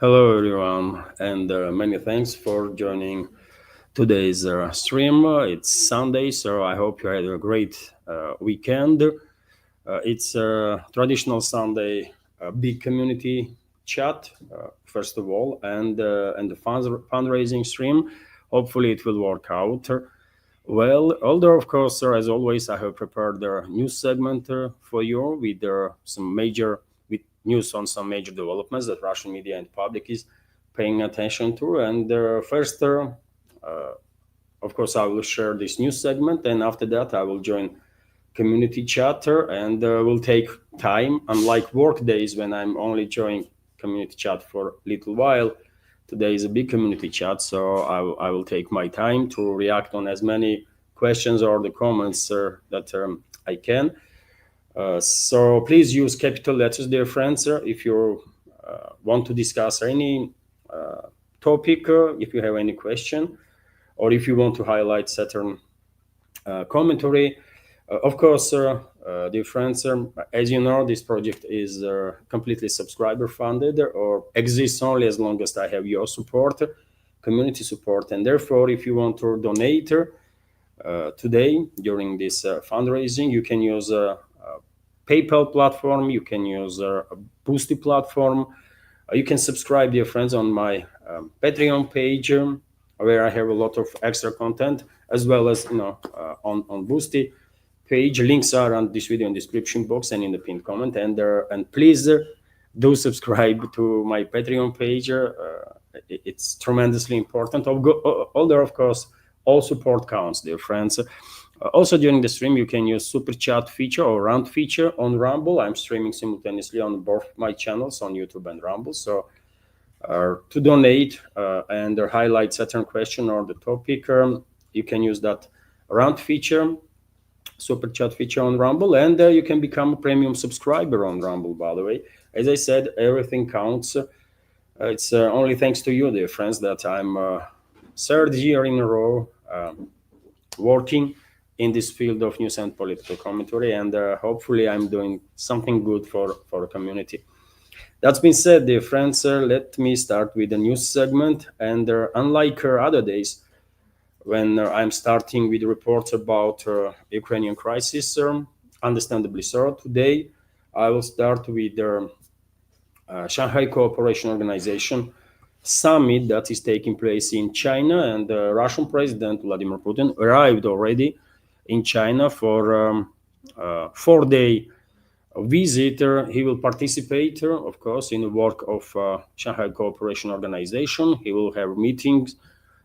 Hello, everyone, and many thanks for joining today's stream. It's Sunday, so I hope you had a great weekend. It's a traditional Sunday, big community chat, first of all, and the fundraising stream. Hopefully, it will work out well. Although, of course, as always, I have prepared the news segment for you with some major with news on some major developments that Russian media and public is paying attention to. And first, of course, I will share this news segment, and after that, I will join community chatter, and will take time. Unlike work days when I'm only joining community chat for a little while, today is a big community chat, so I will take my time to react on as many questions or the comments that I can. So please use capital letters, dear friends, if you want to discuss any topic, if you have any question, or if you want to highlight certain commentary. Of course, dear friends, as you know, this project is completely subscriber funded or exists only as long as I have your support, community support. And therefore, if you want to donate today during this fundraising, you can use a PayPal platform, you can use a Boosty platform, you can subscribe, dear friends, on my Patreon page, where I have a lot of extra content, as well as on Boosty page. Links are on this video in description box and in the pinned comment. And please do subscribe to my Patreon page. It's tremendously important. Although, of course, all support counts, dear friends. Also, during the stream, you can use super chat feature or rant feature on Rumble. I'm streaming simultaneously on both my channels on YouTube and Rumble. So to donate and highlight certain question or the topic, you can use that rant feature, super chat feature on Rumble, and you can become a premium subscriber on Rumble, by the way. As I said, everything counts. It's only thanks to you, dear friends, that I'm third year in a row working in this field of news and political commentary, and hopefully I'm doing something good for the community. That's been said, dear friends, let me start with the news segment. And unlike other days, when I'm starting with reports about Ukrainian crisis, understandably so, today I will start with the Shanghai Cooperation Organization summit that is taking place in China, and Russian President Vladimir Putin arrived already in China for a 4-day visit. He will participate, of course, in the work of Shanghai Cooperation Organization. He will have meetings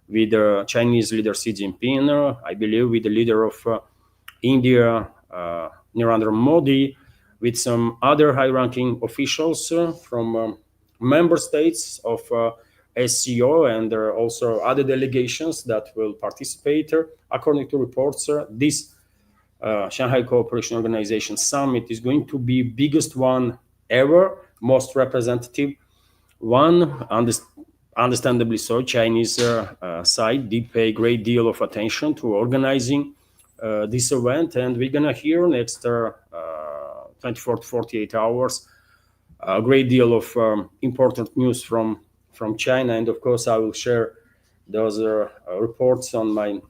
with the Chinese leader Xi Jinping, I believe with the leader of India, Narendra Modi, with some other high-ranking officials from member states of SCO, and also other delegations that will participate. According to reports, this Shanghai Cooperation Organization summit is going to be biggest one ever, most representative one. Understandably so, Chinese side did pay a great deal of attention to organizing this event, and we're gonna hear next 24 to 48 hours a great deal of important news from China. And of course, I will share those reports on my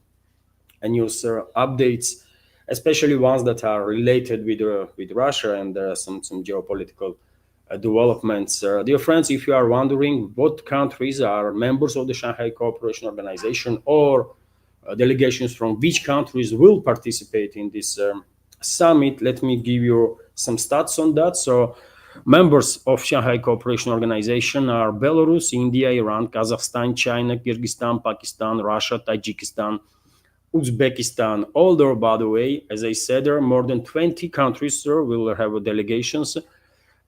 news updates, especially ones that are related with Russia and some geopolitical developments. Dear friends, if you are wondering what countries are members of the Shanghai Cooperation Organization, or delegations from which countries will participate in this summit, let me give you some stats on that. So members of Shanghai Cooperation Organization are Belarus, India, Iran, Kazakhstan, China, Kyrgyzstan, Pakistan, Russia, Tajikistan, Uzbekistan. Although, by the way, as I said, there are more than 20 countries will have delegations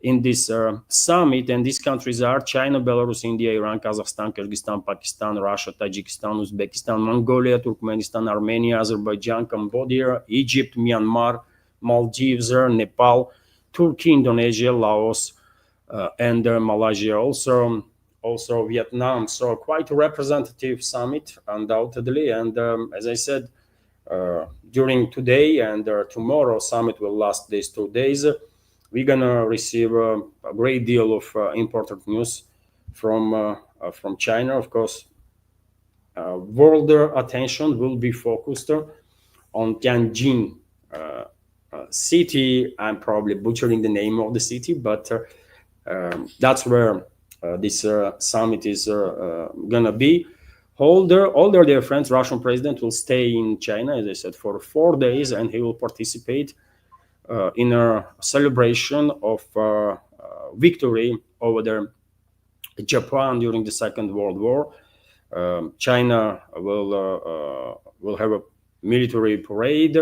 in this summit, and these countries are China, Belarus, India, Iran, Kazakhstan, Kyrgyzstan, Pakistan, Russia, Tajikistan, Uzbekistan, Mongolia, Turkmenistan, Armenia, Azerbaijan, Cambodia, Egypt, Myanmar, Maldives, Nepal, Turkey, Indonesia, Laos, and Malaysia, also Vietnam. So quite a representative summit, undoubtedly. And as I said, during today and tomorrow, summit will last these 2 days. We're gonna receive a great deal of important news from China. Of course, world attention will be focused on Tianjin city. I'm probably butchering the name of the city, but that's where this summit is gonna be. All their dear friends, Russian president will stay in China, as I said, for 4 days, and he will participate in a celebration of victory over Japan during the Second World War. China will have a military parade.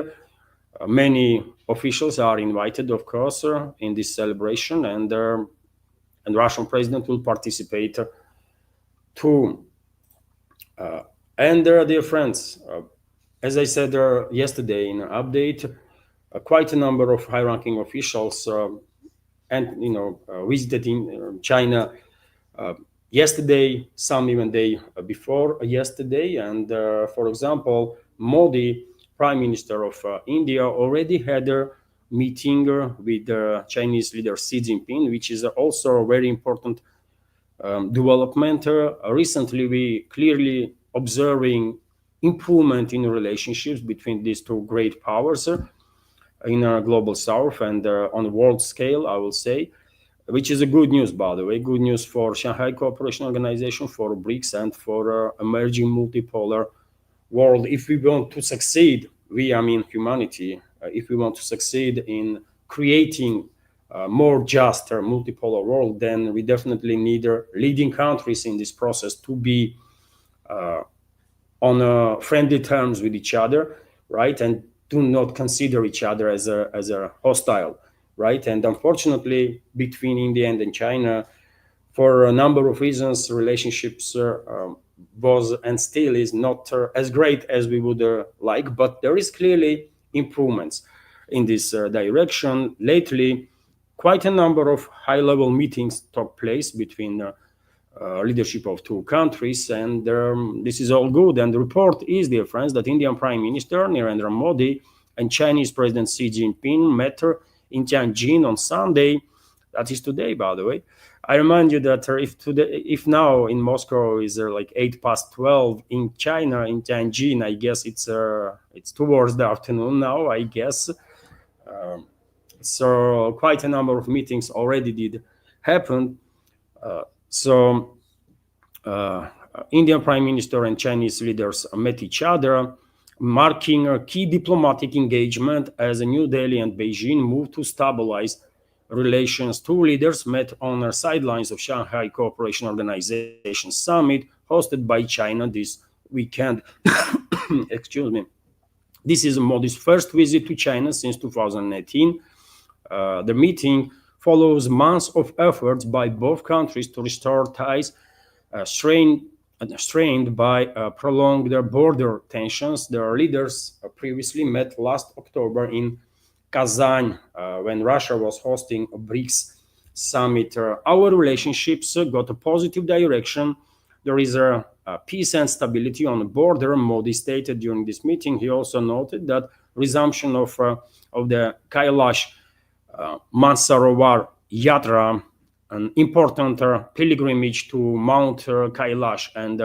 Many officials are invited, of course, in this celebration, and Russian president will participate too. And dear friends, as I said yesterday in an update, quite a number of high-ranking officials and visited in China yesterday, some even day before yesterday. And for example, Modi, Prime Minister of India, already had a meeting with Chinese leader Xi Jinping, which is also a very important development. Recently, we clearly observing improvement in relationships between these two great powers in a global south and on a world scale, I will say, which is a good news, by the way. Good news for Shanghai Cooperation Organization, for BRICS, and for emerging multipolar world. If we want to succeed, I mean humanity, if we want to succeed in creating a more just multipolar world, then we definitely need leading countries in this process to be on friendly terms with each other, right? And do not consider each other as a hostile, right? And unfortunately, between India and China, for a number of reasons, relationships was and still is not as great as we would like, but there is clearly improvements in this direction. Lately, quite a number of high-level meetings took place between leadership of two countries, and this is all good. And the report is, dear friends, that Indian Prime Minister Narendra Modi and Chinese President Xi Jinping met in Tianjin on Sunday. That is today, by the way. I remind you that if now in Moscow is like 8:12 in China, in Tianjin, I guess it's towards the afternoon now, I guess. So quite a number of meetings already did happen. So Indian Prime Minister and Chinese leaders met each other, marking a key diplomatic engagement as New Delhi and Beijing move to stabilize relations. Two leaders met on the sidelines of Shanghai Cooperation Organization summit hosted by China this weekend. Excuse me. This is Modi's first visit to China since 2018. The meeting follows months of efforts by both countries to restore ties strained by prolonged border tensions. Their leaders previously met last October in Kazan when Russia was hosting a BRICS summit. Our relationships got a positive direction. There is a peace and stability on the border, Modi stated during this meeting. He also noted that resumption of the Kailash Mansarovar Yatra, an important pilgrimage to Mount Kailash and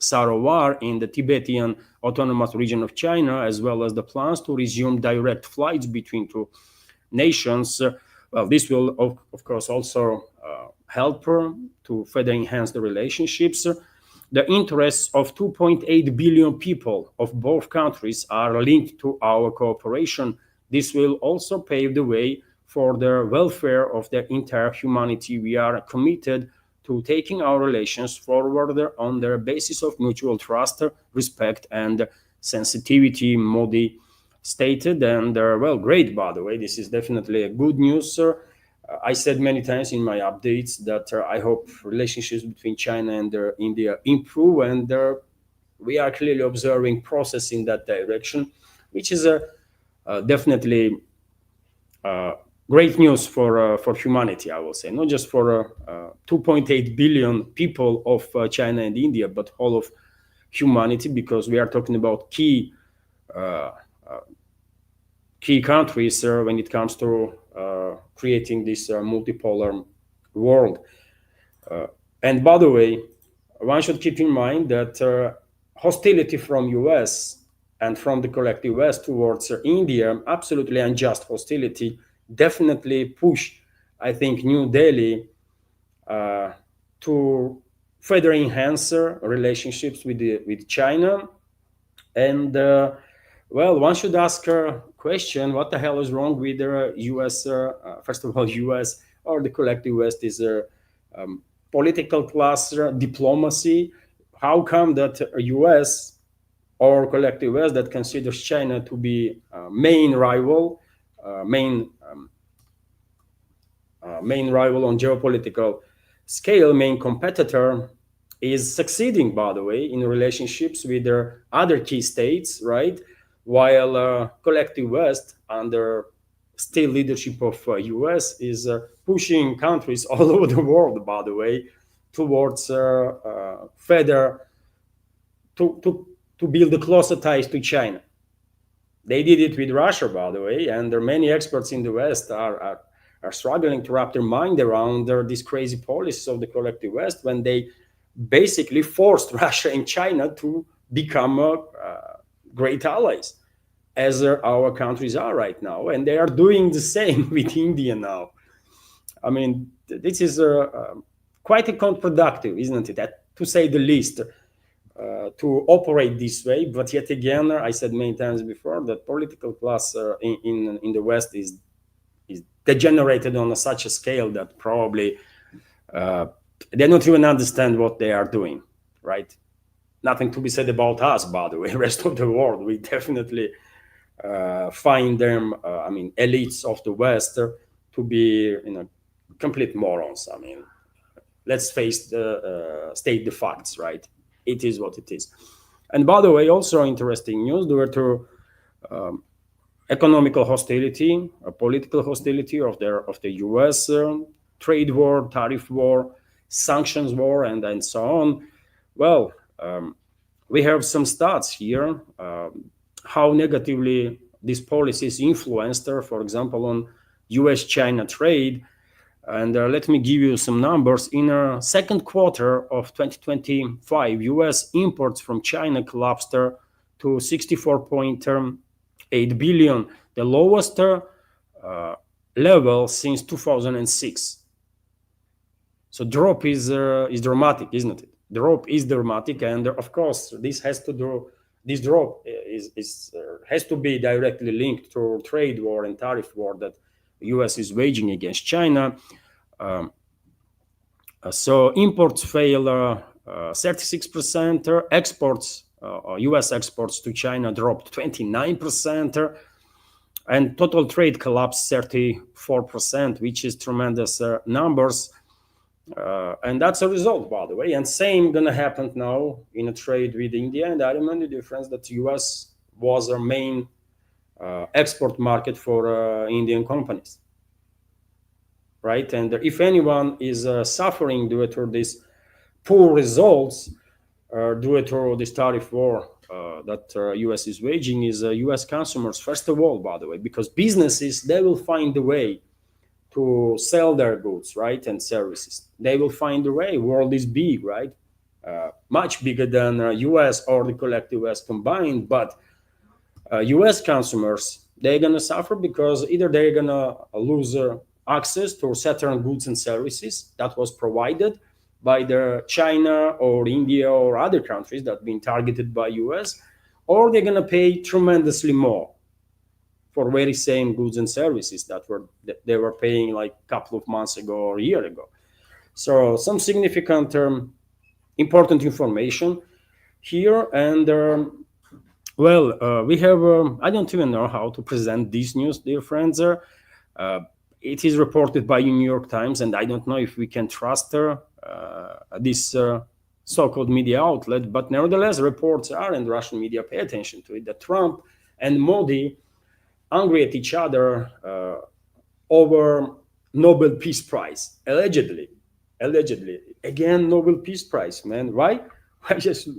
Manasarovar in the Tibetan Autonomous Region of China, as well as the plans to resume direct flights between two nations. Well, this will, of course, also help to further enhance the relationships. The interests of 2.8 billion people of both countries are linked to our cooperation. This will also pave the way for the welfare of the entire humanity. We are committed to taking our relations forward on the basis of mutual trust, respect, and sensitivity, Modi stated. And well, great, by the way. This is definitely a good news. I said many times in my updates that I hope relationships between China and India improve, and we are clearly observing process in that direction, which is definitely great news for humanity, I will say, not just for 2.8 billion people of China and India, but all of humanity, because we are talking about key countries when it comes to creating this multipolar world. And by the way, one should keep in mind that hostility from US and from the collective West towards India, absolutely unjust hostility, definitely push, I think, New Delhi to further enhance relationships with China. And well, one should ask a question: what the hell is wrong with the U.S.? First of all, U.S. or the collective West is um, political class diplomacy. How come that U.S. or collective West that considers China to be main rival, main rival on geopolitical scale, main competitor, is succeeding, by the way, in relationships with their other key states, right? While collective West, under still leadership of US, is pushing countries all over the world, by the way, towards further to build closer ties to China. They did it with Russia, by the way, and there are many experts in the West are struggling to wrap their mind around these crazy policies of the collective West when they basically forced Russia and China to become great allies, as our countries are right now, and they are doing the same with India now. I mean, this is quite a counterproductive, isn't it? That, to say the least, to operate this way. But yet again, I said many times before that political class in the West is degenerated on such a scale that probably uh, they don't even understand what they are doing, right? Nothing to be said about us, by the way. Rest of the world, we definitely find them, I mean, elites of the West to be, complete morons. I mean, let's face state the facts, right? It is what it is. And by the way, also interesting news due to economical hostility, political hostility of the U.S. Trade war, tariff war, sanctions war, and so on. Well, we have some stats here. How negatively these policies influenced, for example, on U.S.-China trade. And let me give you some numbers. In the second quarter of 2025, US imports from China collapsed to 64.8 billion, the lowest level since 2006. So drop is dramatic, isn't it? Drop is dramatic, and of course, this drop has to be directly linked to trade war and tariff war that the U.S. is waging against China. Um, so imports fell 36%. Exports, U.S. exports to China dropped 29%, and total trade collapsed 34%, which is tremendous numbers. And that's a result, by the way. And same gonna happen now in a trade with India. And I remember the difference that U.S. was our main export market for Indian companies, right? And if anyone is suffering due to these poor results, due to this tariff war that U.S. is waging, is U.S. consumers, first of all, by the way, because businesses, they will find a way to sell their goods, right, and services. They will find a way. World is big, right? Much bigger than U.S. or the collective West combined. But U.S. consumers, they're gonna suffer because either they're gonna lose access to certain goods and services that was provided by the China or India or other countries that have been targeted by U.S., or they're gonna pay tremendously more for very same goods and services that they were paying like a couple of months ago or a year ago. So some significant important information here. And well, we have I don't even know how to present this news, dear friends. It is reported by New York Times, and I don't know if we can trust this so-called media outlet, but nevertheless, reports are, and Russian media pay attention to it, that Trump and Modi angry at each other over Nobel Peace Prize, allegedly. Again, Nobel Peace Prize, man. Why?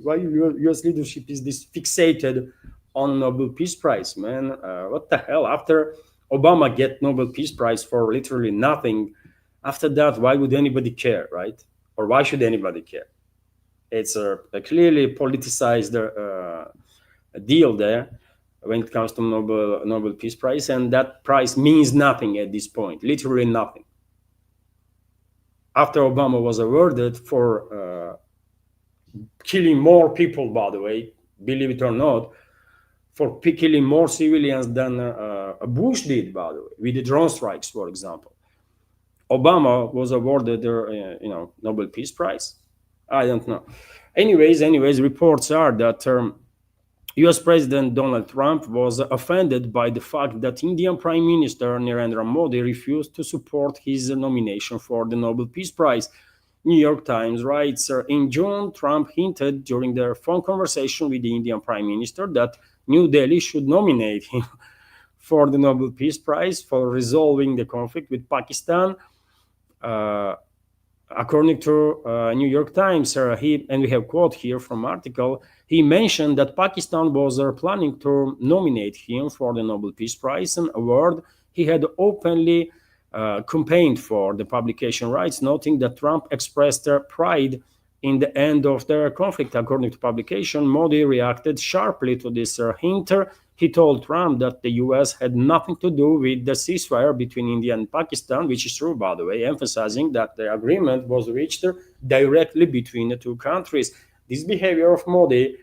Why U.S. leadership is this fixated on Nobel Peace Prize, man? What the hell? After Obama get Nobel Peace Prize for literally nothing, after that, why would anybody care, right? or why should anybody care? It's a clearly politicized deal there when it comes to Nobel Peace Prize, and that prize means nothing at this point, literally nothing. After Obama was awarded for killing more people, by the way, believe it or not, for killing more civilians than Bush did, by the way, with the drone strikes, for example. Obama was awarded the Nobel Peace Prize. I don't know. Anyways, reports are that US President Donald Trump was offended by the fact that Indian Prime Minister Narendra Modi refused to support his nomination for the Nobel Peace Prize. New York Times writes, in June, Trump hinted during their phone conversation with the Indian Prime Minister that New Delhi should nominate him for the Nobel Peace Prize for resolving the conflict with Pakistan. According to New York Times, and we have quote here from article, he mentioned that Pakistan was planning to nominate him for the Nobel Peace Prize, an award he had openly campaigned for. The publication writes, noting that Trump expressed pride in the end of the conflict. According to publication, Modi reacted sharply to this hint. He told Trump that the US had nothing to do with the ceasefire between India and Pakistan, which is true, by the way, emphasizing that the agreement was reached directly between the two countries. This behavior of Modi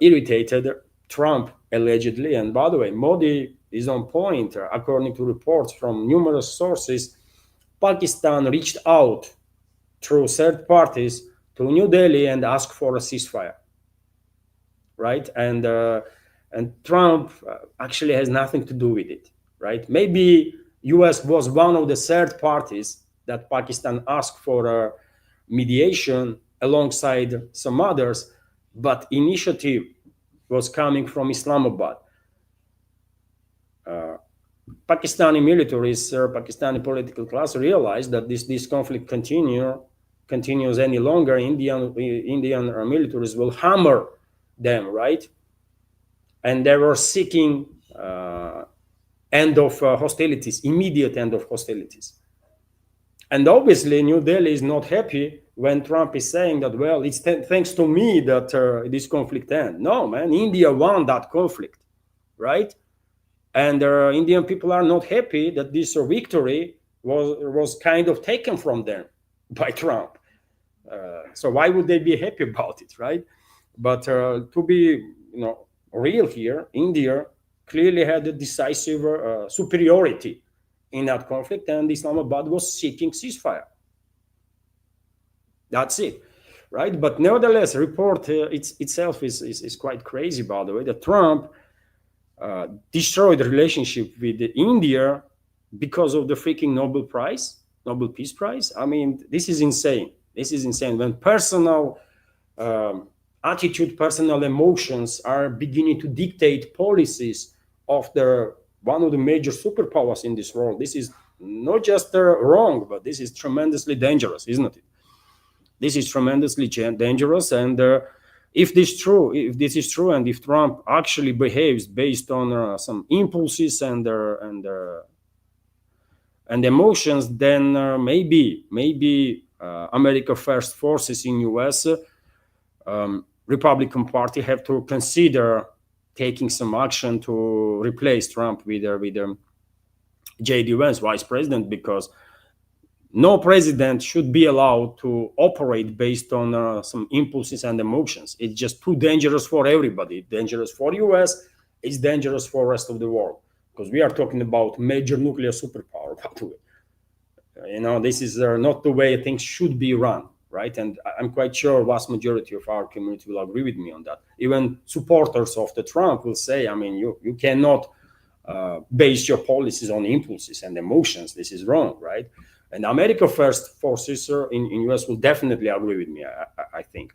irritated Trump, allegedly. And by the way, Modi is on point. According to reports from numerous sources, Pakistan reached out through third parties to New Delhi and asked for a ceasefire, right? And Trump actually has nothing to do with it, right? Maybe US was one of the third parties that Pakistan asked for a mediation alongside some others, but initiative was coming from Islamabad. Pakistani militaries, Pakistani political class realized that this conflict continues any longer. Indian militaries will hammer them, right? And they were seeking end of hostilities, immediate end of hostilities. And obviously, New Delhi is not happy when Trump is saying that, well, it's thanks to me that this conflict ends. No, man, India won that conflict, right? And Indian people are not happy that this victory was kind of taken from them by Trump. So why would they be happy about it, right? But to be, real here, India clearly had a decisive superiority in that conflict, and Islamabad was seeking ceasefire. That's it, right? But nevertheless, report itself is quite crazy, by the way, that Trump destroyed the relationship with India because of the freaking Nobel Peace Prize. I mean, this is insane. This is insane. When personal attitude, personal emotions are beginning to dictate policies of one of the major superpowers in this world, this is not just wrong, but this is tremendously dangerous, isn't it? This is tremendously dangerous, and if this is true, and if Trump actually behaves based on some impulses and emotions, then maybe America First forces in US, Republican Party, have to consider taking some action to replace Trump with J.D. Vance, vice president, because no president should be allowed to operate based on some impulses and emotions. It's just too dangerous for everybody. It's dangerous for US. It's dangerous for the rest of the world, because we are talking about major nuclear superpower, by the way. This is not the way things should be run, right? And I'm quite sure vast majority of our community will agree with me on that. Even supporters of the Trump will say, I mean, you cannot base your policies on impulses and emotions. This is wrong, right? And America First forces in US will definitely agree with me. I think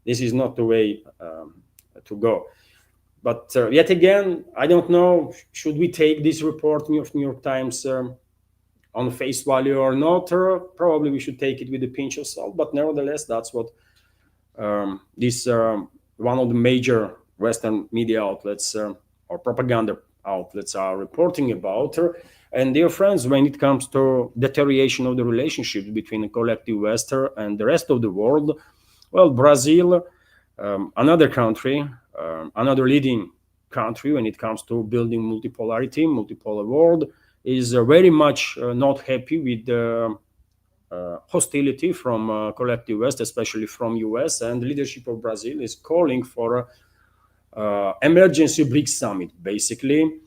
this is not the way to go. But yet again, I don't know, should we take this report of New York Times on face value or not? Probably we should take it with a pinch of salt. But nevertheless, that's what this one of the major Western media outlets or propaganda outlets are reporting about. And dear friends, when it comes to deterioration of the relationship between the collective West and the rest of the world, well, Brazil, another country, another leading country when it comes to building multipolarity, multipolar world, is very much not happy with the hostility from collective West, especially from US, and the leadership of Brazil is calling for emergency BRICS summit, basically.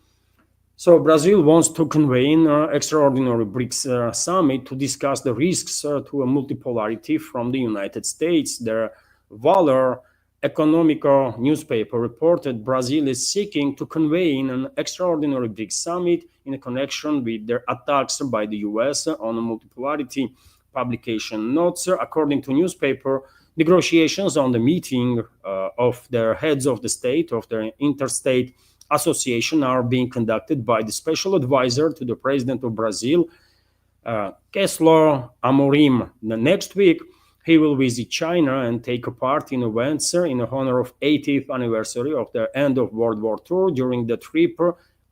So Brazil wants to convene an extraordinary BRICS summit to discuss the risks to a multipolarity from the United States. Their Valor Econômico newspaper reported Brazil is seeking to convene an extraordinary BRICS summit in connection with their attacks by the US on a multipolarity. Publication notes, according to newspaper, negotiations on the meeting of the heads of the state of the interstate association are being conducted by the special advisor to the president of Brazil, Keslo Amorim. The next week, he will visit China and take part in events in honor of 80th anniversary of the end of World War II. During the trip,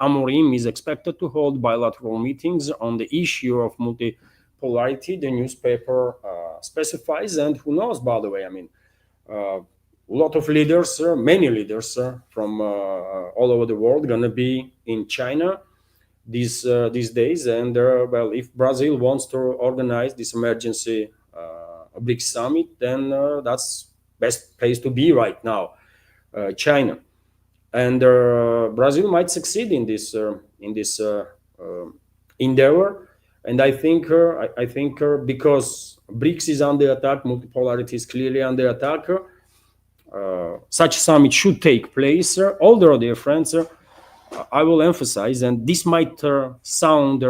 Amorim is expected to hold bilateral meetings on the issue of multipolarity, the newspaper specifies. And who knows, by the way, I mean, a lot of leaders, many leaders from all over the world going to be in China these days. And well, if Brazil wants to organize this emergency BRICS summit, then that's best place to be right now, China. And Brazil might succeed in this endeavor. And I think because BRICS is under attack, multipolarity is clearly under attack. Such summit should take place. Although, dear friends, I will emphasize, and this might sound,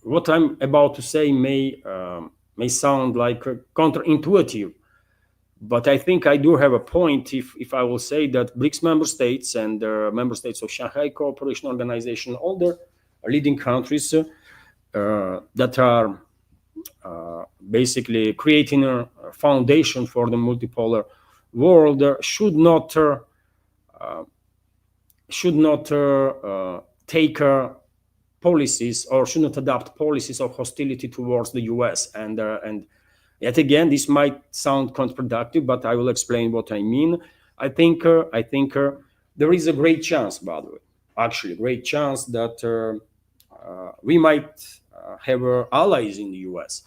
what I'm about to say may sound like counterintuitive, but I think I do have a point if I will say that BRICS member states and member states of Shanghai Cooperation Organization, all the leading countries that are basically creating a foundation for the multipolar world should not take policies or should not adopt policies of hostility towards the US. And yet again, this might sound counterproductive, but I will explain what I mean. I think there is a great chance, by the way, actually a great chance that we might have allies in the US,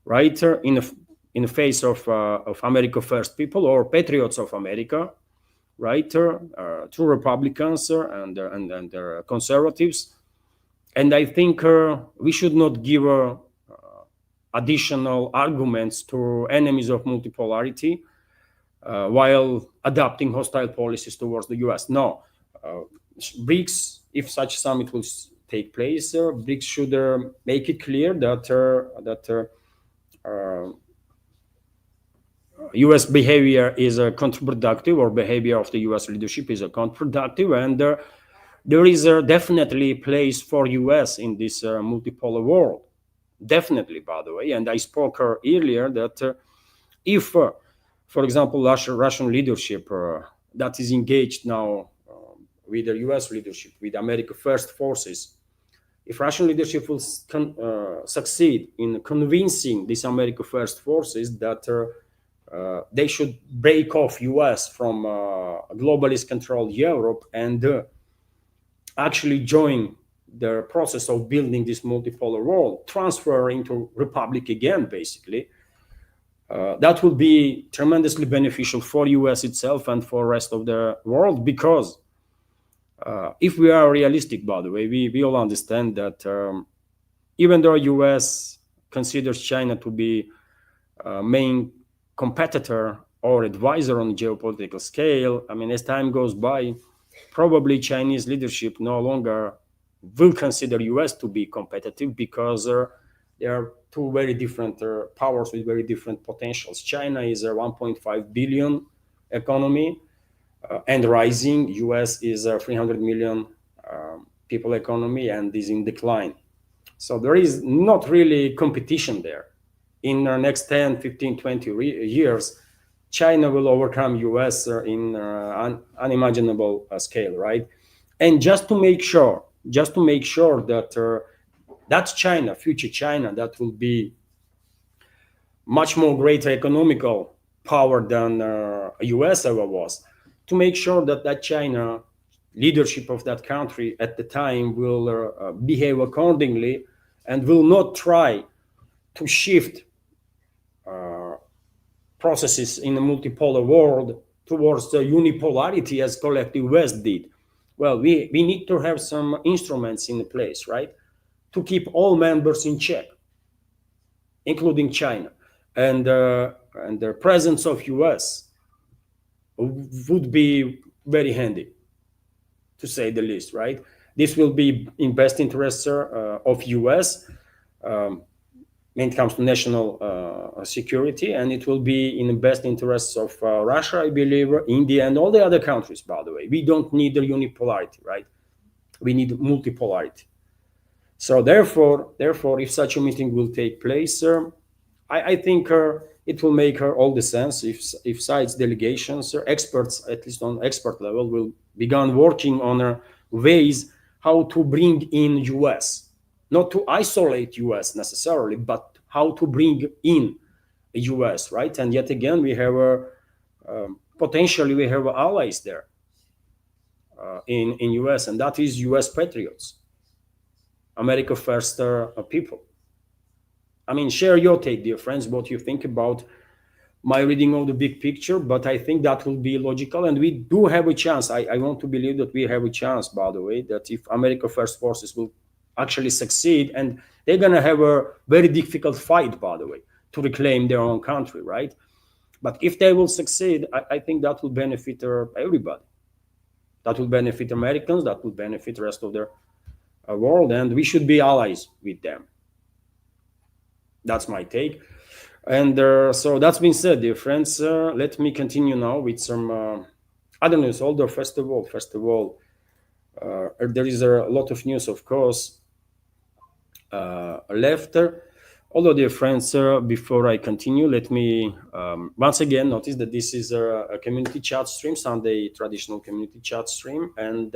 right? In the face of America First people or patriots of America, right? True Republicans and conservatives. And I think we should not give additional arguments to enemies of multipolarity while adopting hostile policies towards the US. No, BRICS, if such summit will take place, BRICS should make it clear that US behavior is counterproductive, or behavior of the US leadership is counterproductive, and there is definitely a place for US in this multipolar world. Definitely, by the way. And I spoke earlier that if, for example, Russian leadership that is engaged now with the US leadership, with America First forces, if Russian leadership will succeed in convincing these America First forces that they should break off US from globalist controlled Europe and actually join the process of building this multipolar world, transferring to republic again, basically, that will be tremendously beneficial for US itself and for the rest of the world, because if we are realistic, by the way, we all understand that even though US considers China to be a main competitor or advisor on geopolitical scale, I mean, as time goes by, probably Chinese leadership no longer will consider US to be competitive, because there are two very different powers with very different potentials. China is a 1.5 billion economy and rising. US is a 300 million people economy and is in decline. So there is not really competition there. In the next 10, 15, 20 years, China will overcome US in unimaginable scale, right? And just to make sure that that's China, future China, that will be much more greater economical power than US ever was, to make sure that that China leadership of that country at the time will behave accordingly and will not try to shift processes in a multipolar world towards the unipolarity as collective West did. Well, we need to have some instruments in place, right, to keep all members in check, including China. And the presence of US would be very handy, to say the least, right? This will be in best interest of US when it comes to national security, and it will be in the best interests of Russia, I believe, India, and all the other countries, by the way. We don't need the unipolarity, right? We need multipolarity. So therefore, if such a meeting will take place, I think it will make all the sense if sides, delegations, experts, at least on expert level, will begin working on ways how to bring in US, not to isolate US necessarily, but how to bring in US, right? And yet again, we have potentially we have allies there in US, and that is US patriots, America First people. I mean, share your take, dear friends, what you think about my reading of the big picture, but I think that will be logical, and we do have a chance. I want to believe that we have a chance, by the way, that if America First forces will actually succeed, and they're going to have a very difficult fight, by the way, to reclaim their own country, right? But if they will succeed, I think that will benefit everybody. That will benefit Americans, that will benefit the rest of the world, and we should be allies with them. That's my take. And so that's been said, dear friends. Let me continue now with some other news. Although first of all, there is a lot of news, of course, left. Although, dear friends, before I continue, let me once again notice that this is a community chat stream, Sunday traditional community chat stream, and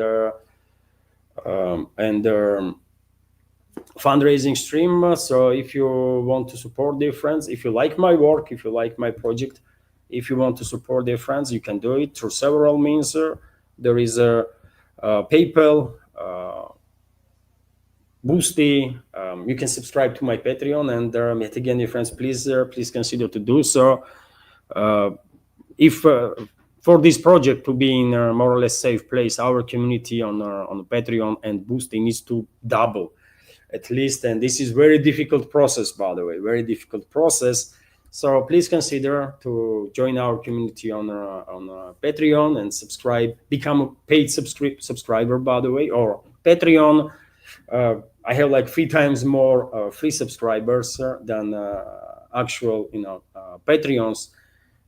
fundraising stream. So if you want to support, dear friends, if you like my work, if you like my project, if you want to support, dear friends, you can do it through several means. There is a PayPal, Boosty. You can subscribe to my Patreon, and yet again, dear friends, please consider to do so. If for this project to be in a more or less safe place, our community on Patreon and Boosty needs to double at least, and this is very difficult process, by the way, very difficult process. So please consider to join our community on Patreon and subscribe, become a paid subscriber, by the way, or Patreon. I have like 3 times more free subscribers than actual, Patreons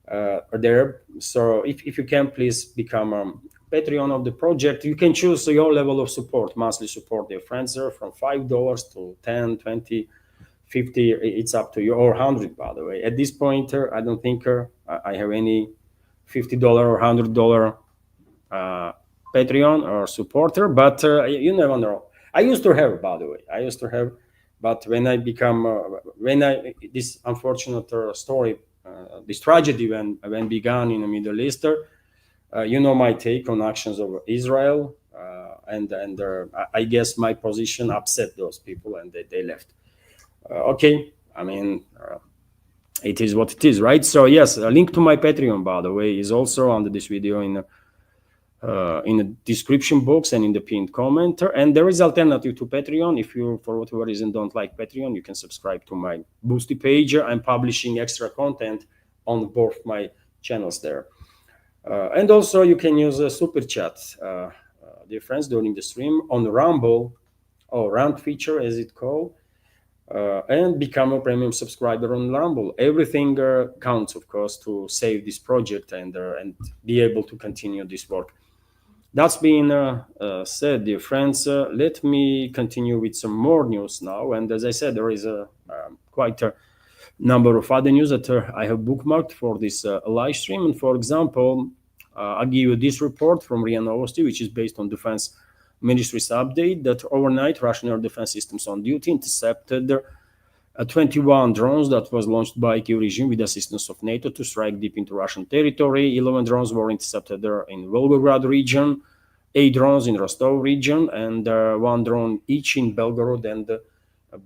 are there. So if you can, please become Patreon of the project. You can choose your level of support, monthly support, dear friends, from $5 to 10, 20, 50. It's up to you, or 100, by the way. At this point, I don't think I have any $50 or $100 Patreon or supporter, but you never know. I used to have, by the way, but when I become, this unfortunate story, this tragedy when began in the Middle East, my take on actions of Israel, and I guess my position upset those people, and they left. Okay, I mean, it is what it is, right? So yes, a link to my Patreon, by the way, is also under this video in the description box and in the pinned comment. And there is alternative to Patreon. If you, for whatever reason, don't like Patreon, you can subscribe to my Boosty page. I'm publishing extra content on both my channels there. And also you can use a super chat, dear friends, during the stream on Rumble, or Round feature as it's called, and become a premium subscriber on Rumble. Everything counts, of course, to save this project and be able to continue this work. That's been said, dear friends. Let me continue with some more news now. And as I said, there is quite a number of other news that I have bookmarked for this live stream. And for example, I'll give you this report from RIA Novosti, which is based on Defense Ministry's update that overnight Russian air defense systems on duty intercepted 21 drones that was launched by Kyiv regime with assistance of NATO to strike deep into Russian territory. 11 drones were intercepted there in Volgograd region, 8 drones in Rostov region, and 1 drone each in Belgorod and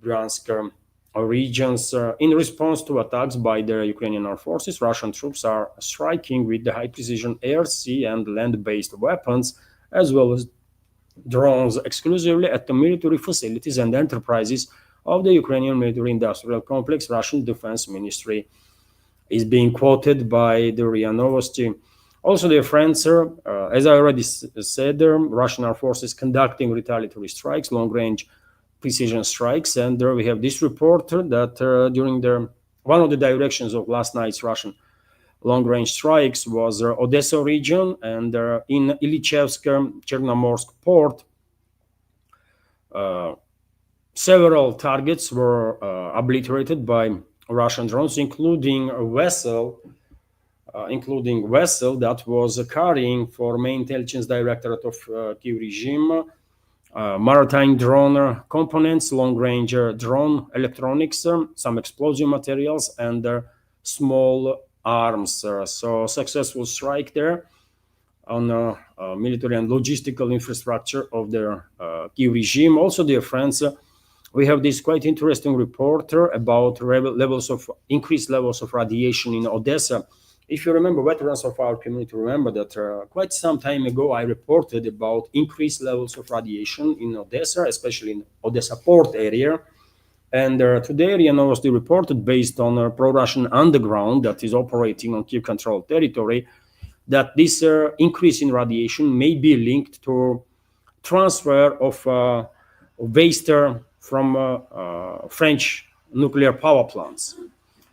Bryansk regions. In response to attacks by the Ukrainian armed forces, Russian troops are striking with the high-precision air, sea, and land-based weapons, as well as drones exclusively at the military facilities and enterprises of the Ukrainian military-industrial complex. Russian Defense Ministry is being quoted by the RIA Novosti. Also, dear friends, as I already said, Russian armed forces conducting retaliatory strikes, long-range precision strikes, and we have this report that during one of the directions of last night's Russian long-range strikes was Odessa region, and in Ilichevsk Chernomorsk port, several targets were obliterated by Russian drones, including a vessel that was carrying for main intelligence directorate of Kyiv regime maritime drone components, long-range drone electronics, some explosive materials, and small arms. So successful strike there on military and logistical infrastructure of the Kyiv regime. Also, dear friends, we have this quite interesting report about increased levels of radiation in Odessa. If you remember, veterans of our community remember that quite some time ago I reported about increased levels of radiation in Odessa, especially in Odessa port area. And today RIA Novosti reported, based on a pro-Russian underground that is operating on Kyiv-controlled territory, that this increase in radiation may be linked to transfer of waste from French nuclear power plants.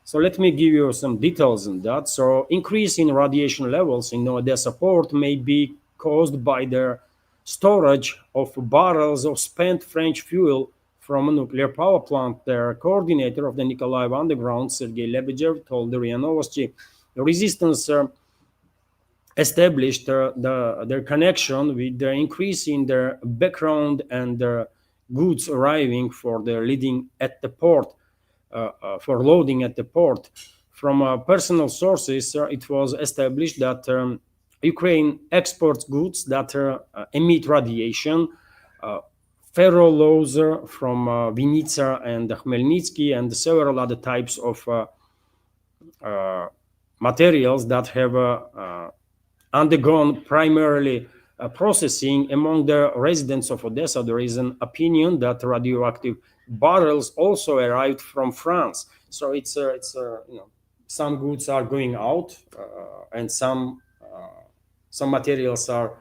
So let me give you some details on that. So increase in radiation levels in Odessa port may be caused by the storage of barrels of spent French fuel from a nuclear power plant. The coordinator of the Nikolaev underground, Sergei Lebedev, told the RIA Novosti the resistance established their connection with the increase in their background and the goods arriving for the loading at the port. From personal sources, it was established that Ukraine exports goods that emit radiation, ferroalloys from Vinnytsia and Khmelnytsky, and several other types of materials that have undergone primarily processing. Among the residents of Odessa, there is an opinion that radioactive barrels also arrived from France. So it's some goods are going out and some materials are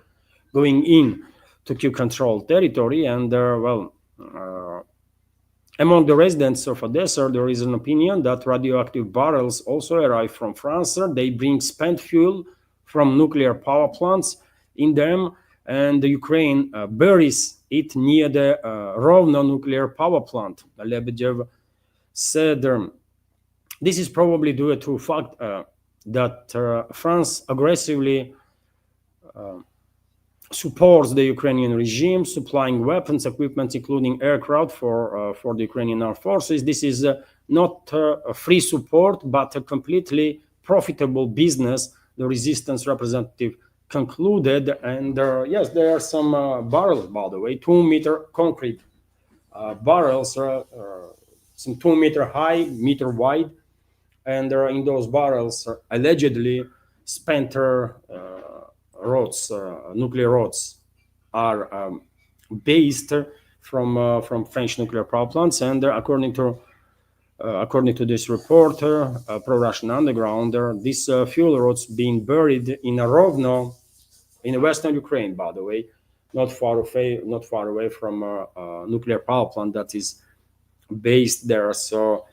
going in to Kyiv-controlled territory. And among the residents of Odessa, there is an opinion that radioactive barrels also arrive from France. They bring spent fuel from nuclear power plants in them, and the Ukraine buries it near the Rovno nuclear power plant. Lebedev said this is probably due to the fact that France aggressively supports the Ukrainian regime, supplying weapons, equipment, including aircraft for the Ukrainian armed forces. This is not a free support, but a completely profitable business, the resistance representative concluded. And yes, there are some barrels, by the way, 2-meter concrete barrels, some 2-meter high, meter wide, and in those barrels allegedly spent rods, nuclear rods, are based from French nuclear power plants. And according to this report, pro-Russian underground, these fuel rods being buried in Rovno, in western Ukraine, by the way, not far away from a nuclear power plant that is based there. So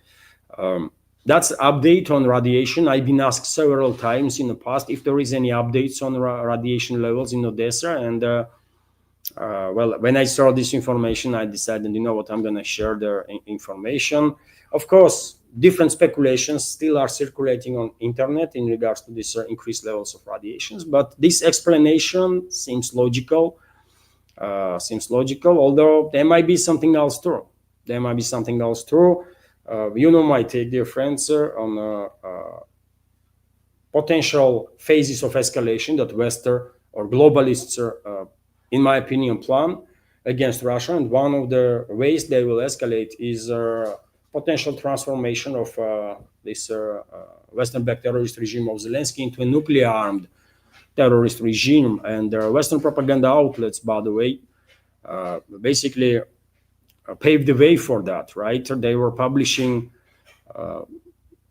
that's update on radiation. I've been asked several times in the past if there is any updates on radiation levels in Odessa, and when I saw this information, I decided, you know what, I'm going to share the information. Of course, different speculations still are circulating on internet in regards to these increased levels of radiations, but this explanation seems logical. Although there might be something else true. You know my take, dear friends, on potential phases of escalation that Western or globalists, in my opinion, plan against Russia. And one of the ways they will escalate is potential transformation of this Western-backed terrorist regime of Zelensky into a nuclear-armed terrorist regime. And Western propaganda outlets, by the way, basically paved the way for that, right? They were publishing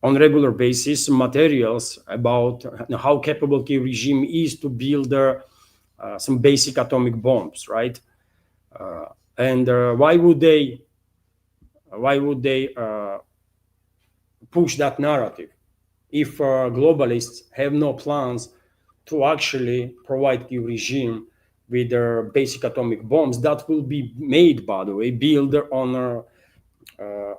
on regular basis materials about how capable Kiev regime is to build some basic atomic bombs, right? And why would they push that narrative if globalists have no plans to actually provide Kiev regime with their basic atomic bombs that will be made, by the way, built on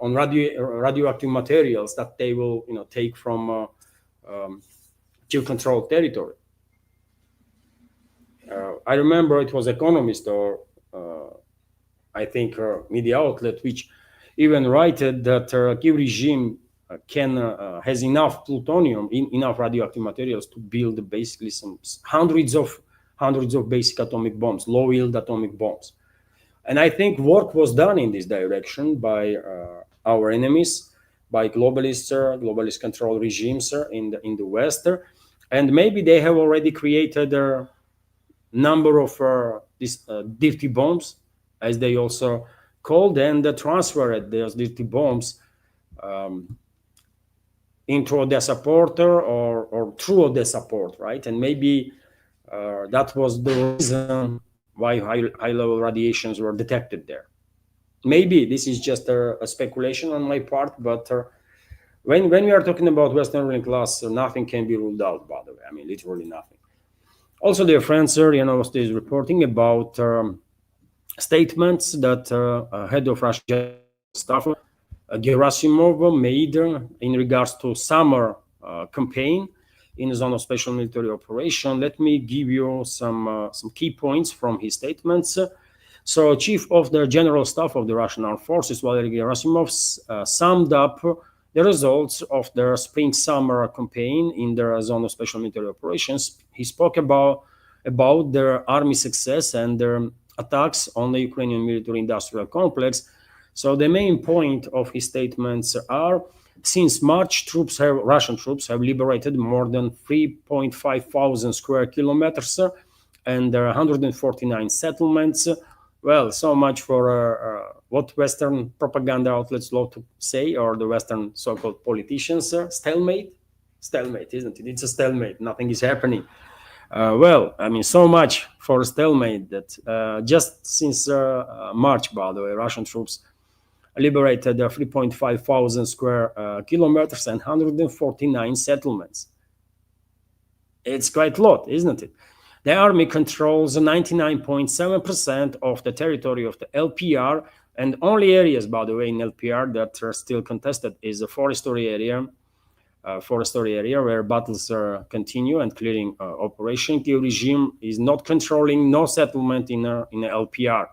radioactive materials that they will, take from Kiev-controlled territory. I remember it was Economist or I think media outlet which even wrote that Kiev regime has enough plutonium, enough radioactive materials to build basically some hundreds of basic atomic bombs, low-yield atomic bombs. And I think work was done in this direction by our enemies, by globalist control regimes in the West, and maybe they have already created a number of these dirty bombs, as they also called, and transferred those dirty bombs into Odessa port or through Odessa port, right? And maybe that was the reason why high-level radiations were detected there. Maybe this is just a speculation on my part, but when we are talking about Western ruling class, nothing can be ruled out, by the way. I mean, literally nothing. Also, dear friends, is reporting about statements that head of Russian staff, Gerasimov, made in regards to summer campaign in the zone of special military operation. Let me give you some key points from his statements. So, Chief of the General Staff of the Russian Armed Forces, Valery Gerasimov, summed up the results of the spring-summer campaign in the zone of special military operations. He spoke about their army success and their attacks on the Ukrainian military-industrial complex. So the main point of his statements are: since March, Russian troops have liberated more than 3,500 square kilometers and 149 settlements. Well, so much for what Western propaganda outlets love to say, or the Western so-called politicians. Stalemate, isn't it? It's a stalemate. Nothing is happening. Well, I mean, so much for a stalemate that just since March, by the way, Russian troops liberated 3,500 square kilometers and 149 settlements. It's quite a lot, isn't it? The army controls 99.7% of the territory of the LPR, and only areas, by the way, in LPR that are still contested is the forestry area where battles continue and clearing operation. The regime is not controlling no settlement in LPR.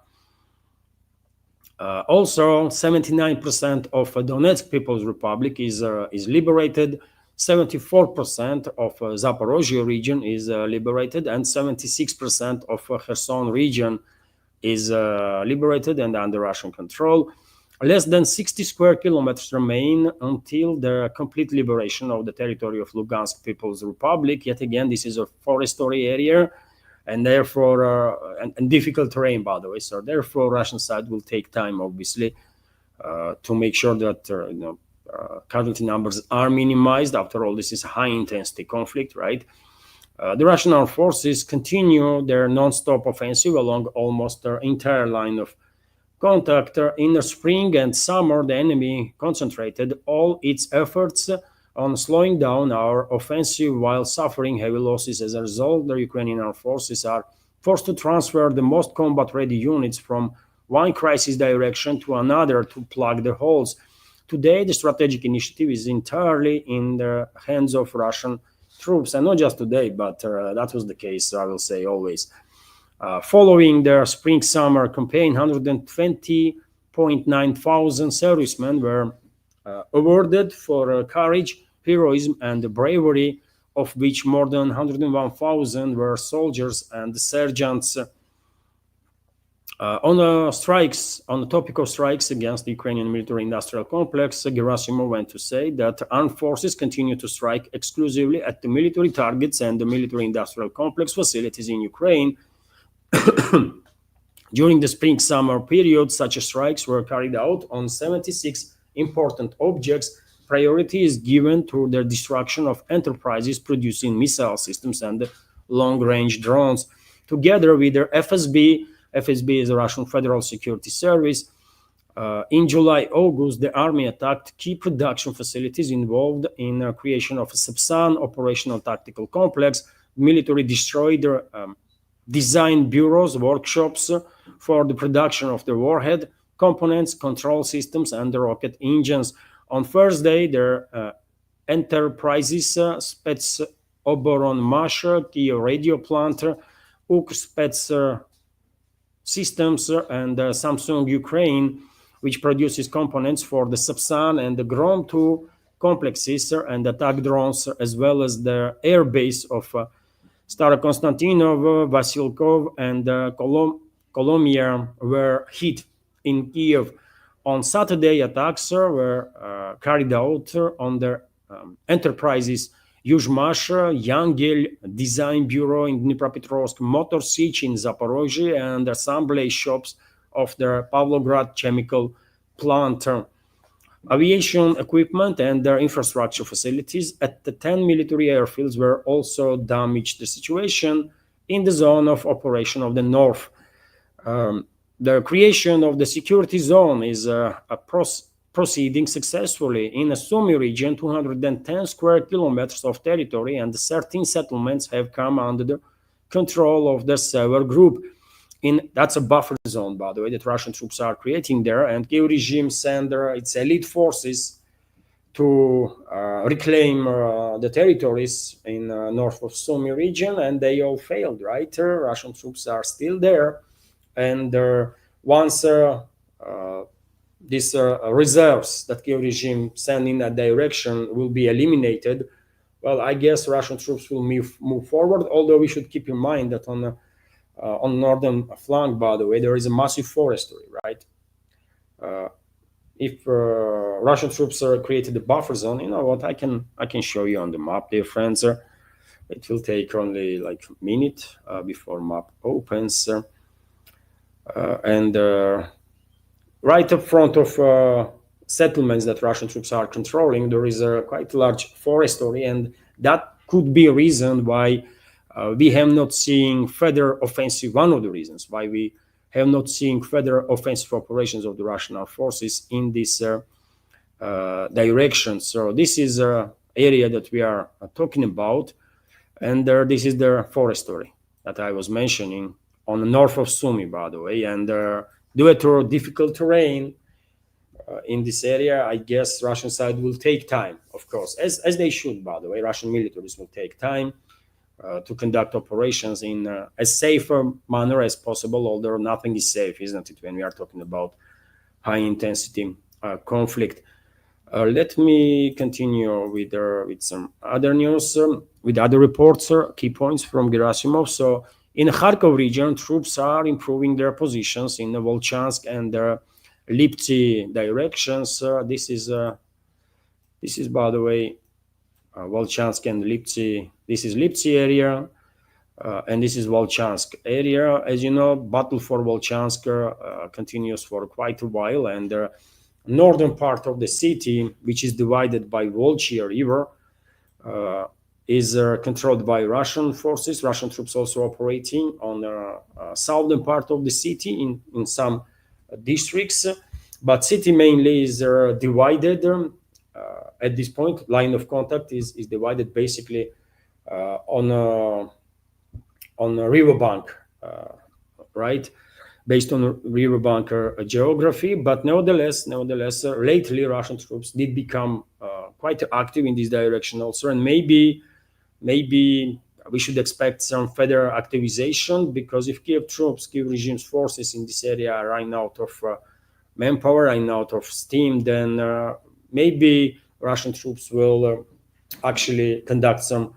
Also, 79% of Donetsk People's Republic is liberated. 74% of Zaporizhia region is liberated, and 76% of Kherson region is liberated and under Russian control. Less than 60 square kilometers remain until the complete liberation of the territory of Lugansk People's Republic. Yet again, this is a forestry area, and therefore, and difficult terrain, by the way. So therefore, Russian side will take time, obviously, to make sure that casualty numbers are minimized. After all, this is a high-intensity conflict, right? The Russian armed forces continue their non-stop offensive along almost their entire line of contact. In the spring and summer, the enemy concentrated all its efforts on slowing down our offensive while suffering heavy losses. As a result, the Ukrainian armed forces are forced to transfer the most combat-ready units from one crisis direction to another to plug the holes. today the strategic initiative is entirely in the hands of Russian troops, and not just today, but that was the case, I will say, always. Following their spring-summer campaign, 120.9 thousand servicemen were awarded for courage, heroism, and bravery, of which more than 101,000 were soldiers and sergeants. On the topic of strikes against the Ukrainian military-industrial complex, Gerasimov went to say that armed forces continue to strike exclusively at the military targets and the military-industrial complex facilities in Ukraine. During the spring-summer period, such strikes were carried out on 76 important objects. Priority is given to the destruction of enterprises producing missile systems and long-range drones. Together with their FSB is the Russian Federal Security Service. In July-August, the army attacked key production facilities involved in the creation of a Sapsan operational tactical complex. Military destroyed their design bureaus, workshops for the production of the warhead components, control systems, and the rocket engines. On Thursday, their enterprises, Spets Oboron Masha, the radio plant, UK Spets Systems, and Samsung Ukraine, which produces components for the Sapsan and the Grom 2 complexes and attack drones, as well as the air base of Starokonstantinov, Vasilkov, and Kolomyar were hit in Kiev. On Saturday, attacks were carried out on the enterprises Yuzhmash, Yangel Design Bureau in Dnipropetrovsk, Motor Sich in Zaporizhia, and assembly shops of the Pavlograd chemical plant. Aviation equipment and their infrastructure facilities at the 10 military airfields were also damaged. The situation in the zone of operation of the North. The creation of the security zone is proceeding successfully. In the Sumi region, 210 square kilometers of territory and 13 settlements have come under the control of the Seversk group. That's a buffer zone, by the way, that Russian troops are creating there, and Kiev regime sent its elite forces to reclaim the territories in north of Sumi region, and they all failed, right? Russian troops are still there, and once these reserves that Kiev regime sent in that direction will be eliminated, well, I guess Russian troops will move forward, although we should keep in mind that on the northern flank, by the way, there is a massive forestry, right? If Russian troops created a buffer zone, you know what, I can show you on the map, dear friends. It will take only like a minute before map opens. And right up front of settlements that Russian troops are controlling, there is a quite large forestry, and that could be a reason why we have not seen further offensive. One of the reasons why we have not seen further offensive operations of the Russian armed forces in this direction. So this is an area that we are talking about, and this is the forestry that I was mentioning on the north of Sumi, by the way, and due to difficult terrain in this area, I guess Russian side will take time, of course, as they should, by the way. Russian militaries will take time to conduct operations in as safe a manner as possible, although nothing is safe, isn't it, when we are talking about high-intensity conflict. Let me continue with some other news, with other reports, key points from Gerasimov. So in the Kharkov region, troops are improving their positions in the Volchansk and the Liptsy directions. This is, by the way, Volchansk and Liptsy. This is Liptsy area, and this is Volchansk area. As you know, battle for Volchansk continues for quite a while, and the northern part of the city, which is divided by Volchia River, is controlled by Russian forces. Russian troops also operating on the southern part of the city in some districts, but city mainly is divided. At this point, line of contact is divided basically on a riverbank, right? based on riverbank geography. But nevertheless, lately Russian troops did become quite active in this direction also, and maybe we should expect some further activization, because if Kiev regime's forces in this area run out of manpower, run out of steam, then maybe Russian troops will actually conduct some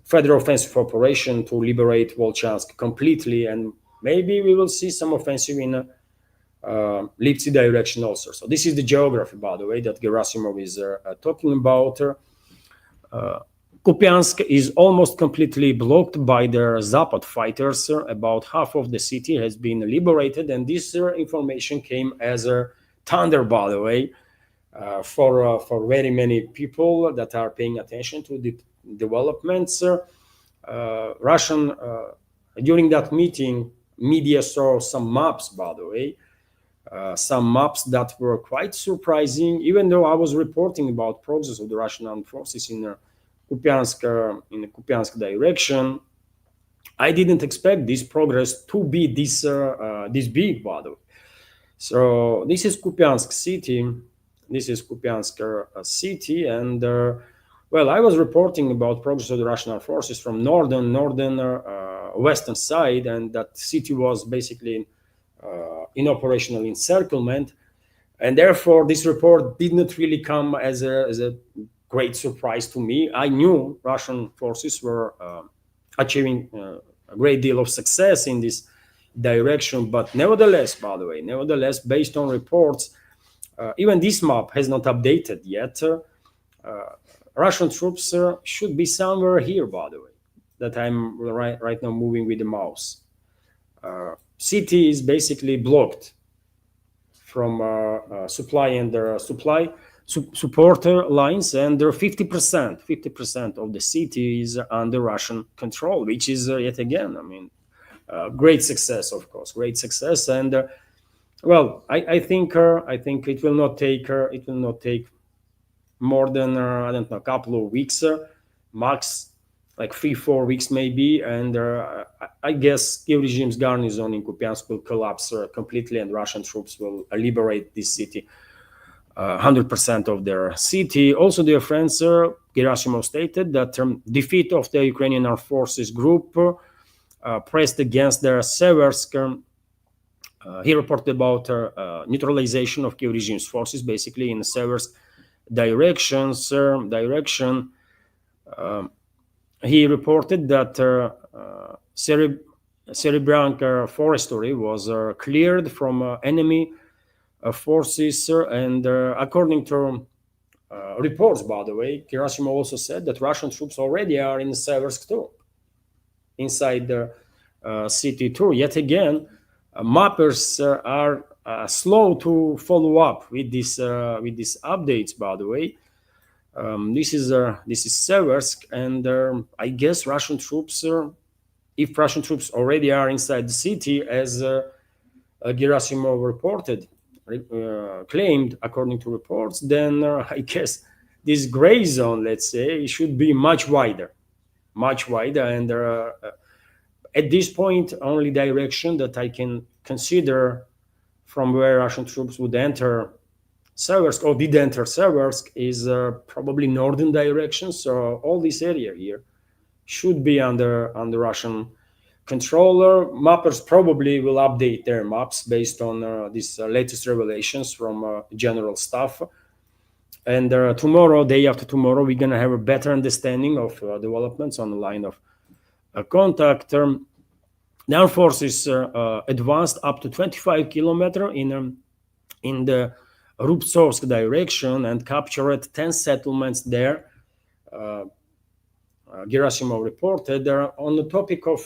further offensive operation to liberate Volchansk completely, and maybe we will see some offensive in Lipsy direction also. So this is the geography, by the way, that Gerasimov is talking about. Kupyansk is almost completely blocked by the Zapad fighters. About half of the city has been liberated, and this information came as a thunder, by the way, for very many people that are paying attention to the developments. Russian during that meeting, media saw some maps, by the way, some maps that were quite surprising. Even though I was reporting about progress of the Russian armed forces in the Kupyansk direction, I didn't expect this progress to be this big, by the way. So this is Kupyansk city. And well, I was reporting about progress of the Russian armed forces from northern western side, and that city was basically in operational encirclement, and therefore this report did not really come as a great surprise to me. I knew Russian forces were achieving a great deal of success in this direction, but nevertheless, based on reports, even this map has not updated yet. Russian troops should be somewhere here, by the way, that I'm right now moving with the mouse. City is basically blocked from supply and support lines, and 50% of the city is under Russian control, which is yet again, great success, of course, and well, I think it will not take more than I don't know, a couple of weeks, max, like 3-4 weeks maybe, and I guess Kiev regime's garrison in Kupyansk will collapse completely, and Russian troops will liberate this city, 100% of their city. Also, dear friends, Gerasimov stated that defeat of the Ukrainian armed forces group pressed against the Seversk. He reported about neutralization of Kiev regime's forces, basically in Seversk direction. He reported that Serebranka forestry was cleared from enemy forces, and according to reports, by the way, Gerasimov also said that Russian troops already are in Seversk too, inside the city too. Yet again, mappers are slow to follow up with these updates, by the way. This is Seversk, and I guess Russian troops, if Russian troops already are inside the city, as Gerasimov claimed according to reports, then I guess this gray zone, let's say, should be much wider, and at this point, only direction that I can consider from where Russian troops would enter Seversk, or did enter Seversk, is probably northern direction. So all this area here should be under Russian controller. Mappers probably will update their maps based on these latest revelations from general staff. And tomorrow, day after tomorrow, we're going to have a better understanding of developments on the line of contact. The armed forces advanced up to 25 kilometers in the Rubtsovsk direction and captured 10 settlements there. Gerasimov reported on the topic of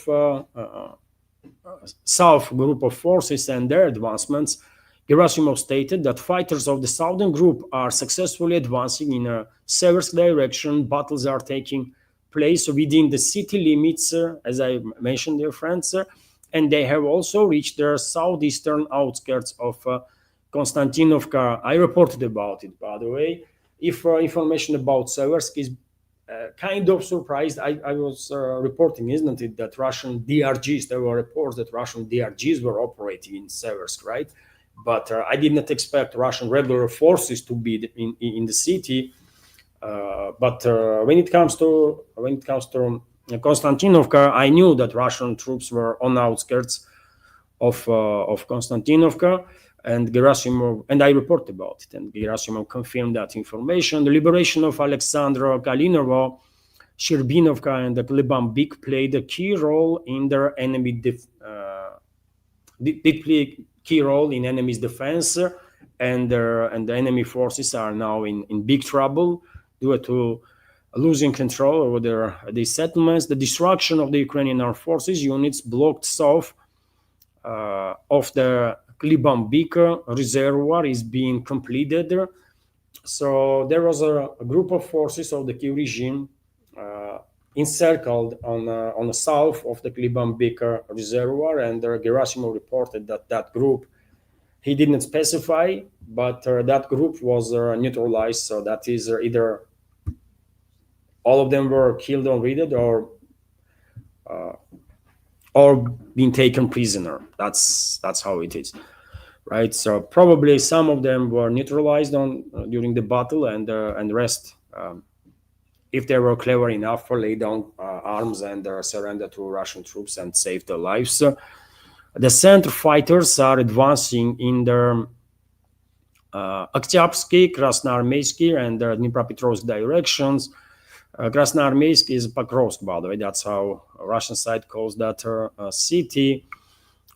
South group of forces and their advancements. Gerasimov stated that fighters of the Southern group are successfully advancing in a Seversk direction. Battles are taking place within the city limits, as I mentioned, dear friends, and they have also reached the southeastern outskirts of Konstantinovka. I reported about it, by the way. If information about Seversk is kind of surprised. I was reporting, isn't it, that Russian DRGs, there were reports that Russian DRGs were operating in Seversk, right? But I did not expect Russian regular forces to be in the city. But when it comes to Konstantinovka, I knew that Russian troops were on outskirts of Konstantinovka, and Gerasimov, and I reported about it, and Gerasimov confirmed that information. The liberation of Alexandra Kalinovo, Shcherbinovka, and the Klebambik played a key role in their enemy key role in enemy's defense, and the enemy forces are now in big trouble due to losing control over these settlements. The destruction of the Ukrainian armed forces units blocked south of the Klebambik reservoir is being completed. So there was a group of forces of the Kiev regime encircled on the south of the Klebambik reservoir, and Gerasimov reported that group, he didn't specify, but that group was neutralized. So that is either all of them were killed or raided, or being taken prisoner. That's how it is, right? So probably some of them were neutralized during the battle, and the rest, if they were clever enough, lay down arms and surrender to Russian troops and save their lives. The center fighters are advancing in the Oktябrsky, Krasnoarmeysk, and Dnipropetrovsk directions. Krasnoarmeysk is Pokrovsk, by the way. That's how Russian side calls that city.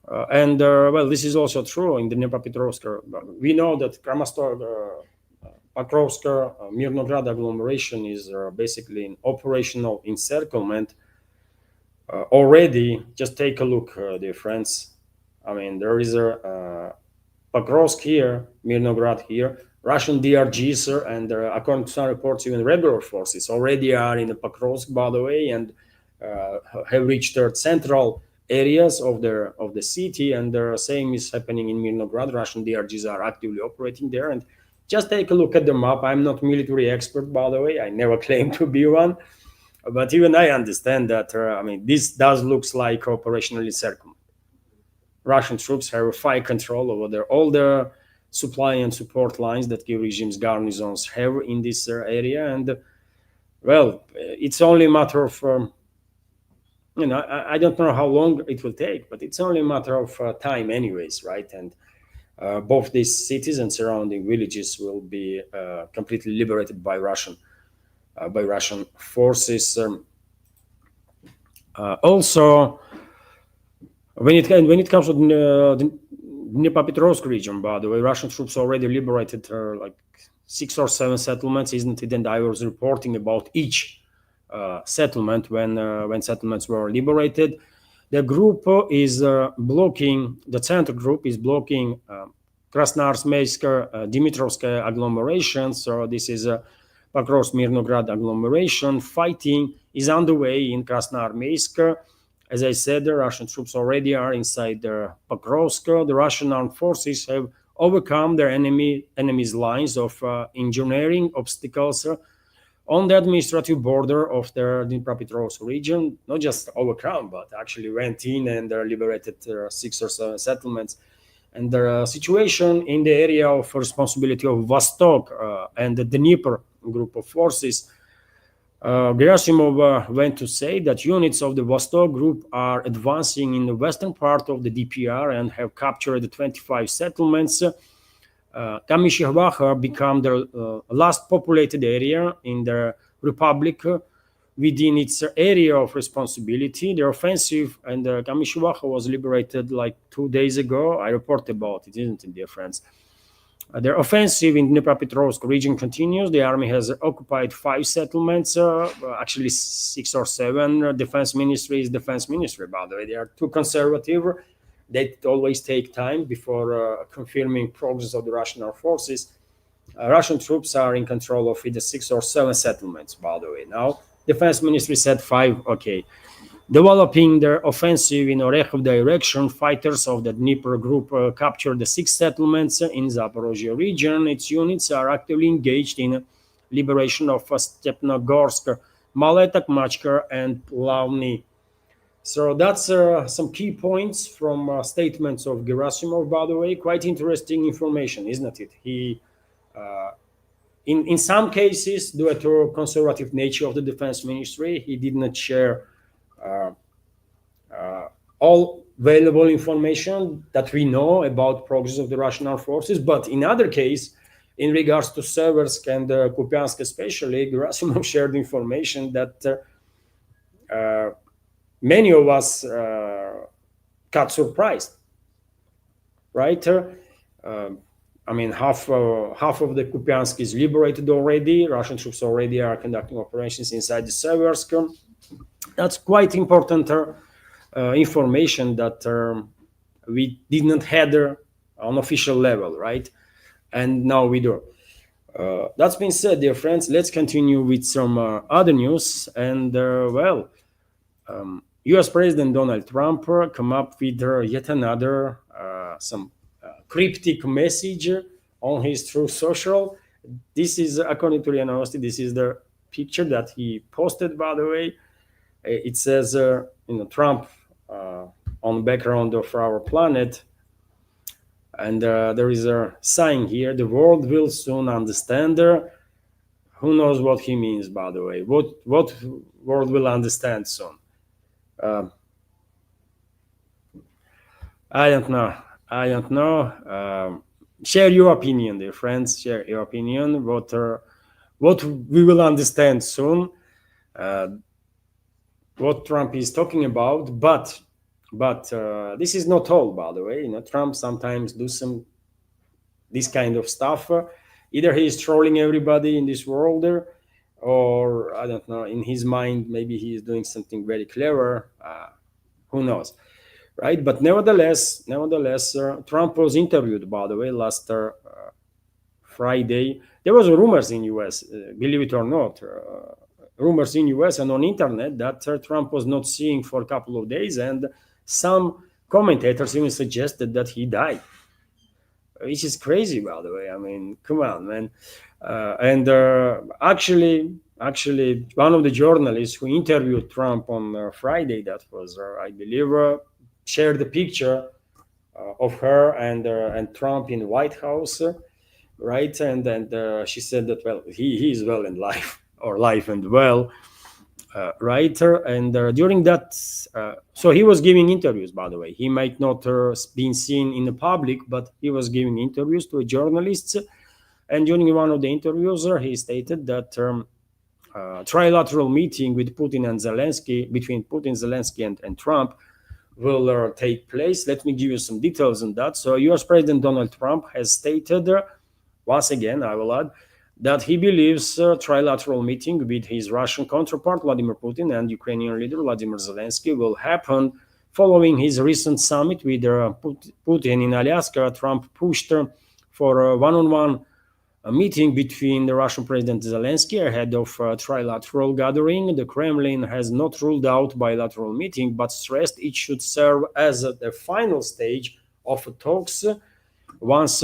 And well, this is also true in the Dnipropetrovsk. We know that Kramatorsk, Pokrovsk, Mirnograd agglomeration is basically an operational encirclement already. Just take a look, dear friends. I mean, there is a Pokrovsk here, Mirnograd here, Russian DRGs, and according to some reports, even regular forces already are in Pokrovsk, by the way, and have reached their central areas of the city. And the same is happening in Mirnograd. Russian DRGs are actively operating there. And just take a look at the map. I'm not military expert, by the way. I never claimed to be one, but even I understand that. I mean, this does looks like operational encirclement. Russian troops have fire control over all the supply and support lines that Kiev regime's garrisons have in this area. And well, it's only a matter of I don't know how long it will take, but it's only a matter of time anyways, right? And both these cities and surrounding villages will be completely liberated by Russian forces. Also, when it comes to the Dnipropetrovsk region, by the way, Russian troops already liberated like 6 or 7 settlements, isn't it? And I was reporting about each settlement when settlements were liberated. The group is blocking, the center group is blocking Krasnoarmeysk, Dimitrovsk agglomeration. So this is Pokrovsk Mirnograd agglomeration. Fighting is underway in Krasnoarmeysk. As I said, the Russian troops already are inside Pokrovsk. The Russian armed forces have overcome their enemy's lines of engineering obstacles on the administrative border of the Dnipropetrovsk region. Not just overcome, but actually went in and liberated 6 or 7 settlements. And the situation in the area of responsibility of Vostok and the Dnieper group of forces, Gerasimov went to say that units of the Vostok group are advancing in the western part of the DPR and have captured 25 settlements. Kamyshyvaha became the last populated area in the republic within its area of responsibility. The offensive and Kamyshyvaha was liberated like 2 days ago. I report about it, isn't it, dear friends? Their offensive in Dnipropetrovsk region continues. The army has occupied 5 settlements, actually 6 or 7. Defense ministry is defense ministry, by the way. They are too conservative. They always take time before confirming progress of the Russian armed forces. Russian troops are in control of either 6 or 7 settlements, by the way. Now, defense ministry said 5, okay. Developing their offensive in Orekhov direction, fighters of the Dnieper group captured the 6 settlements in Zaporizhia region. Its units are actively engaged in liberation of Stepnogorsk, Maletak, Machkar, and Plavny. So that's some key points from statements of Gerasimov, by the way. Quite interesting information, isn't it? He, in some cases, due to conservative nature of the defense ministry, he did not share all available information that we know about progress of the Russian armed forces. But in other case, in regards to Seversk and Kupyansk especially, Gerasimov shared information that many of us got surprised, right? I mean, half of the Kupyansk is liberated already. Russian troops already are conducting operations inside the Seversk. That's quite important information that we did not have on official level, right? And now we do. That's been said, dear friends, let's continue with some other news. And US President Donald Trump come up with yet another some cryptic message on his Truth Social. This is, according to Rianosti, this is the picture that he posted, by the way. It says, Trump on the background of our planet. And there is a sign here, the world will soon understand. Who knows what he means, by the way? What world will understand soon? I don't know. Share your opinion, dear friends. Share your opinion. What we will understand soon. What Trump is talking about, but this is not all, by the way. Trump sometimes do this kind of stuff. Either he is trolling everybody in this world, or I don't know. In his mind, maybe he is doing something very clever. Who knows, right? But nevertheless, Trump was interviewed, by the way, last Friday. There was rumors in US, believe it or not. Rumors in US and on internet that Trump was not seeing for a couple of days, and some commentators even suggested that he died, which is crazy, by the way. I mean, come on, man. Actually, one of the journalists who interviewed Trump on Friday, that was, I believe, shared the picture of her and Trump in the White House, right? And she said that, well, he is well in life. Or life and well, right? And during that, so he was giving interviews, by the way. He might not been seen in the public, but he was giving interviews to journalists. And during one of the interviews, he stated that trilateral meeting with Putin and Zelensky, between Putin, Zelensky, and Trump, will take place. Let me give you some details on that. So, US President Donald Trump has stated, once again, I will add, that he believes a trilateral meeting with his Russian counterpart, Vladimir Putin, and Ukrainian leader, Vladimir Zelensky, will happen following his recent summit with Putin in Alaska. Trump pushed for a one-on-one meeting between the Russian President Zelensky ahead of a trilateral gathering. The Kremlin has not ruled out bilateral meeting, but stressed it should serve as the final stage of talks once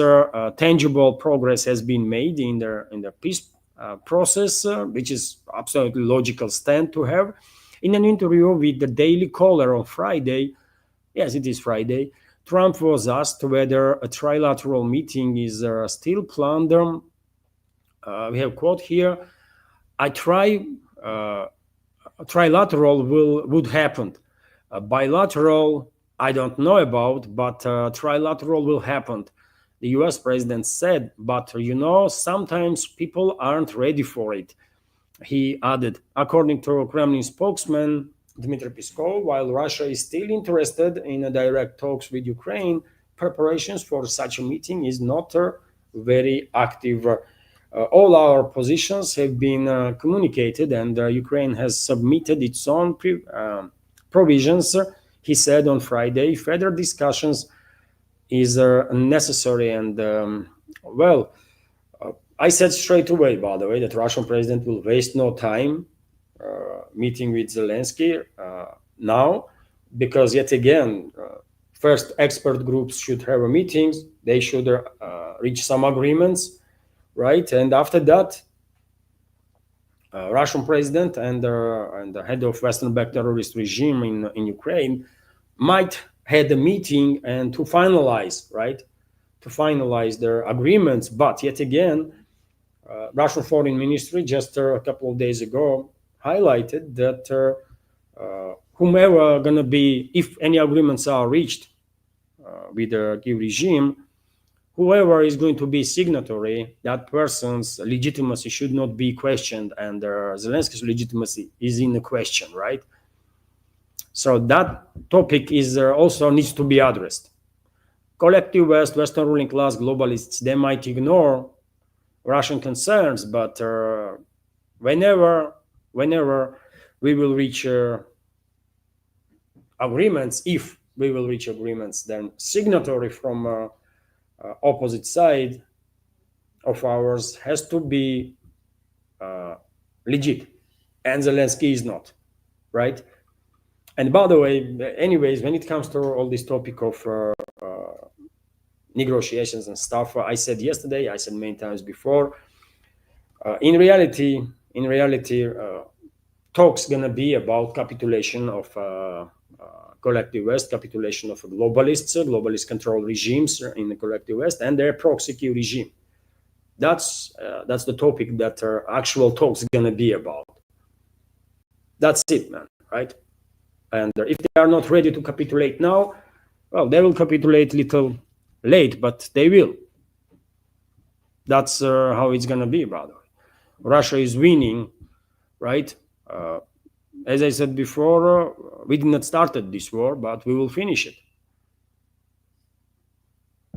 tangible progress has been made in the peace process, which is absolutely logical stand to have. In an interview with the Daily Caller on Friday, yes, it is Friday, Trump was asked whether a trilateral meeting is still planned. We have a quote here: trilateral would happen. Bilateral, I don't know about, but trilateral will happen. The US president said, but sometimes people aren't ready for it. He added, according to Kremlin spokesman Dmitry Peskov, while Russia is still interested in direct talks with Ukraine, preparations for such a meeting is not very active. All our positions have been communicated, and Ukraine has submitted its own provisions, he said on Friday. Further discussions is necessary. And I said straight away, by the way, that Russian president will waste no time meeting with Zelensky now, because yet again, first expert groups should have meetings. They should reach some agreements, right? And after that, Russian president and the head of Western-backed terrorist regime in Ukraine might had a meeting and to finalize, right, to finalize their agreements. But yet again, Russian Foreign Ministry just a couple of days ago highlighted that whomever gonna be, if any agreements are reached with the Kiev regime, whoever is going to be signatory, that person's legitimacy should not be questioned, and Zelensky's legitimacy is in the question, right? So that topic is also needs to be addressed. Collective West, Western ruling class, globalists, they might ignore Russian concerns, but whenever we will reach agreements, if we will reach agreements, then signatory from opposite side of ours has to be legit, and Zelensky is not, right? And by the way, anyways, when it comes to all this topic of negotiations and stuff, I said yesterday, I said many times before, in reality, talks gonna be about capitulation of collective West, capitulation of globalist control regimes in the collective West, and their proxy regime. That's the topic that actual talks gonna be about. That's it, man, right? And if they are not ready to capitulate now, well, they will capitulate little late, but they will. That's how it's gonna be, brother. Russia is winning, right? As I said before, we did not start this war, but we will finish it.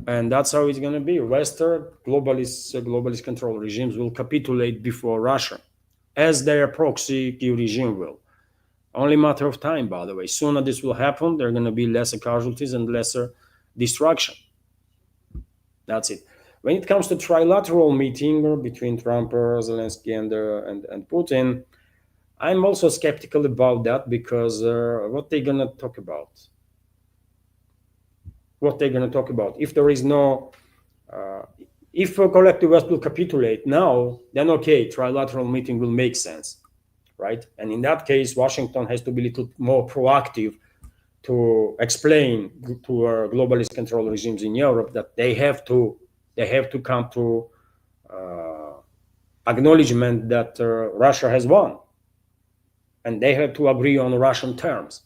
And that's how it's gonna be. Western globalist control regimes will capitulate before Russia, as their proxy regime will. Only matter of time, by the way. Sooner this will happen, there are gonna be lesser casualties and lesser destruction. That's it. When it comes to trilateral meeting between Trump, Zelensky, and Putin, I'm also skeptical about that, because what they're gonna talk about? What they're gonna talk about? If there is no, if a collective West will capitulate now, then okay, trilateral meeting will make sense, right? And in that case, Washington has to be a little more proactive to explain to globalist control regimes in Europe that they have to come to acknowledgement that Russia has won, and they have to agree on Russian terms.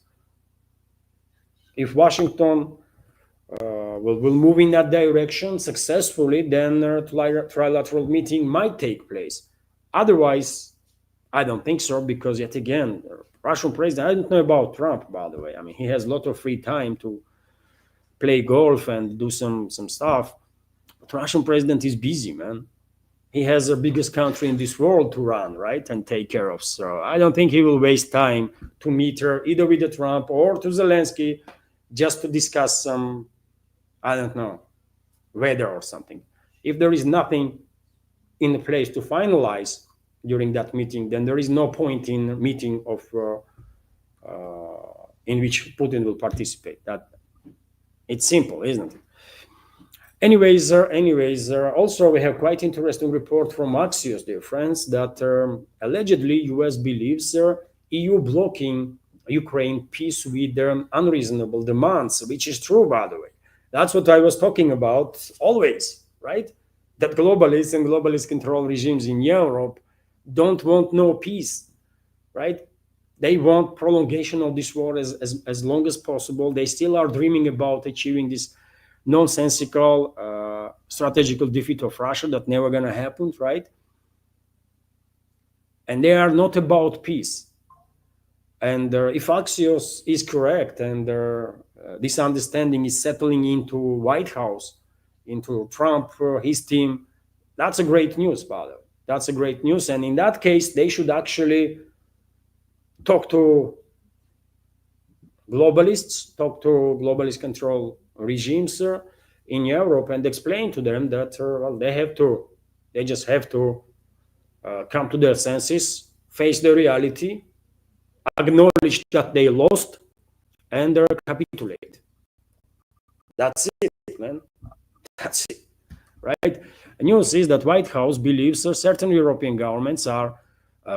If Washington will move in that direction successfully, then a trilateral meeting might take place. Otherwise, I don't think so, because yet again, Russian president, I don't know about Trump, by the way. I mean, he has a lot of free time to play golf and do some stuff. But Russian president is busy, man. He has the biggest country in this world to run, right, and take care of. So I don't think he will waste time to meet her either with the Trump or to Zelensky just to discuss some, I don't know, weather or something. If there is nothing in place to finalize during that meeting, then there is no point in a meeting of in which Putin will participate. That it's simple, isn't it? Anyways, also we have quite interesting report from Axios, dear friends, that allegedly US believes EU blocking Ukraine peace with unreasonable demands, which is true, by the way. That's what I was talking about always, right? That globalists and globalist control regimes in Europe don't want no peace, right? They want prolongation of this war as long as possible. They still are dreaming about achieving this nonsensical strategical defeat of Russia that never gonna happen, right? And they are not about peace. And if Axios is correct, and this understanding is settling into White House, into Trump, his team, that's a great news, by the way. That's a great news. And in that case, they should actually talk to globalists, talk to globalist control regimes in Europe, and explain to them that well, they just have to come to their senses, face the reality, acknowledge that they lost, and capitulate. That's it, man. That's it, right? News is that White House believes certain European governments are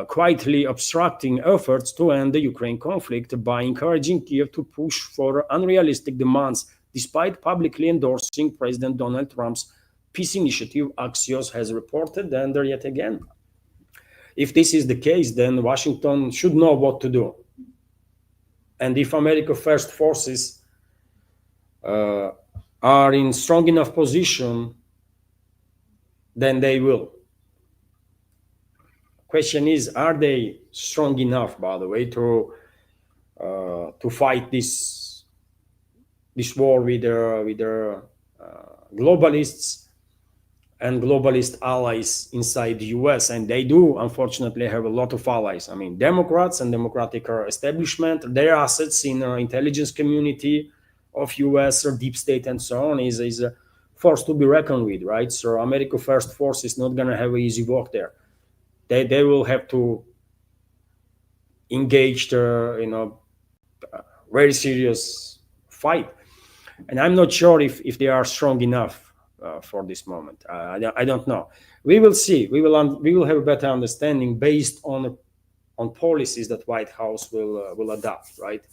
quietly obstructing efforts to end the Ukraine conflict by encouraging Kiev to push for unrealistic demands, despite publicly endorsing President Donald Trump's peace initiative, Axios has reported. And yet again, if this is the case, then Washington should know what to do. And if America First forces are in strong enough position, then they will. Question is, are they strong enough, by the way, to fight this war with their globalists and globalist allies inside the US? And they do, unfortunately, have a lot of allies. I mean, Democrats and Democratic establishment, their assets in intelligence community of US or deep state and so on is a force to be reckoned with, right? So America First force is not going to have an easy walk there. They will have to engage very serious fight, and I'm not sure if they are strong enough for this moment. I don't know. We will see. We will have a better understanding based on policies that White House will adopt. Right.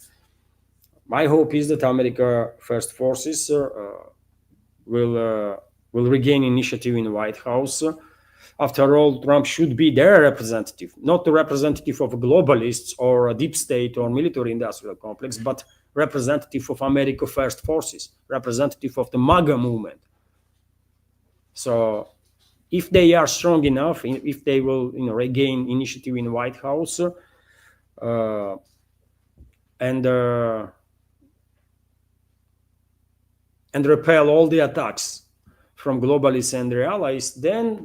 My hope is that America First forces will regain initiative in the White House. After all, Trump should be their representative, not the representative of globalists or a deep state or military-industrial complex, but representative of America First forces, representative of the MAGA movement. So if they are strong enough, if they will regain initiative in the White House and repel all the attacks from globalists and their allies, then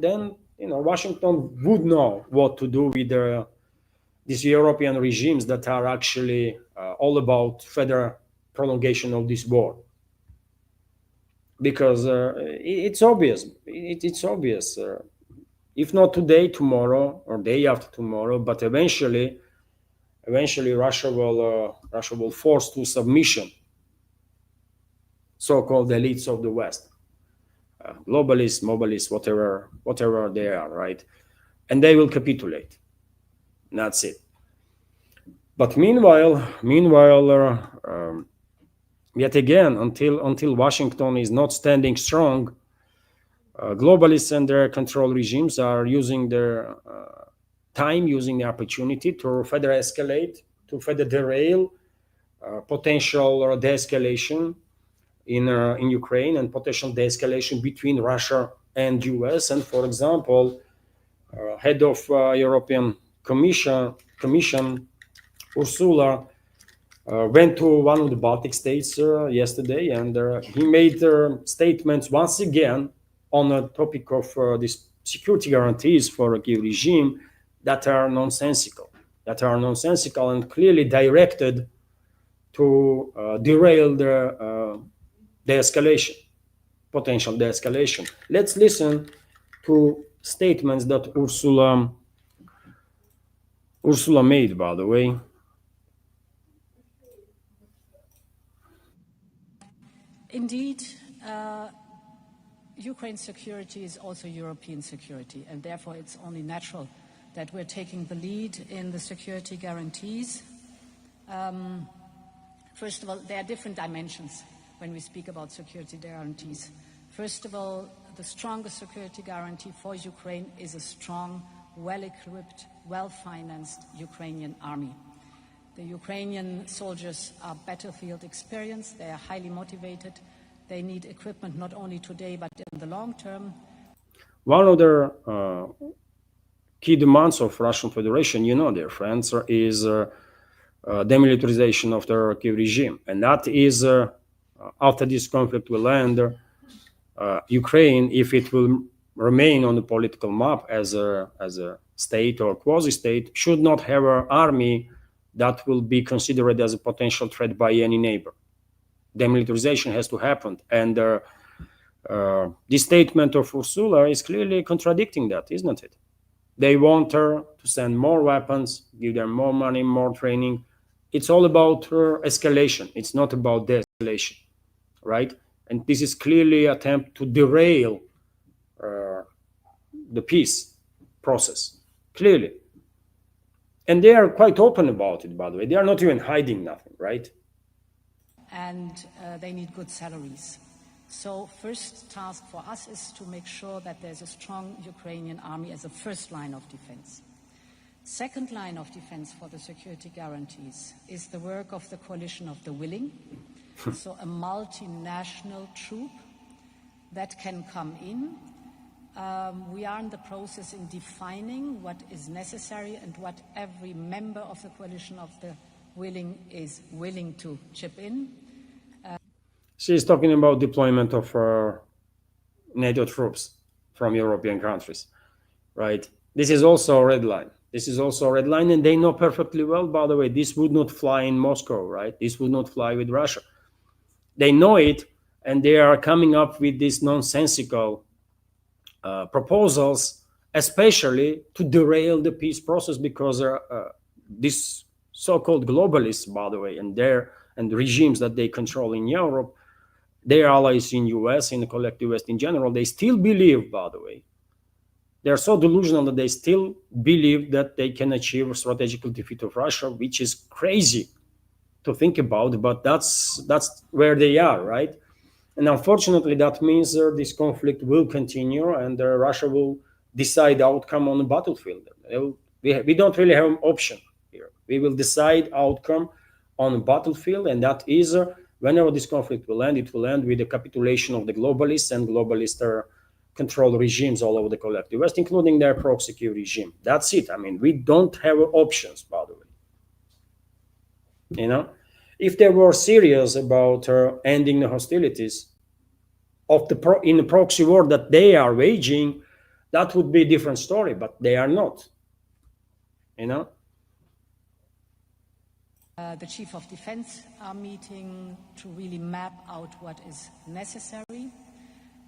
Washington would know what to do with these European regimes that are actually all about further prolongation of this war. Because it's obvious. It's obvious. If not today, tomorrow, or day after tomorrow, but eventually, Russia will force to submission so-called elites of the West. Globalists, mobilists, whatever they are, right? And they will capitulate. And that's it. But meanwhile, yet again, until Washington is not standing strong, globalists and their control regimes are using their time, using the opportunity to further escalate, to further derail potential de-escalation in Ukraine and potential de-escalation between Russia and US. And for example, head of European Commission Ursula went to one of the Baltic states yesterday, and he made statements once again on the topic of these security guarantees for a Kiev regime that are nonsensical and clearly directed to derail the de-escalation, potential de-escalation. Let's listen to statements that Ursula made, by the way. Indeed, Ukraine's security is also European security, and therefore it's only natural that we're taking the lead in the security guarantees. First of all, there are different dimensions when we speak about security guarantees. First of all, the strongest security guarantee for Ukraine is a strong, well-equipped, well-financed Ukrainian army. The Ukrainian soldiers are battlefield experienced, they are highly motivated, they need equipment not only today but in the long term. One of the key demands of Russian Federation, dear friends, is demilitarization of the Kiev regime. And that is, after this conflict will end, Ukraine, if it will remain on the political map as a state or quasi-state, should not have an army that will be considered as a potential threat by any neighbor. Demilitarization has to happen. And this statement of Ursula is clearly contradicting that, isn't it? They want her to send more weapons, give them more money, more training. It's all about escalation. It's not about de-escalation, right? And this is clearly an attempt to derail the peace process, clearly. And they are quite open about it, by the way. They are not even hiding nothing, right? And they need good salaries. So first task for us is to make sure that there's a strong Ukrainian army as a first line of defense. Second line of defense for the security guarantees is the work of the coalition of the willing, so a multinational troop that can come in. We are in the process in defining what is necessary and what every member of the coalition of the willing is willing to chip in. She's talking about deployment of NATO troops from European countries, right? This is also a red line. This is also a red line, and they know perfectly well, by the way, this would not fly in Moscow, right? This would not fly with Russia. They know it, and they are coming up with these nonsensical proposals, especially to derail the peace process, because these so-called globalists, by the way, and the regimes that they control in Europe, their allies in US, in the collective West in general, they still believe, by the way, they are so delusional that they still believe that they can achieve a strategical defeat of Russia, which is crazy to think about, but that's where they are, right? And unfortunately, that means this conflict will continue, and Russia will decide the outcome on the battlefield. We don't really have an option here. We will decide outcome on the battlefield, and that is whenever this conflict will end, it will end with the capitulation of the globalists and globalist control regimes all over the collective West, including their proxy regime. That's it. I mean, we don't have options, by the way. You know, if they were serious about ending the hostilities of in the proxy war that they are waging, that would be a different story, but they are not. You know. The chief of defense are meeting to really map out what is necessary.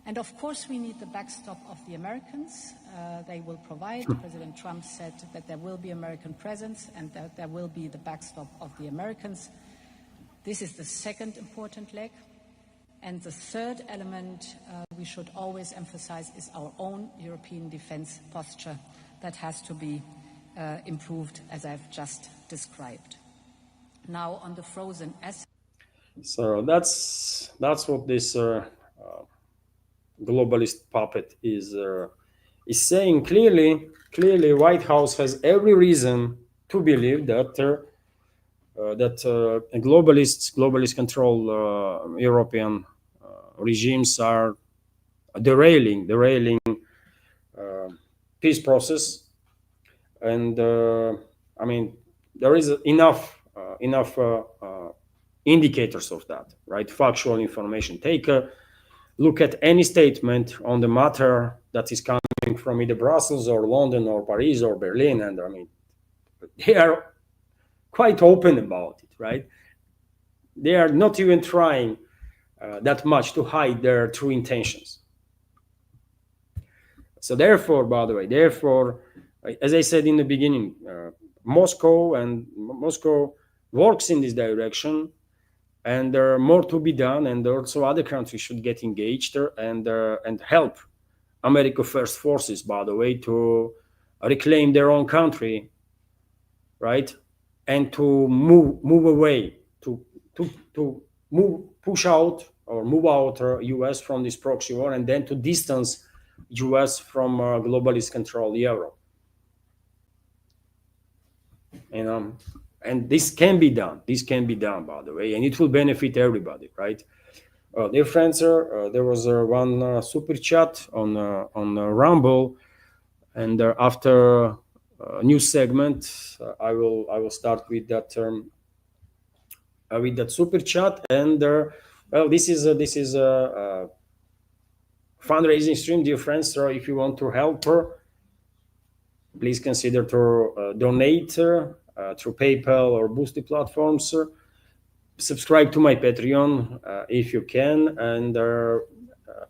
And of course, we need the backstop of the Americans. They will provide. President Trump said that there will be American presence and that there will be the backstop of the Americans. This is the second important leg. And the third element we should always emphasize is our own European defense posture that has to be improved, as I've just described. Now, on the frozen assets. So that's what this globalist puppet is saying clearly. Clearly, White House has every reason to believe that globalist control European regimes are derailing peace process, and I mean there is enough indicators of that, right? Factual information. Take a look at any statement on the matter that is coming from either Brussels or London or Paris or Berlin, and I mean they are quite open about it, right? They are not even trying that much to hide their true intentions. So therefore, by the way, as I said in the beginning, Moscow works in this direction, and there are more to be done, and also other countries should get engaged and help America First forces, by the way, to reclaim their own country, right? And to move away, to push out or move out US from this proxy war, and then to distance US from globalist control Europe. And this can be done. This can be done, by the way, and it will benefit everybody, right? Dear friends, there was one super chat on Rumble, and after new segment, I will start with that super chat. And well, this is a fundraising stream, dear friends. So if you want to help her, please consider to donate through PayPal or Boosty platforms. Subscribe to my Patreon if you can, and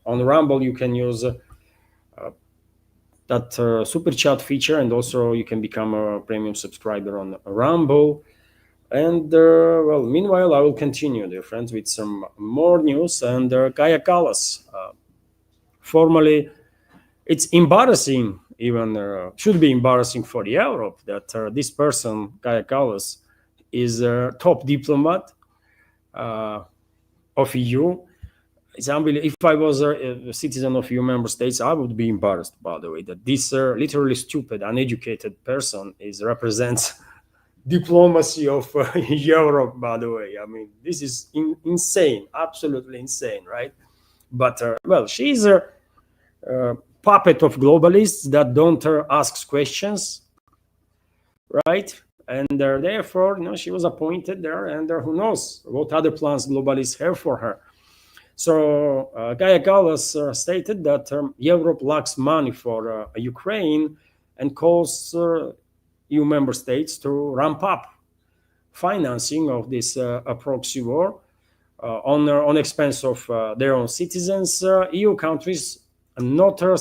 on Rumble you can use that super chat feature, and also you can become a premium subscriber on Rumble. And well, meanwhile, I will continue, dear friends, with some more news. And Kaya Kallas, formally, it's embarrassing even should be embarrassing for Europe that this person, Kaja Kallas, is a top diplomat of EU. It's unbelievable. If I was a citizen of EU member states, I would be embarrassed, by the way, that this literally stupid, uneducated person represents diplomacy of Europe, by the way. I mean, this is insane, absolutely insane, right? But, well, she's a puppet of globalists that don't ask questions, right? And therefore, she was appointed there, and who knows what other plans globalists have for her. So Kaja Kallas stated that Europe lacks money for Ukraine and calls EU member states to ramp up financing of this proxy war on expense of their own citizens. EU countries not a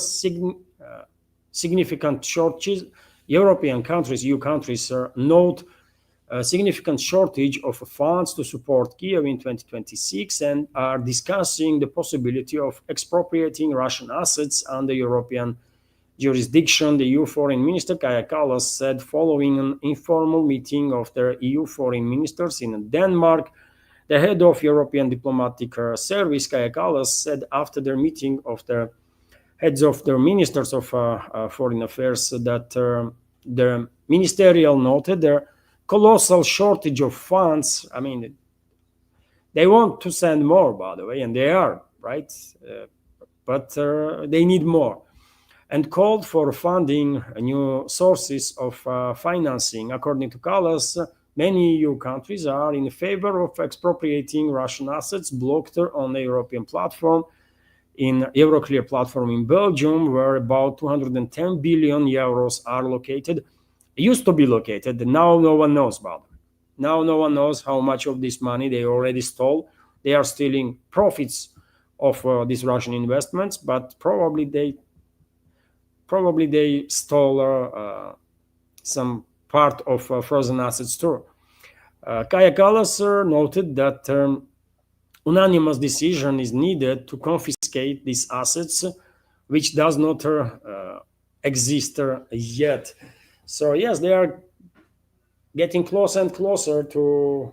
significant shortage. European countries, EU countries, note a significant shortage of funds to support Kiev in 2026 and are discussing the possibility of expropriating Russian assets under European jurisdiction. The EU Foreign Minister Kaja Kallas said following an informal meeting of their EU foreign ministers in Denmark. The head of European Diplomatic Service, Kaja Kallas, said after their meeting of the heads of their ministers of foreign affairs that the ministerial noted their colossal shortage of funds. I mean, they want to send more, by the way, and they are, right? But they need more. And called for funding new sources of financing. According to Kallas, many EU countries are in favor of expropriating Russian assets blocked on the European platform, in Euroclear platform in Belgium, where about 210 billion euros are located. Used to be located. Now no one knows about them. Now no one knows how much of this money they already stole. They are stealing profits of these Russian investments, but probably they stole some part of frozen assets too. Kaja Kallas noted that unanimous decision is needed to confiscate these assets, which does not exist yet. So yes, they are getting closer and closer to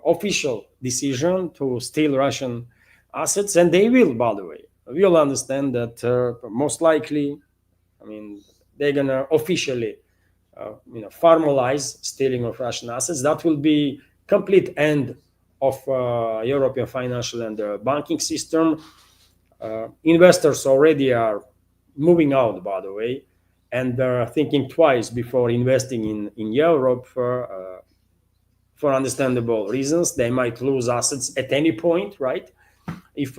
official decision to steal Russian assets, and they will, by the way. We'll understand that most likely, I mean, they're gonna officially, formalize stealing of Russian assets. That will be complete end of European financial and banking system. Investors already are moving out, by the way, and they're thinking twice before investing in Europe for understandable reasons. They might lose assets at any point, right? If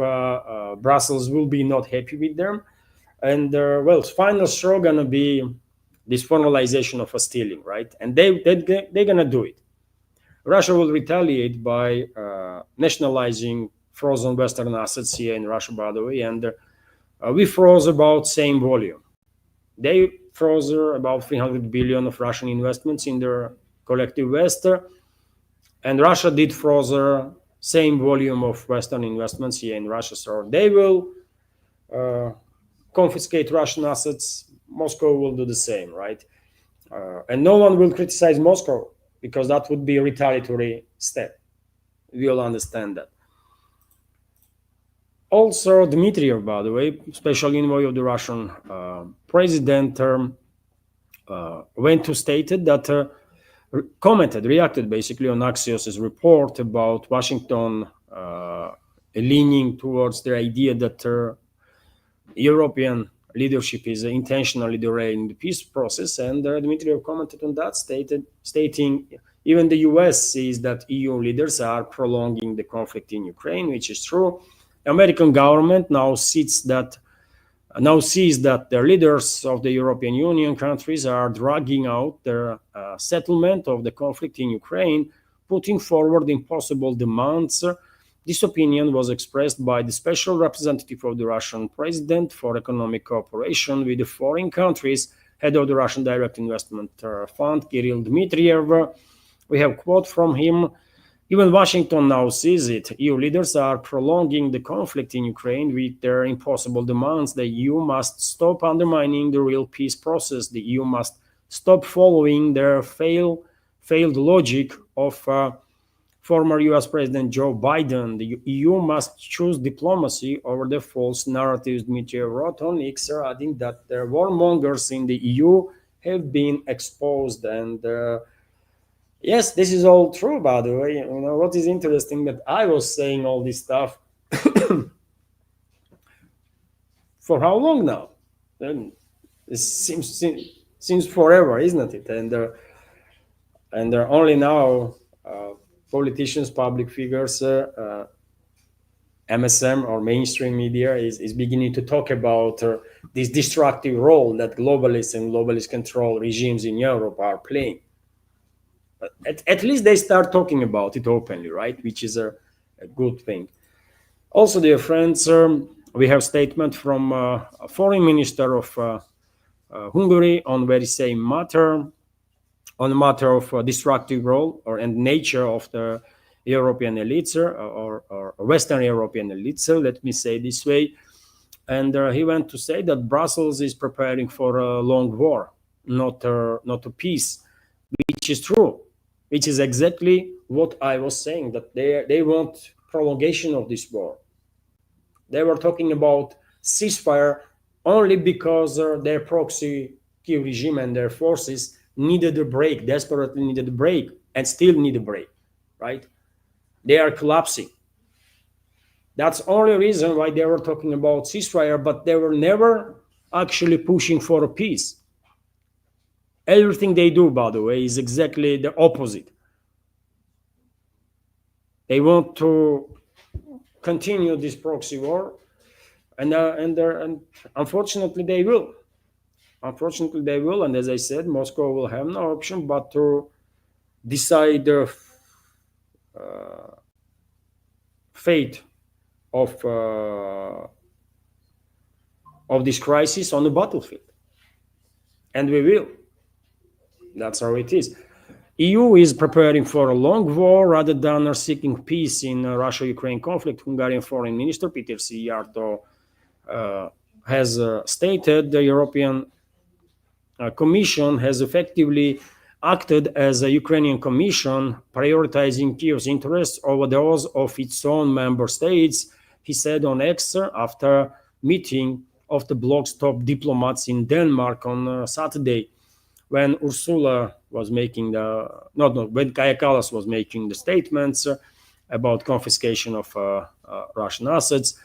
Brussels will be not happy with them. And well, final straw gonna be this formalization of a stealing, right? And they're gonna do it. Russia will retaliate by nationalizing frozen Western assets here in Russia, by the way, and we froze about same volume. They froze about 300 billion of Russian investments in their collective West, and Russia did froze same volume of Western investments here in Russia. So they will confiscate Russian assets. Moscow will do the same, right? And no one will criticize Moscow because that would be a retaliatory step. We all understand that. Also, Dmitriev, by the way, special envoy of the Russian president, went to stated that reacted basically on Axios's report about Washington leaning towards the idea that European leadership is intentionally derailing the peace process, and Dmitriev commented on that, stating even the US sees that EU leaders are prolonging the conflict in Ukraine, which is true. The American government now sees that the leaders of the European Union countries are dragging out their settlement of the conflict in Ukraine, putting forward impossible demands. This opinion was expressed by the special representative of the Russian president for economic cooperation with the foreign countries, head of the Russian Direct Investment Fund, Kirill Dmitriev. We have a quote from him. Even Washington now sees it. EU leaders are prolonging the conflict in Ukraine with their impossible demands. The EU must stop undermining the real peace process. The EU must stop following their failed logic of former US President Joe Biden. The EU must choose diplomacy over the false narratives. Dmitry wrote on X, adding that the warmongers in the EU have been exposed. And yes, this is all true, by the way. You know, what is interesting that I was saying all this stuff for how long now? And it seems forever, isn't it? And only now politicians, public figures, MSM or mainstream media is beginning to talk about this destructive role that globalists and globalist control regimes in Europe are playing. At least they start talking about it openly, right? Which is a good thing. Also, dear friends, we have statement from a foreign minister of Hungary on very same matter, on the matter of destructive role and nature of the European elites or Western European elites, let me say this way. And he went to say that Brussels is preparing for a long war, not a peace, which is true, which is exactly what I was saying, that they want prolongation of this war. They were talking about ceasefire only because their proxy Kiev regime and their forces needed a break, desperately needed a break, and still need a break, right? They are collapsing. That's the only reason why they were talking about ceasefire, but they were never actually pushing for a peace. Everything they do, by the way, is exactly the opposite. They want to continue this proxy war, and unfortunately they will. Unfortunately, they will, and as I said, Moscow will have no option but to decide the fate of this crisis on the battlefield, and we will. That's how it is. EU is preparing for a long war rather than seeking peace in Russia-Ukraine conflict. Hungarian Foreign Minister Peter Szijjártó has stated the European Commission has effectively acted as a Ukrainian Commission, prioritizing Kiev's interests over those of its own member states, he said on X after meeting of the bloc's top diplomats in Denmark on Saturday, when Ursula was making when Kaja Kallas was making the statements about confiscation of Russian assets.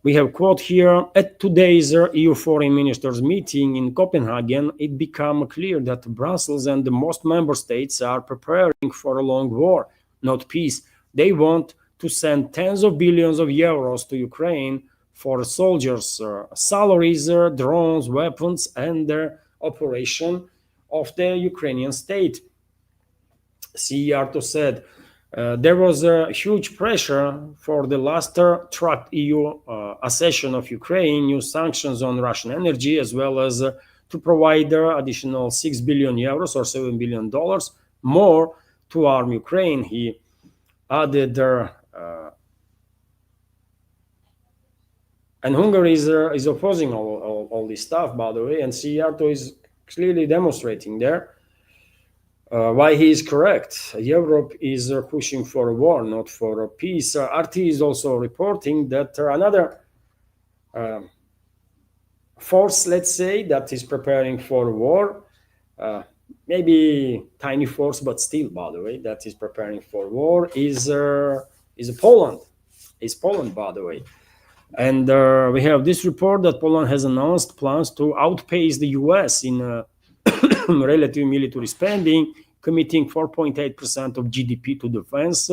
We have quote here, at today's EU foreign ministers meeting in Copenhagen, it became clear that Brussels and the most member states are preparing for a long war, not peace. They want to send tens of billions of euros to Ukraine for soldiers, salaries, drones, weapons, and the operation of the Ukrainian state. Szijjártó said, there was a huge pressure for the last track EU accession of Ukraine, new sanctions on Russian energy, as well as to provide additional 6 billion euros or $7 billion more to arm Ukraine. He added, and Hungary is opposing all this stuff, by the way, and Szijjártó is clearly demonstrating there why he is correct. Europe is pushing for a war, not for a peace. RT is also reporting that another force, let's say, that is preparing for a war, maybe tiny force, but still, by the way, that is preparing for war is Poland. Is Poland, by the way. And we have this report that Poland has announced plans to outpace the US in relative military spending, committing 4.8% of GDP to defense.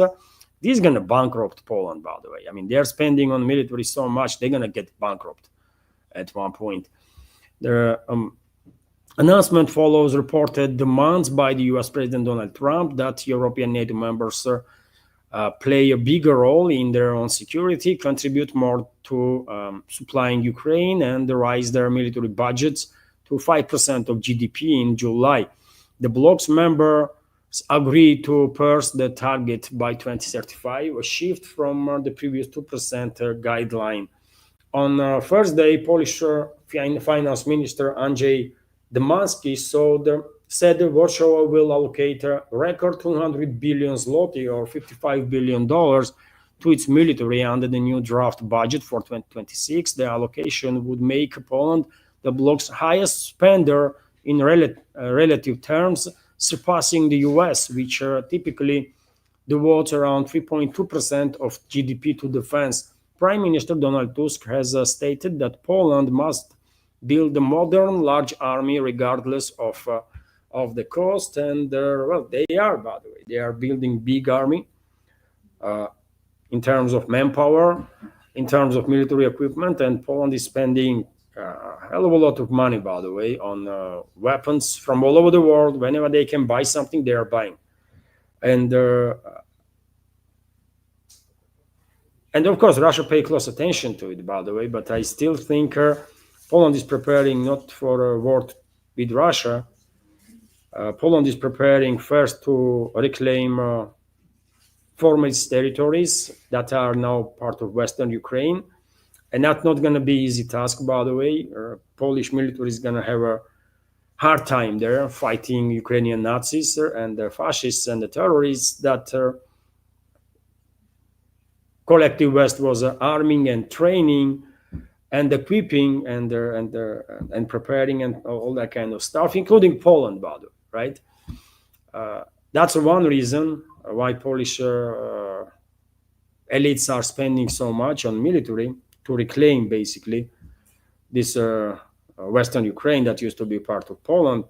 This is going to bankrupt Poland, by the way. I mean, they're spending on military so much, they're going to get bankrupt at one point. The announcement follows reported demands by the US President Donald Trump that European NATO members play a bigger role in their own security, contribute more to supplying Ukraine, and raise their military budgets to 5% of GDP in July. The bloc's member agreed to pass the target by 2035, a shift from the previous 2% guideline. On first day, Polish finance minister Andrzej Demański said that Warsaw will allocate a record 200 billion zloty or $55 billion to its military under the new draft budget for 2026. The allocation would make Poland the bloc's highest spender in relative terms, surpassing the US, which typically devotes around 3.2% of GDP to defense. Prime Minister Donald Tusk has stated that Poland must build a modern, large army regardless of the cost. And well, they are, by the way, they are building big army in terms of manpower, in terms of military equipment, and Poland is spending a hell of a lot of money, by the way, on weapons from all over the world. Whenever they can buy something, they are buying. And of course, Russia pay close attention to it, by the way, but I still think Poland is preparing not for a war with Russia. Poland is preparing first to reclaim former territories that are now part of Western Ukraine. And that's not going to be easy task, by the way. Polish military is going to have a hard time there fighting Ukrainian Nazis and the fascists and the terrorists that collective West was arming and training and equipping and preparing and all that kind of stuff, including Poland, by the way, right? That's one reason why Polish elites are spending so much on military to reclaim basically this Western Ukraine that used to be part of Poland.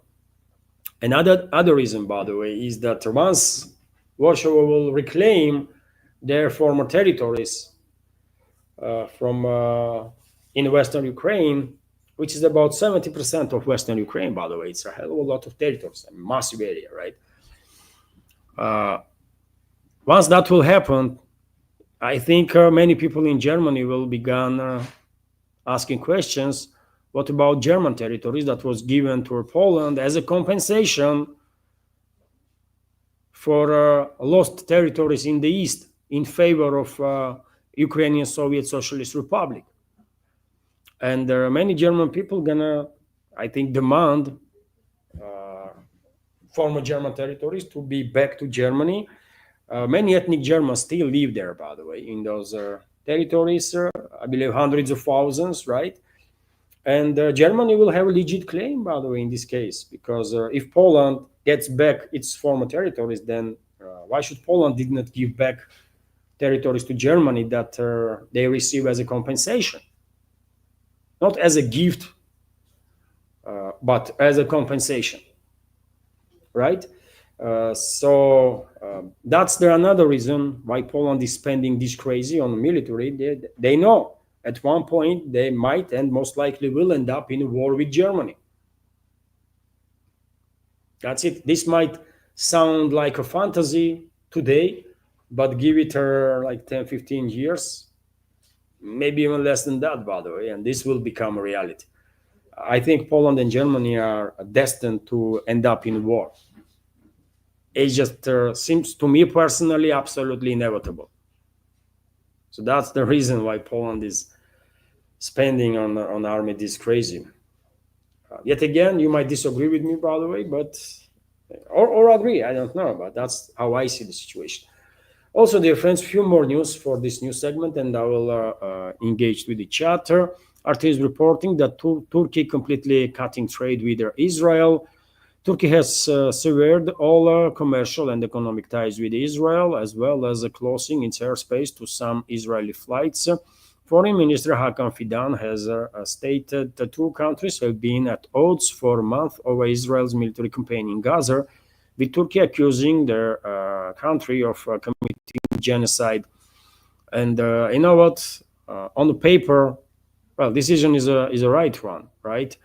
Another reason, by the way, is that once Warsaw will reclaim their former territories from in Western Ukraine, which is about 70% of Western Ukraine, by the way. It's a hell of a lot of territories, a massive area, right? Once that will happen, I think many people in Germany will begin asking questions. What about German territories that was given to Poland as a compensation for lost territories in the east in favor of Ukrainian Soviet Socialist Republic? And there are many German people gonna, I think, demand former German territories to be back to Germany. Many ethnic Germans still live there, by the way, in those territories. I believe hundreds of thousands, right? And Germany will have a legit claim, by the way, in this case, because if Poland gets back its former territories, then why should Poland did not give back territories to Germany that they receive as a compensation? Not as a gift, but as a compensation, right? So that's another reason why Poland is spending this crazy on military. They know at one point they might and most likely will end up in a war with Germany. That's it. This might sound like a fantasy today, but give it like 10, 15 years, maybe even less than that, by the way, and this will become a reality. I think Poland and Germany are destined to end up in war. It just seems to me personally absolutely inevitable. So that's the reason why Poland is spending on army this crazy. Yet again, you might disagree with me, by the way, but or agree. I don't know, but that's how I see the situation. Also, dear friends, few more news for this new segment, and I will engage with the chat. RT is reporting that Turkey completely cutting trade with Israel. Turkey has severed all commercial and economic ties with Israel, as well as closing its airspace to some Israeli flights. Foreign Minister Hakan Fidan has stated the two countries have been at odds for a month over Israel's military campaign in Gaza, with Turkey accusing their country of committing genocide. And you know what? On the paper, well, decision is a right one, right?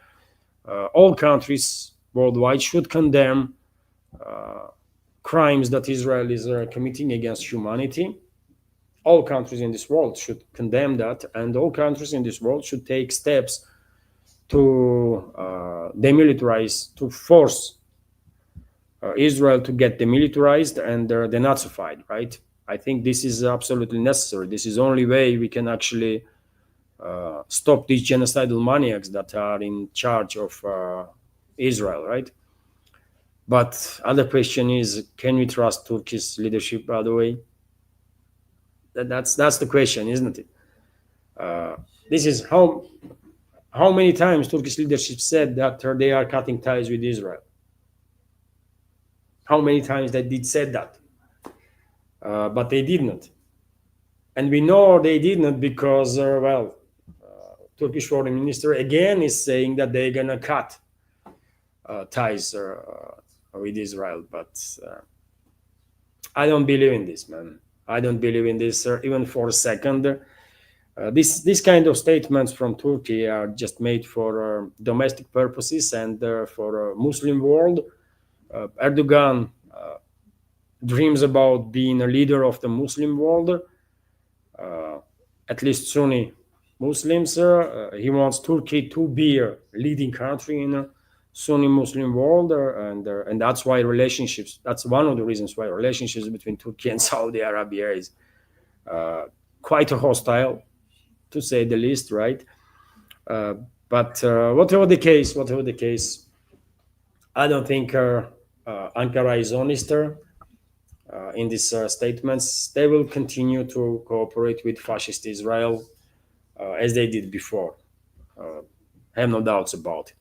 All countries worldwide should condemn crimes that Israel is committing against humanity. All countries in this world should condemn that, and all countries in this world should take steps to demilitarize, to force Israel to get demilitarized and denazified, right? I think this is absolutely necessary. This is the only way we can actually stop these genocidal maniacs that are in charge of Israel, right? But other question is, can we trust Turkish leadership? By the way, that's the question, isn't it? This is how many times Turkish leadership said that they are cutting ties with Israel. How many times they did said that, but they did not, and we know they did not because Turkish foreign minister again is saying that they're gonna cut ties with Israel, but I don't believe in this, man. I don't believe in this even for a second. This kind of statements from Turkey are just made for domestic purposes and for a Muslim world. Erdogan dreams about being a leader of the Muslim world, at least Sunni Muslims. He wants Turkey to be a leading country in a Sunni Muslim world, and that's why relationships. That's one of the reasons why relationships between Turkey and Saudi Arabia is quite hostile, to say the least, right? But whatever the case, I don't think Ankara is honest in these statements. They will continue to cooperate with fascist Israel as they did before. I have no doubts about it.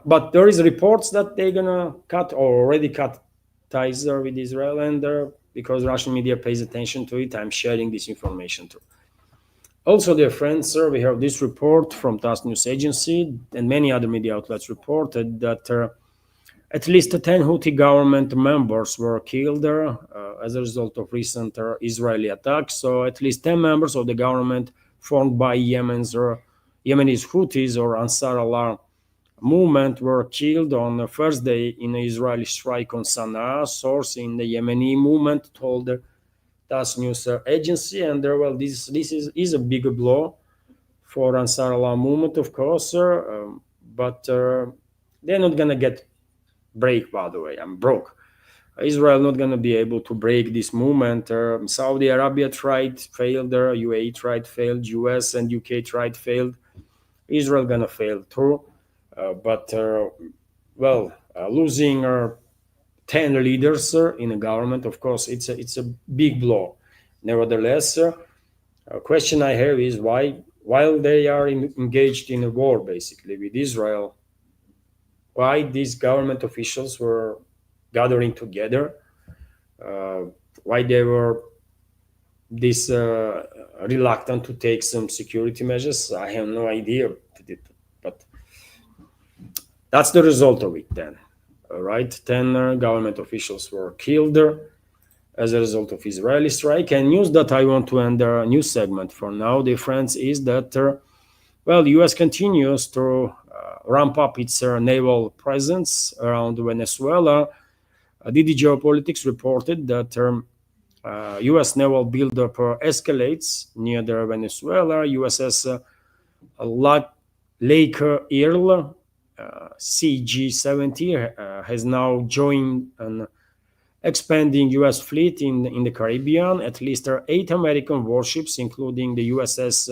But there is reports that they're gonna cut or already cut ties with Israel, and because Russian media pays attention to it, I'm sharing this information too. Also, dear friends, sir, we have this report from TASS News Agency and many other media outlets reported that at least 10 Houthi government members were killed as a result of recent Israeli attacks. So at least 10 members of the government formed by Yemen's Yemeni's Houthis or Ansar Allah movement were killed on the first day in an Israeli strike on Sana'a. Source in the Yemeni movement told the TASS News Agency, and this is a big blow for Ansar Allah movement, of course, but they're not gonna get break. By the way, I'm broke. Israel not gonna be able to break this movement. Saudi Arabia tried, failed. UAE tried, failed. US and UK tried, failed. Israel gonna fail too. But losing 10 leaders in a government, of course, it's a big blow. Nevertheless, a question I have is why, while they are engaged in a war basically with Israel, why these government officials were gathering together, why they were this reluctant to take some security measures. I have no idea, but that's the result of it then. Right, 10 government officials were killed as a result of Israeli strike. And news that I want to end our news segment for now, dear friends, is that U.S. continues to ramp up its naval presence around Venezuela. DD Geopolitics reported that U.S. naval buildup escalates near the Venezuela. USS Lake Earl CG-70 has now joined an expanding U.S. fleet in the Caribbean. At least 8 American warships, including the USS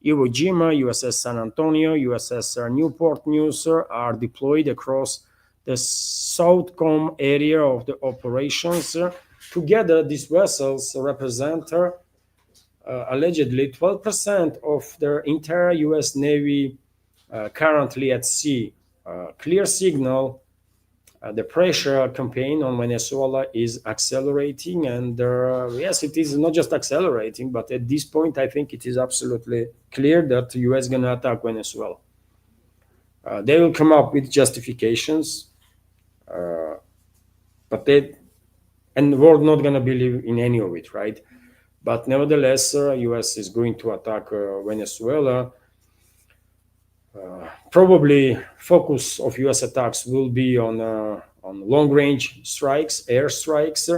Iwo Jima, USS San Antonio, USS Newport News, are deployed across the Southcom area of the operations. Together, these vessels represent allegedly 12% of the entire U.S. Navy currently at sea. Clear signal the pressure campaign on Venezuela is accelerating, and yes, it is not just accelerating, but at this point, I think it is absolutely clear that the U.S. is going to attack Venezuela. They will come up with justifications, but the world not going to believe in any of it, right? But nevertheless, U.S. is going to attack Venezuela. Probably focus of U.S. attacks will be on long-range strikes, airstrikes.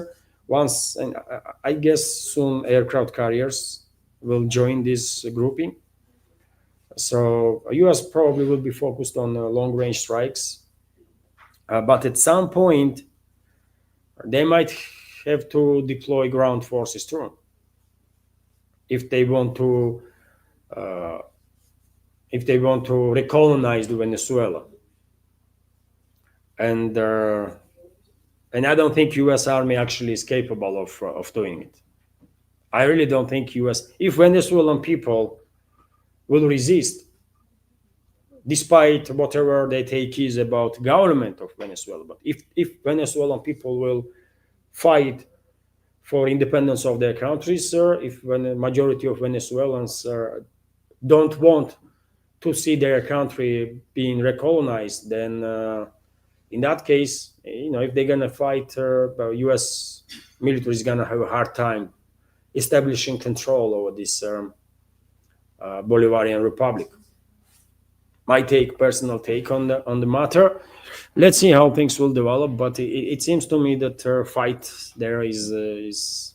Once, and I guess soon, aircraft carriers will join this grouping. So U.S. probably will be focused on long-range strikes, but at some point, They might have to deploy ground forces too if they want to uh, recolonize the Venezuela. And I don't think U.S. Army actually is capable of doing it. I really don't think U.S. If Venezuelan people will resist, despite whatever they take is about government of Venezuela, but if Venezuelan people will fight for independence of their countries, sir, if when the majority of Venezuelans don't want to see their country being recolonized, then in that case, if they're gonna fight, U.S. military is gonna have a hard time establishing control over this Bolivarian Republic. My personal take on the matter. Let's see how things will develop, but it seems to me that fight there is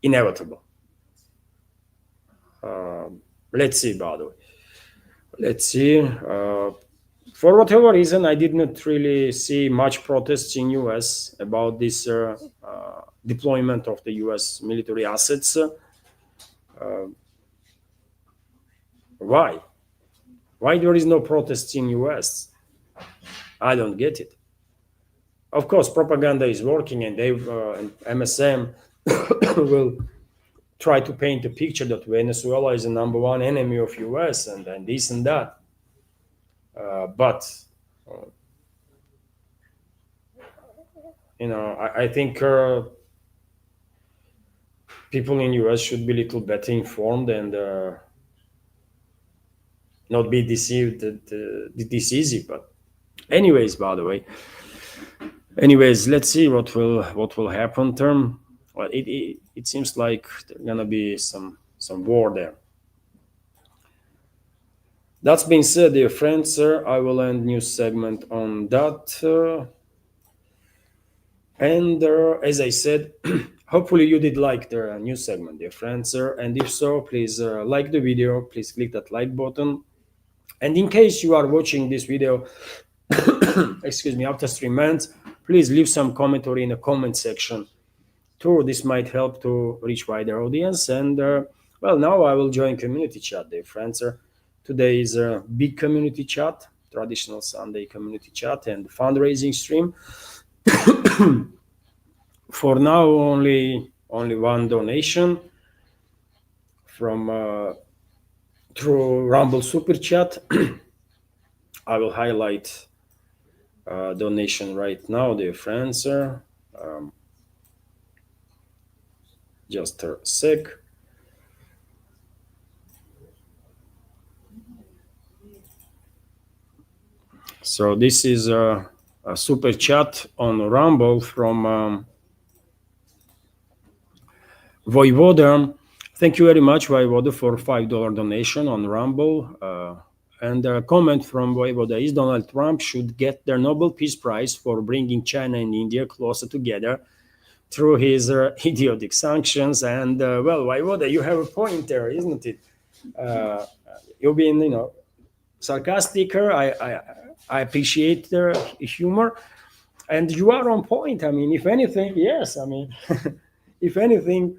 inevitable. Let's see. By the way, let's see. For whatever reason, I did not really see much protests in U.S. about this deployment of the U.S. military assets. Why? Why there is no protests in U.S.? I don't get it. Of course, propaganda is working, and MSM will try to paint a picture that Venezuela is the number one enemy of U.S. and this and that. But I think people in U.S. should be a little better informed and not be deceived that this easy. But anyways, by the way, let's see what will happen. Well, it seems like there's gonna be some war there. That's being said, dear friends, sir, I will end news segment on that. And as I said, hopefully you did like the news segment, dear friends, sir. And if so, please like the video. Please click that like button. And in case you are watching this video, excuse me, after 3 months, please leave some commentary in the comment section. Too, this might help to reach wider audience. And well, now I will join community chat, dear friends. Today is a big community chat, traditional Sunday community chat and fundraising stream. For now, only one donation from through Rumble Super Chat. I will highlight donation right now, dear friends. Just a sec. So this is a super chat on Rumble from Voivoda. Thank you very much, Voivoda, for $5 donation on Rumble. And a comment from Voivoda is Donald Trump should get the Nobel Peace Prize for bringing China and India closer together through his idiotic sanctions. And well, Voivoda, you have a point there, isn't it? You've been, sarcastic. I appreciate the humor, and you are on point. I mean, if anything, yes. I mean, if anything,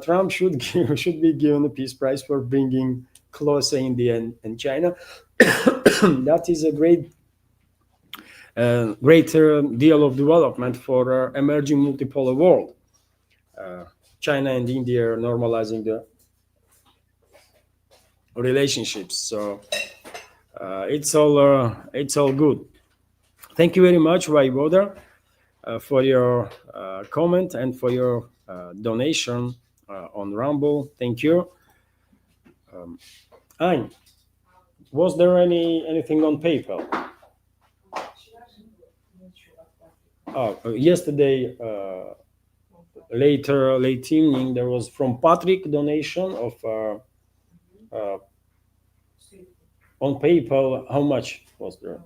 Trump should be given a peace prize for bringing closer India and China. That is a greater deal of development for emerging multipolar world. China and India are normalizing the relationships, so it's all good. Thank you very much, Voivoda, for your comment and for your donation on Rumble. Thank you. Ayn, was there anything on PayPal? Yesterday, late evening, there was from Patrick donation of on PayPal. How much was there?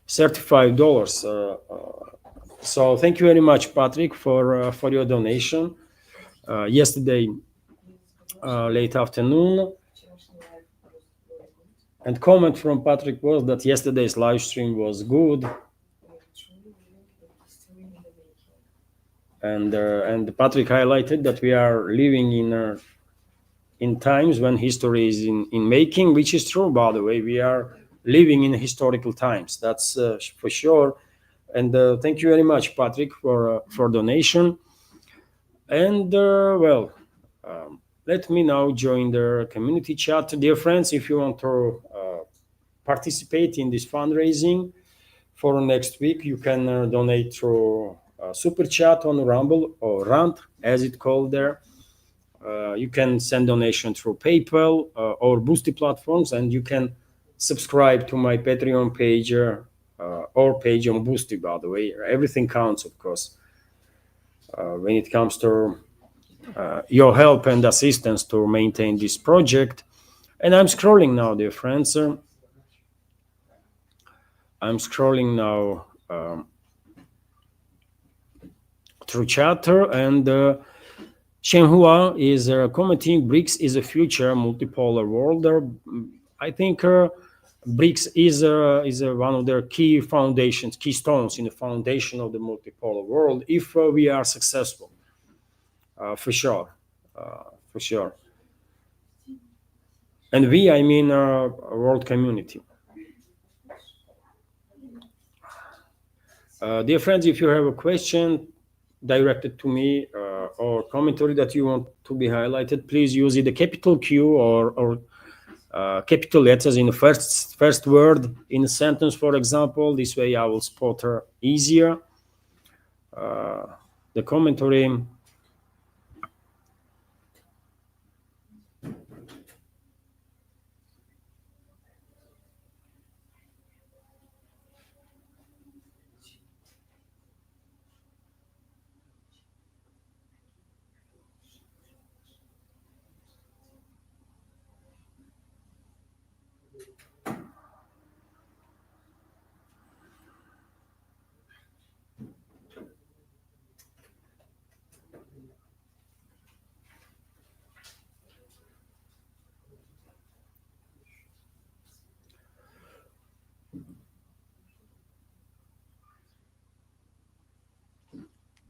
$35. So thank you very much, Patrick, for your donation. Yesterday, late afternoon. And comment from Patrick was that yesterday's live stream was good. and Patrick highlighted that we are living in times when history is in making, which is true, by the way. We are living in historical times, that's for sure. And thank you very much, Patrick, for donation. And let me now join the community chat. Dear friends, if you want to participate in this fundraising for next week, you can donate through super chat on Rumble, or Rant as it called there. You can send donation through PayPal or Boosty platforms, and you can subscribe to my Patreon page or page on Boosty, by the way. Everything counts, of course, when it comes to your help and assistance to maintain this project. And I'm scrolling now, dear friends. I'm scrolling now through chatter, and Shenhua is commenting BRICS is a future multipolar world. I think BRICS is one of their key foundations, keystones in the foundation of the multipolar world, if we are successful, for sure, for sure. And we, I mean, world community. Dear friends, if you have a question directed to me or commentary that you want to be highlighted, please use either capital Q or capital letters in the first word in a sentence, for example. This way I will spot her easier. The commentary.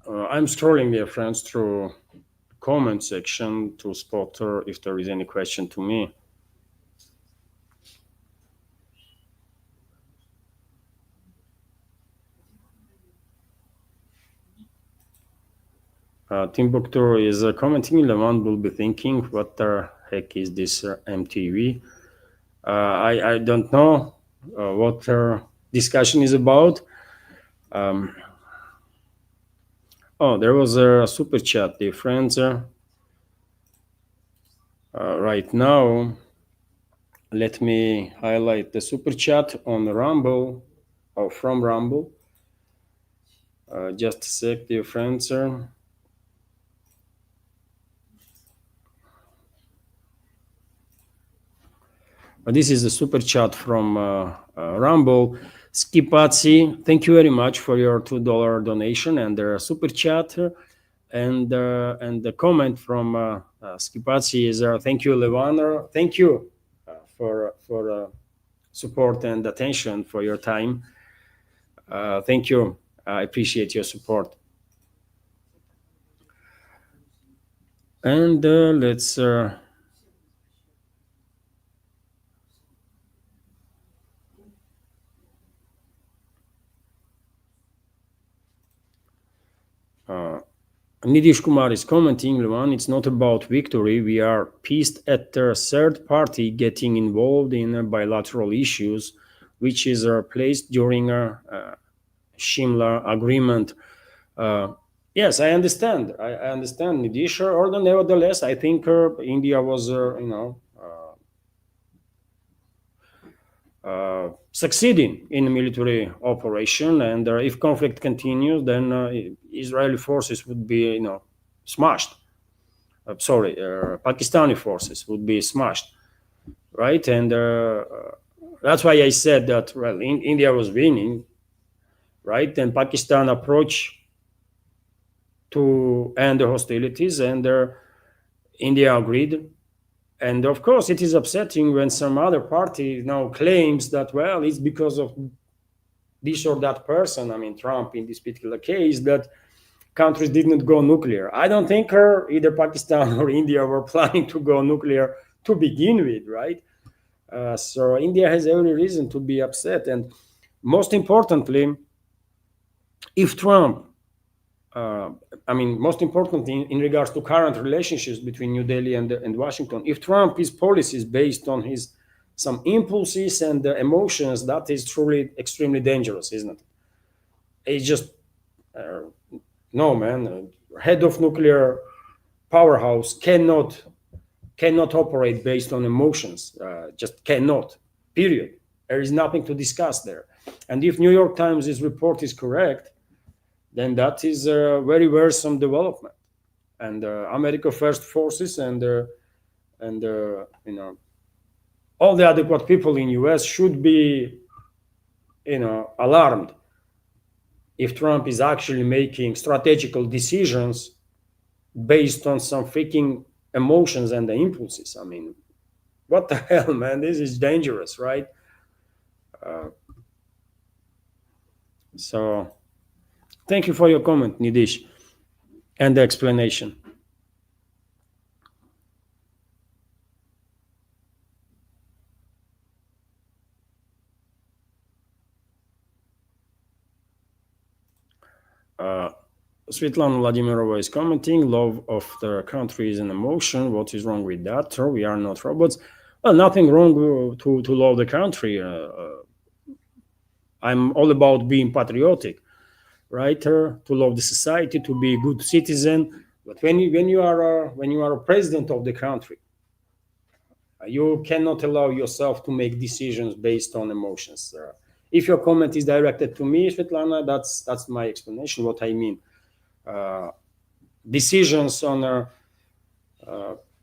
I'm scrolling, dear friends, through comment section to spot if there is any question to me. Timbuktu is commenting. Levant will be thinking, what the heck is this MTV? I don't know what discussion is about. Oh, there was a super chat, dear friends. Right now, let me highlight the super chat on Rumble, or from Rumble. Just a sec, dear friends. This is a super chat from Rumble. Skipazzi, thank you very much for your $2 donation and the super chat. And the comment from Skipazzi is thank you, Levan. Thank you for support and attention, for your time. Thank you. I appreciate your support. And let's Nidish Kumar is commenting, Levan, it's not about victory. We are pissed at the third party getting involved in bilateral issues, which is placed during a Shimla agreement. Yes, I understand. I understand, Nidish. Or nevertheless, I think India was, succeeding in military operation, and if conflict continues, then Israeli forces would be, smashed. Pakistani forces would be smashed, right? And that's why I said that. Well, India was winning, right? And Pakistan approached to end the hostilities, and India agreed. And of course, it is upsetting when some other party now claims that, well, it's because of this or that person, I mean, Trump in this particular case, that countries didn't go nuclear. I don't think either Pakistan or India were planning to go nuclear to begin with, right? So India has every reason to be upset. And most importantly, if Trump, most importantly, in regards to current relationships between New Delhi and Washington, if Trump his policies based on his some impulses and emotions, that is truly extremely dangerous, isn't it? It's just uh, no, man. Head of nuclear powerhouse cannot operate based on emotions. Just cannot. Period. There is nothing to discuss there. And if New York Times' report is correct, then that is a very worrisome development. And America First forces and all the adequate people in U.S. should be alarmed if Trump is actually making strategical decisions based on some freaking emotions and the impulses. I mean, what the hell, man? This is dangerous, right? So, thank you for your comment, Nidish, and the explanation. Uh, Svetlana Vladimirova is commenting, love of the country is an emotion. What is wrong with that? We are not robots. Well, nothing wrong to love the country. I'm all about being patriotic, right? To love the society, to be a good citizen. But when you are a president of the country, you cannot allow yourself to make decisions based on emotions. If your comment is directed to me, Svetlana, that's my explanation. What I mean, decisions on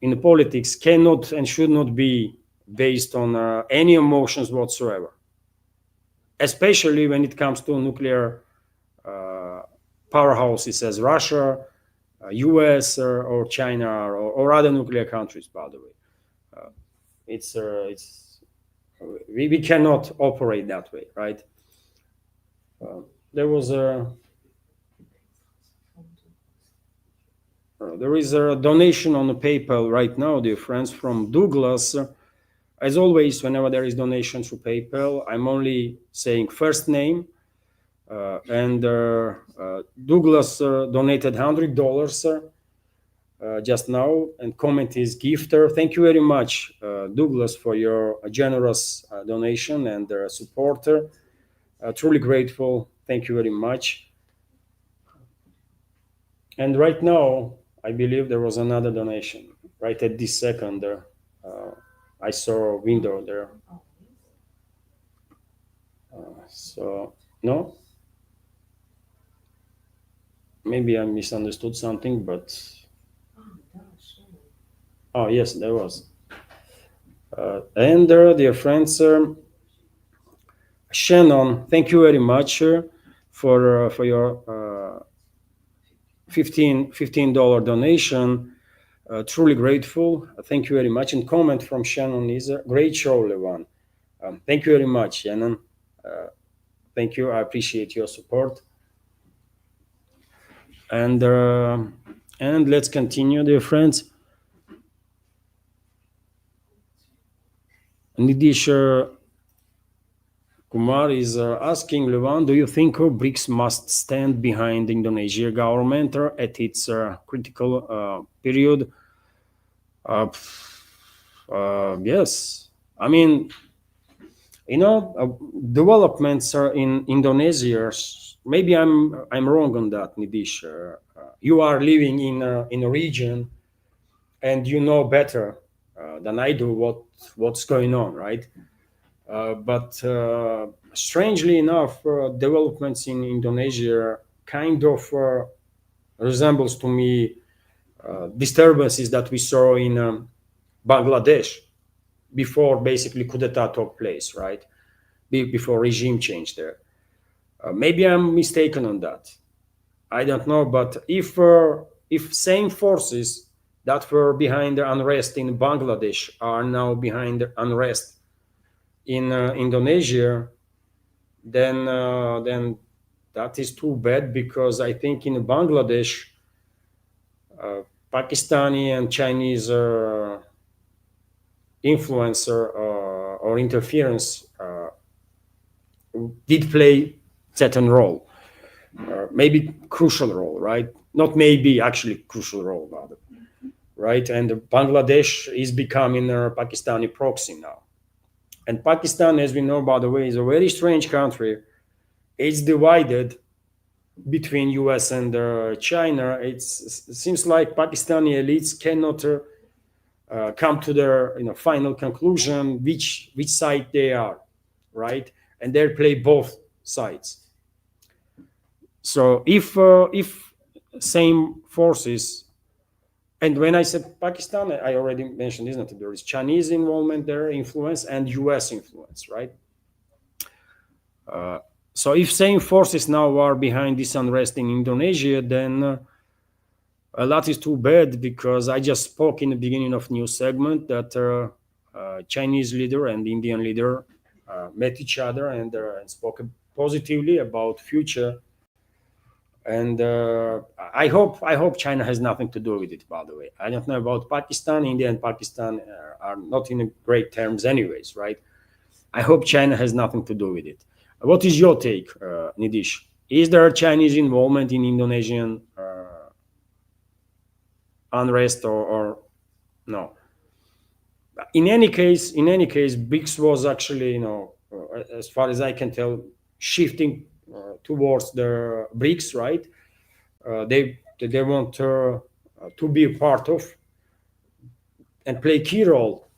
in politics cannot and should not be based on any emotions whatsoever, especially when it comes to nuclear powerhouses as Russia, US, or China, or other nuclear countries. By the way, it's we cannot operate that way, right? There was a There is a donation on the PayPal right now, dear friends, from Douglas. As always, whenever there is donation through PayPal, I'm only saying first name. And Douglas donated $100 just now, and comment is gifter. Thank you very much, Douglas, for your generous donation and supporter. Truly grateful. Thank you very much. And right now, I believe there was another donation right at this second. I saw a window there. So, no? Maybe I misunderstood something, but. Oh, yes, there was. And dear friends, Shannon, thank you very much for your $15 donation. Truly grateful. Thank you very much. And comment from Shannon is a great show, Levan. Thank you very much, Shannon. Thank you. I appreciate your support. And let's continue, dear friends. Nidish Kumar is asking, Levan, do you think BRICS must stand behind the Indonesia government at its critical period? Yes. I mean, developments are in Indonesia. Maybe I'm wrong on that, Nidish. You are living in a region, and you know better than I do what's going on, right? But strangely enough, developments in Indonesia kind of resembles to me disturbances that we saw in Bangladesh before basically coup d'etat took place, right? Before regime change there. Maybe I'm mistaken on that. I don't know, but if same forces that were behind the unrest in Bangladesh are now behind the unrest in Indonesia, then that is too bad, because I think in Bangladesh, Pakistani and Chinese influencer or interference did play certain role, maybe crucial role, right? Not maybe, actually crucial role, rather, right? And Bangladesh is becoming a Pakistani proxy now. And Pakistan, as we know, by the way, is a very strange country. It's divided between US and China. It seems like Pakistani elites cannot come to their final conclusion which side they are, right? And they play both sides. So if same forces, and when I said Pakistan, I already mentioned, isn't it? There is Chinese involvement there, influence, and US influence, right? So if same forces now are behind this unrest in Indonesia, then a lot is too bad, because I just spoke in the beginning of new segment that Chinese leader and Indian leader met each other and spoke positively about future. And I hope China has nothing to do with it. By the way, I don't know about Pakistan. India and Pakistan are not in great terms, anyways, right? I hope China has nothing to do with it. What is your take, Nidish? Is there Chinese involvement in Indonesian unrest, or no? In any case, BRICS was actually, as far as I can tell, shifting towards the BRICS, right? They want to be a part of and play a key role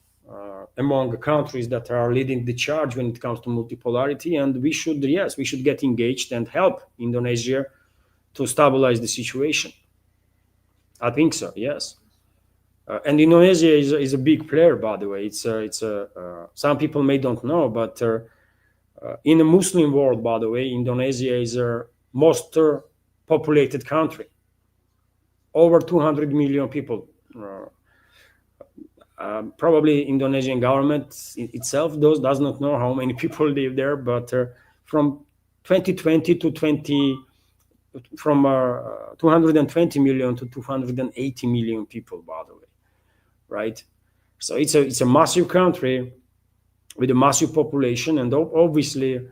among countries that are leading the charge when it comes to multipolarity. And we should get engaged and help Indonesia to stabilize the situation. I think so, yes. And Indonesia is a big player, by the way. Some people may don't know, but in the Muslim world, by the way, Indonesia is a most populated country. Over 200 million people. Probably Indonesian government itself does not know how many people live there, but from 2020 to 220 million to 280 million people, by the way, right? So it's a massive country with a massive population, and obviously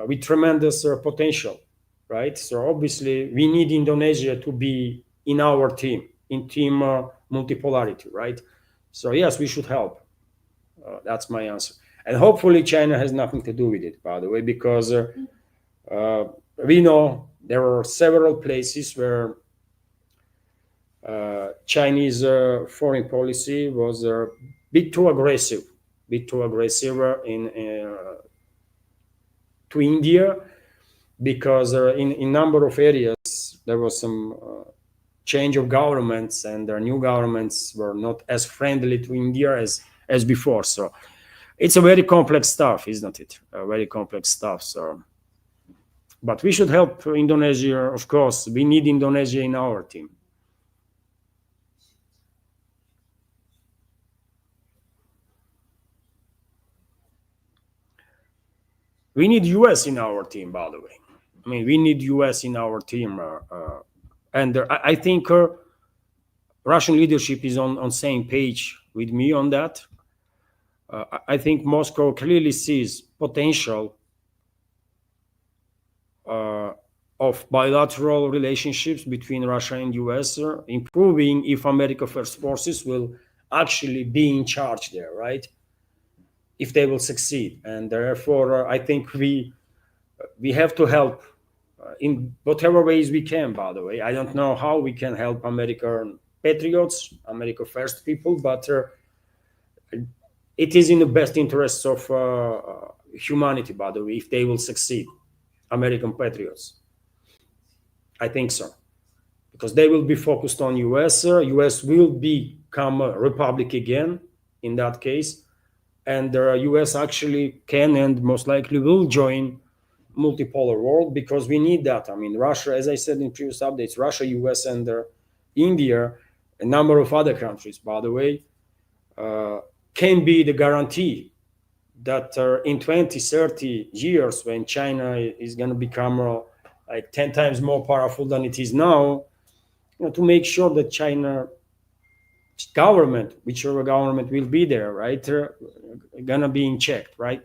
with tremendous potential, right? So obviously we need Indonesia to be in our team, in team multipolarity, right? So yes, we should help. That's my answer. And hopefully China has nothing to do with it, by the way, because we know there are several places where Chinese foreign policy was a bit too aggressive, to India, because in number of areas there was some change of governments, and their new governments were not as friendly to India as before. So it's a very complex stuff, isn't it? Very complex stuff. So, but we should help Indonesia, of course. We need Indonesia in our team. We need US in our team, by the way. I mean, we need US in our team, and I think Russian leadership is on same page with me on that. I think Moscow clearly sees potential of bilateral relationships between Russia and US improving if America First Forces will actually be in charge there, right? If they will succeed, and therefore I think we have to help in whatever ways we can. By the way, I don't know how we can help American patriots, America First people, but it is in the best interests of humanity, by the way, if they will succeed, American patriots. I think so, because they will be focused on US. US will become a republic again in that case, and the US actually can and most likely will join multipolar world, because we need that. I mean, Russia, as I said in previous updates, Russia, US, and India, a number of other countries, by the way, can be the guarantee that in 20, 30 years, when China is going to become like 10 times more powerful than it is now, to make sure that China government, whichever government will be there, right, gonna be in check, right,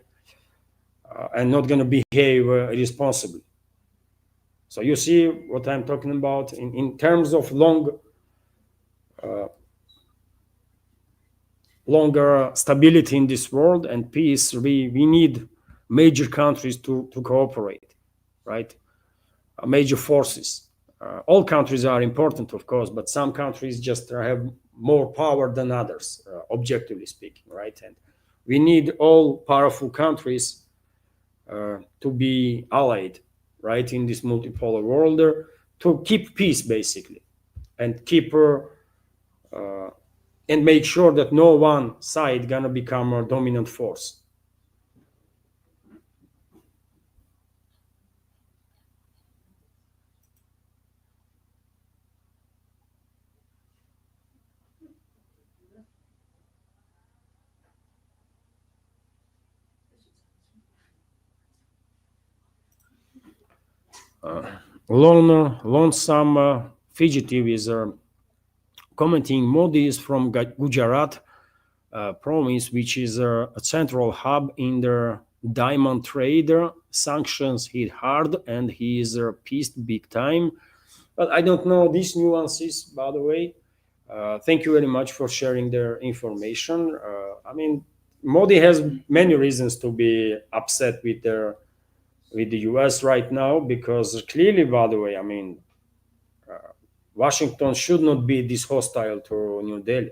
and not gonna behave irresponsibly. So you see what I'm talking about in terms of longer stability in this world and peace. We need major countries to cooperate, right? Major forces. All countries are important, of course, but some countries just have more power than others, objectively speaking, right? And we need all powerful countries to be allied, right, in this multipolar world, to keep peace, basically, and keep and make sure that no one side gonna become a dominant force. Lonesome fugitive is commenting Modi is from Gujarat province, which is a central hub in the diamond trade. Sanctions hit hard, and he is pissed big time. But I don't know these nuances, by the way. Thank you very much for sharing their information. I mean, Modi has many reasons to be upset with the US right now, because clearly, by the way, I mean, Washington should not be this hostile to New Delhi.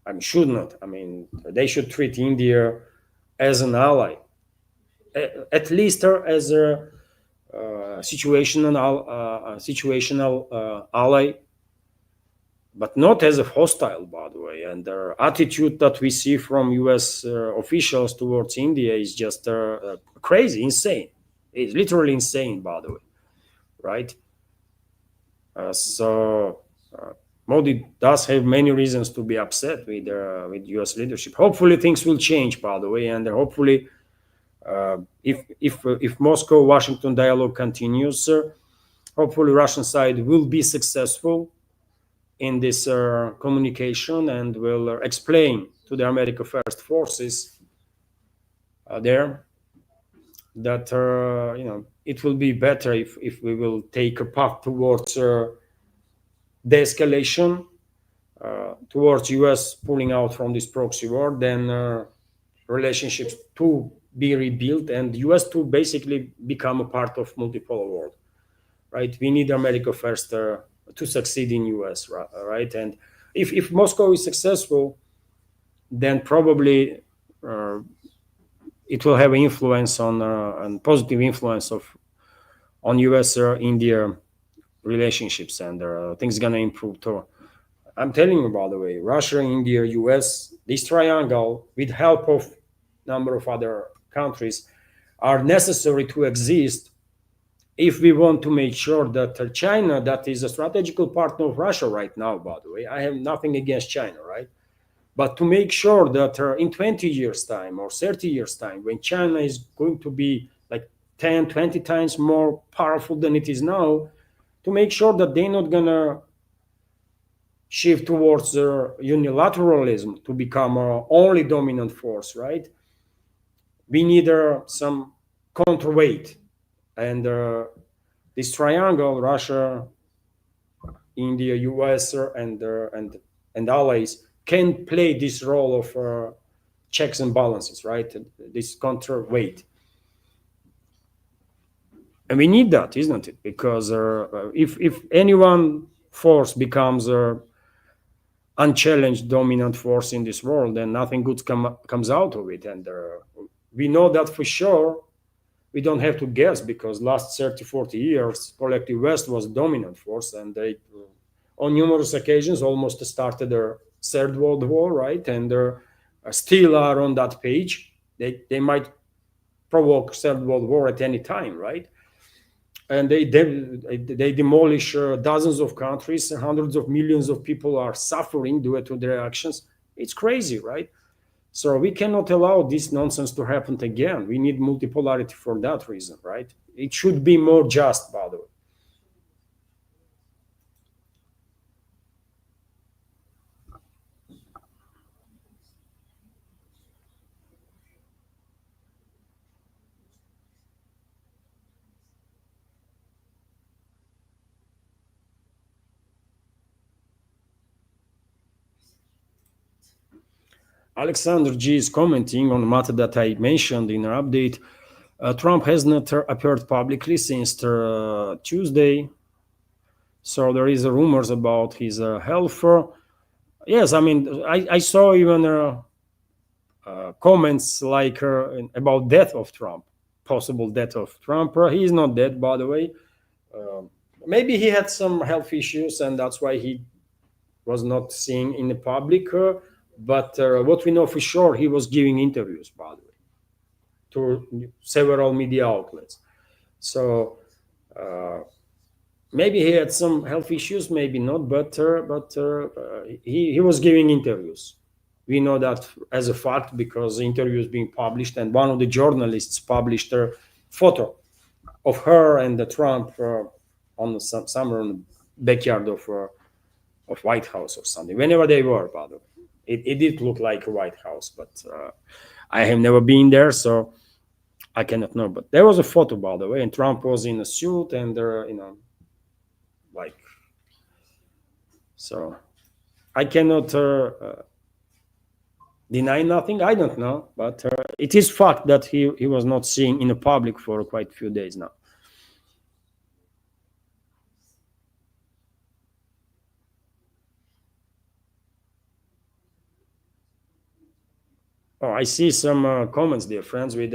I mean, should not. I mean, they should treat India as an ally, at least as a situational ally, but not as a hostile, by the way. And the attitude that we see from US officials towards India is just crazy, insane. It's literally insane, by the way, right? So Modi does have many reasons to be upset with US leadership. Hopefully things will change, by the way, and hopefully if Moscow Washington dialogue continues, hopefully Russian side will be successful in this communication and will explain to the America First forces there that it will be better if we will take a path towards de-escalation, towards US pulling out from this proxy war, then relationships to be rebuilt and US to basically become a part of multipolar world, right? We need America First to succeed in US, right? And if Moscow is successful, then probably it will have influence on and positive influence on US India relationships, and things gonna improve too. I'm telling you, by the way, Russia, India, US, this triangle, with help of number of other countries, are necessary to exist if we want to make sure that China, that is a strategical partner of Russia right now, by the way, I have nothing against China, right? But to make sure that in 20 years' time or 30 years' time, when China is going to be like 10, 20 times more powerful than it is now, to make sure that they're not going to shift towards unilateralism to become only dominant force, right? We need some counterweight. And this triangle, Russia, India, US, and allies, can play this role of checks and balances, right? This counterweight. And we need that, isn't it? Because if any one force becomes unchallenged dominant force in this world, then nothing good comes out of it. And we know that for sure. We don't have to guess, because last 30, 40 years, collective West was dominant force, and they, on numerous occasions, almost started their Third World War, right? And still are on that page. They might provoke Third World War at any time, right? And they demolish dozens of countries, hundreds of millions of people are suffering due to their actions. It's crazy, right? So we cannot allow this nonsense to happen again. We need multipolarity for that reason, right? It should be more just, by the way. Alexander G is commenting on the matter that I mentioned in our update. Trump has not appeared publicly since Tuesday, so there is rumors about his health. Yes, I mean, I saw even comments like about death of Trump, possible death of Trump. He is not dead, by the way. Maybe he had some health issues, and that's why he was not seen in the public. But what we know for sure, he was giving interviews, by the way, to several media outlets. So maybe he had some health issues, maybe not, but he was giving interviews. We know that as a fact because the interview is being published, and one of the journalists published a photo of her and the Trump on somewhere in the backyard of White House or something. Whenever they were, by the way, it did look like a White House, but I have never been there, so I cannot know. But there was a photo, by the way, and Trump was in a suit and like, so I cannot deny nothing. I don't know, but it is fact that he was not seen in the public for quite a few days now. Oh, I see some comments, dear friends, with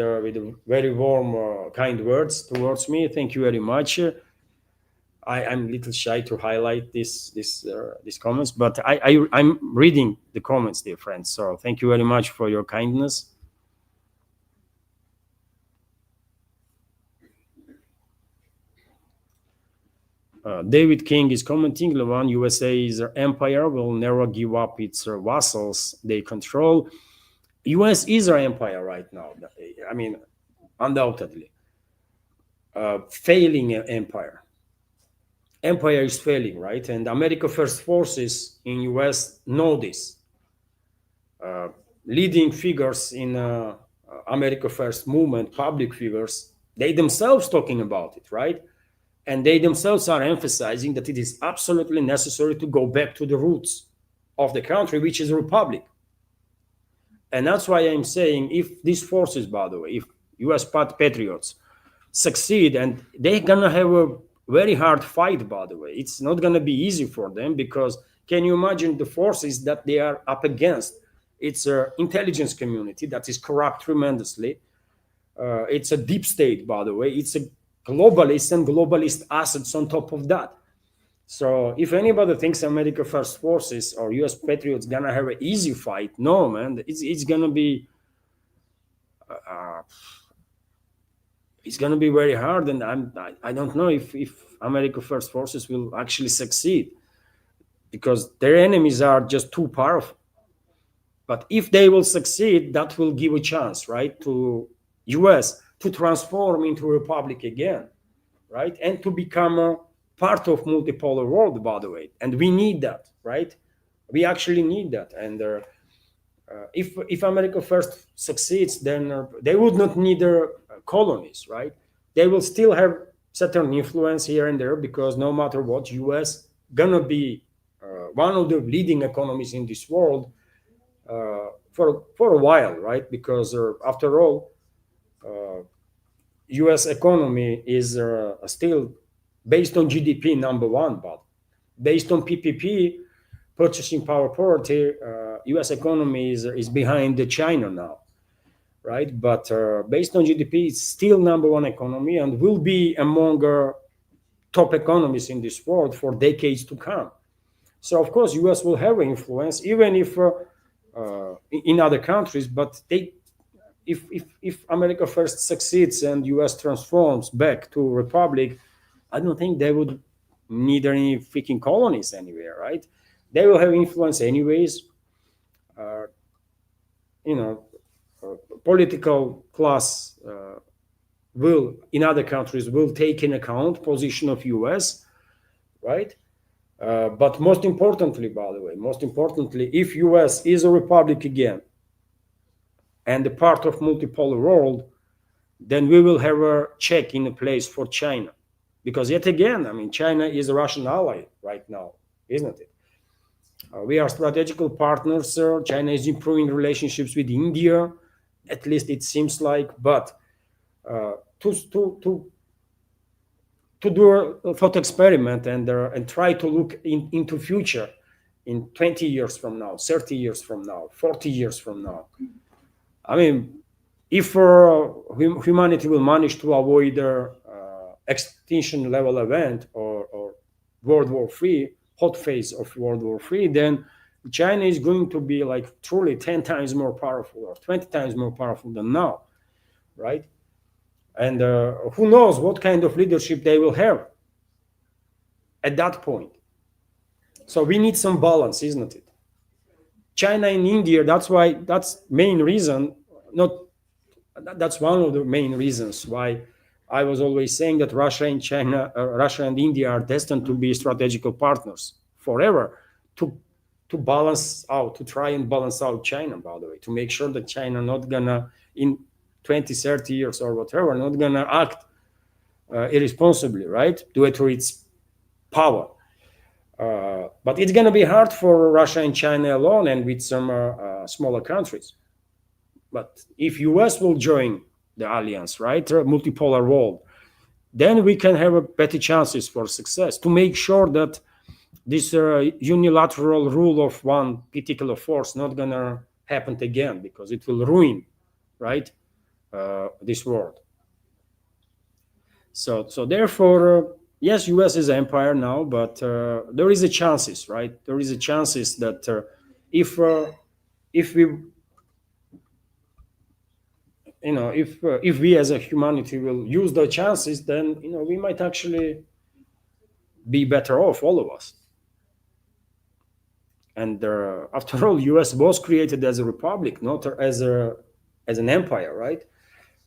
very warm, kind words towards me. Thank you very much. I'm a little shy to highlight these comments, but I'm reading the comments, dear friends. So thank you very much for your kindness. David King is commenting, Levan, USA's empire will never give up its vassals they control. US is our empire right now. I mean, undoubtedly. Failing empire. Empire is failing, right? And America First forces in US know this. Leading figures in America First movement, public figures, they themselves talking about it, right? And they themselves are emphasizing that it is absolutely necessary to go back to the roots of the country, which is a republic. And that's why I'm saying if these forces, by the way, if US patriots succeed, and they're going to have a very hard fight, by the way, it's not going to be easy for them, because can you imagine the forces that they are up against? It's an intelligence community that is corrupt tremendously. It's a deep state, by the way. It's a globalist and globalist assets on top of that. So if anybody thinks America First forces or US patriots gonna have an easy fight, no, man, it's gonna be very hard, and I don't know if America First forces will actually succeed, because their enemies are just too powerful. But if they will succeed, that will give a chance, right, to US to transform into a republic again, right, and to become a part of multipolar world, by the way. And we need that, right? We actually need that. And if America First succeeds, then they would not need their colonies, right? They will still have certain influence here and there, because no matter what, US gonna be one of the leading economies in this world for a while, right? Because after all, US economy is still based on GDP number one, but based on PPP, purchasing power parity, US economy is behind China now, right? But based on GDP, it's still number one economy and will be among top economies in this world for decades to come. So of course, US will have influence, even if in other countries, but if America First succeeds and US transforms back to republic, I don't think they would need any freaking colonies anywhere, right? They will have influence anyways. you know, political class will in other countries will take in account position of US, right? But most importantly, by the way, most importantly, if US is a republic again and a part of multipolar world, then we will have a check in place for China. Because yet again, I mean, China is a Russian ally right now, isn't it? We are strategical partners. China is improving relationships with India, at least it seems like. But to do a thought experiment and try to look into future in 20 years from now, 30 years from now, 40 years from now. I mean, if humanity will manage to avoid extinction level event or World War III, hot phase of World War III, then China is going to be like truly 10 times more powerful or 20 times more powerful than now, right? And who knows what kind of leadership they will have at that point. So we need some balance, isn't it? China and India, that's main reason, not that's one of the main reasons why I was always saying that Russia and China, Russia and India are destined to be strategical partners forever to balance out, to try and balance out China, by the way, to make sure that China not gonna, in 20, 30 years or whatever, not gonna act irresponsibly, right, due to its power. But it's gonna be hard for Russia and China alone and with some smaller countries. But if US will join the alliance, right, multipolar world, then we can have a better chances for success to make sure that this unilateral rule of one particular force not gonna happen again, because it will ruin, right, this world. So therefore, yes, US is empire now, but there is a chances, right? There is a chances that if we, if we as a humanity will use the chances, then we might actually be better off, all of us. And after all, US was created as a republic, not as an empire, right?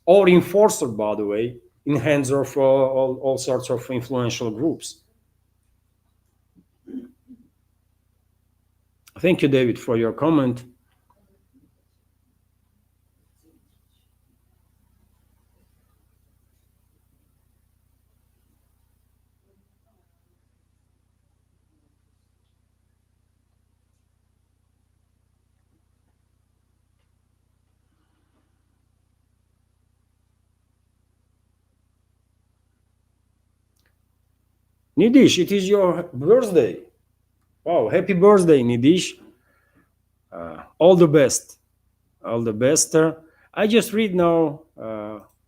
Or enforcer, by the way, in hands of all sorts of influential groups. Thank you, David, for your comment. Nidish, it is your birthday. Wow, happy birthday, Nidish. All the best. All the best. I just read now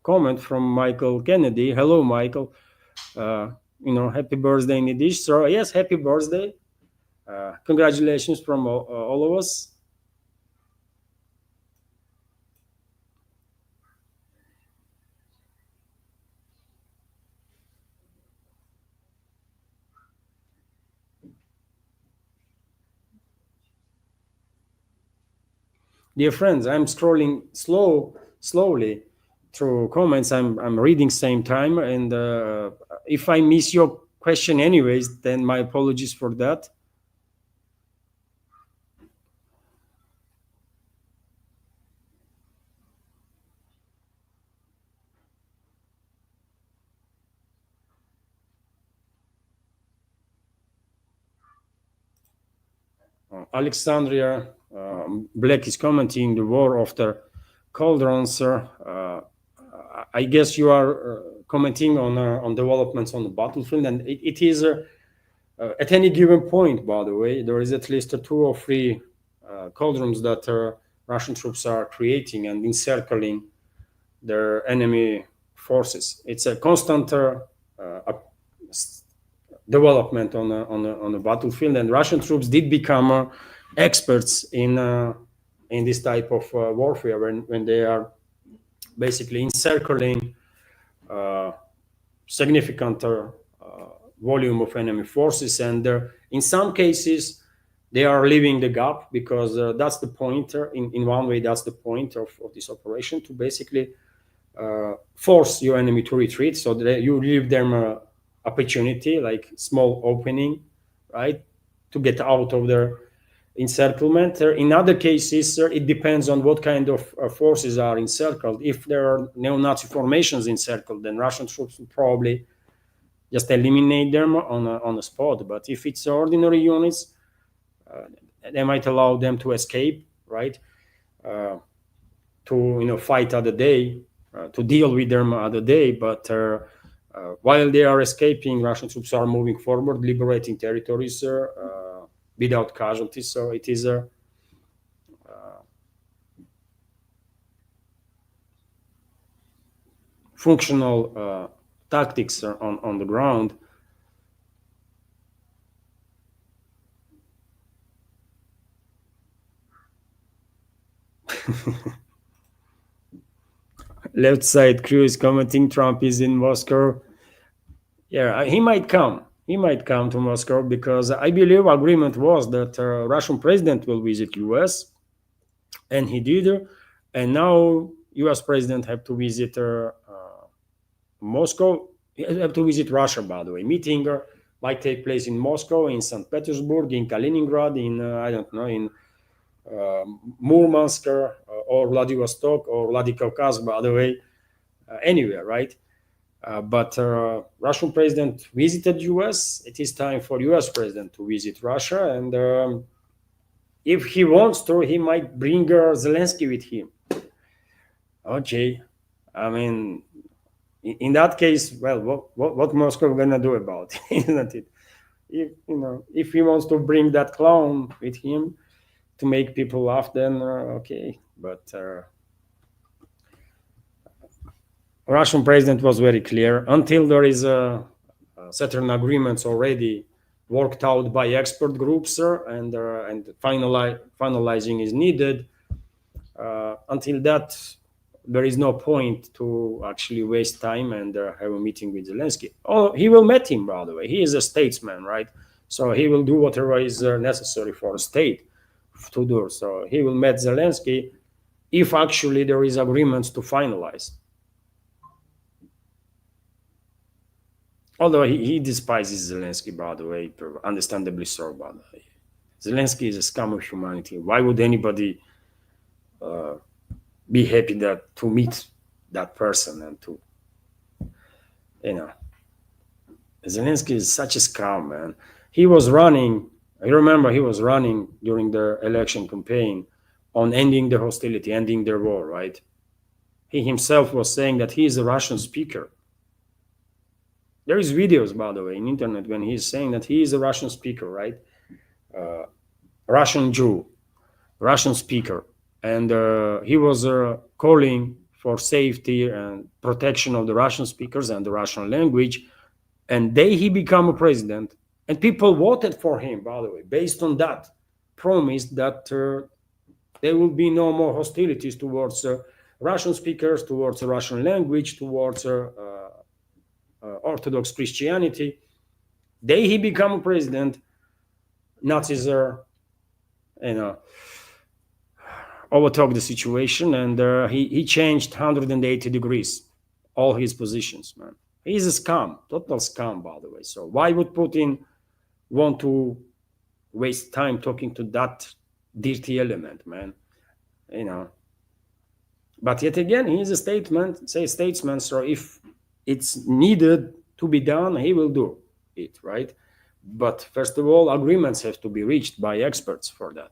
comment from Michael Kennedy. Hello, Michael. Happy birthday, Nidish. So, yes, happy birthday. Congratulations from all of us. Dear friends, I'm scrolling slowly through comments. I'm reading same time, and if I miss your question anyways, then my apologies for that. Alexandria Black is commenting the war after cauldrons. I guess you are commenting on developments on the battlefield, and it is at any given point. By the way, there is at least 2 or 3 cauldrons that Russian troops are creating and encircling their enemy forces. It's a constant development on the battlefield, and Russian troops did become experts in this type of warfare when they are basically encircling significant volume of enemy forces, and in some cases they are leaving the gap because that's the point. In one way, that's the point of this operation, to basically force your enemy to retreat, so that you leave them opportunity, like small opening, right, to get out of their encirclement. In other cases, it depends on what kind of forces are encircled. If there are neo-Nazi formations encircled, then Russian troops will probably just eliminate them on the spot. But if it's ordinary units, uh, they might allow them to escape, right? Uh, to fight other day, to deal with them other day. But while they are escaping, Russian troops are moving forward, liberating territories without casualties. So it is a functional tactics on the ground. Left side crew is commenting Trump is in Moscow. Yeah, he might come. He might come to Moscow because I believe agreement was that Russian president will visit US, and he did. And now US president have to visit Moscow. He have to visit Russia, by the way. Meeting might take place in Moscow, in St. Petersburg, in Kaliningrad, in I don't know, in uh, Murmansk, or Vladivostok, or Vladikavkaz, by the way, anywhere, right? But Russian president visited US. It is time for US president to visit Russia, and if he wants to, he might bring Zelensky with him. Okay, I mean, in that case, well, what Moscow gonna do about it, isn't it? If if he wants to bring that clown with him to make people laugh, then okay. But Russian president was very clear. Until there is certain agreements already worked out by expert groups, and finalizing is needed. Until that, there is no point to actually waste time and have a meeting with Zelensky. Oh, he will meet him, by the way. He is a statesman, right? So he will do whatever is necessary for a state to do. So he will meet Zelensky if actually there is agreements to finalize. Although he despises Zelensky, by the way, understandably so, by the way. Zelensky is a scum of humanity. Why would anybody be happy that to meet that person and to, you know, Zelensky is such a scum, man. He was running, I remember he was running during the election campaign on ending the hostility, ending the war, right? He himself was saying that he is a Russian speaker. There is videos, by the way, in internet when he's saying that he is a Russian speaker, right? Russian Jew, Russian speaker. And he was calling for safety and protection of the Russian speakers and the Russian language. And then he became a president, and people voted for him, by the way, based on that promise that there will be no more hostilities towards Russian speakers, towards the Russian language, towards Orthodox Christianity. Then he became president. Nazis are, you know, overtook the situation, and he changed 180 degrees all his positions, man. He's a scam, total scam, by the way. So why would Putin want to waste time talking to that dirty element, man? You know. But yet again, he's a statesman. So if it's needed to be done, he will do it, right? But first of all, agreements have to be reached by experts for that.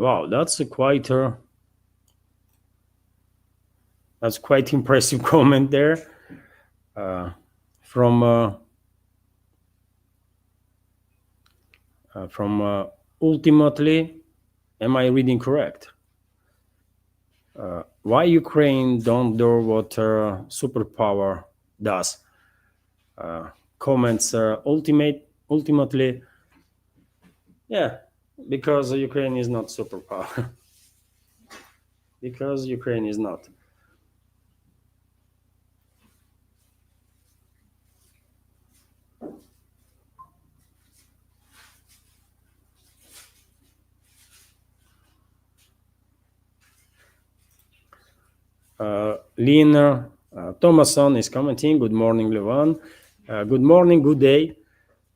Wow, that's quite impressive comment there uh, from from ultimately. Am I reading correct? Why Ukraine don't do what superpower does? Comments ultimately, yeah, because Ukraine is not superpower. Because Ukraine is not. Lynn Thomason is commenting. Good morning, Levan. Good morning, good day.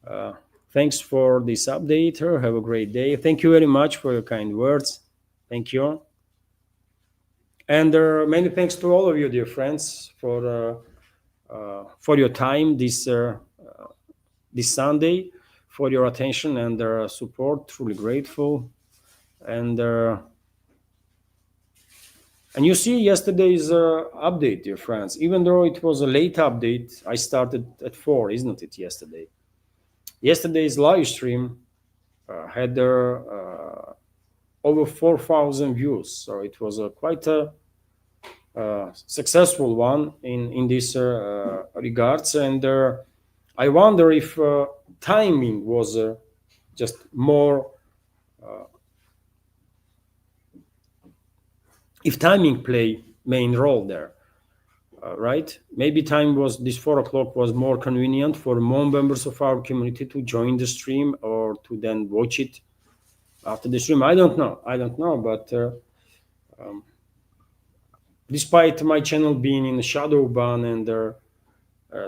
Uh, Thanks for this update. Have a great day. Thank you very much for your kind words. Thank you. And many thanks to all of you, dear friends, for your time this Sunday, for your attention and support. Truly grateful. And you see yesterday's update, dear friends. Even though it was a late update, I started at 4, isn't it? Yesterday's live stream had over 4,000 views, so it was quite a successful one in this regards. And I wonder if timing was just more, if timing play main role there, right? Maybe time was this 4 o'clock was more convenient for more members of our community to join the stream or to then watch it after the stream. I don't know, but despite my channel being in shadow ban and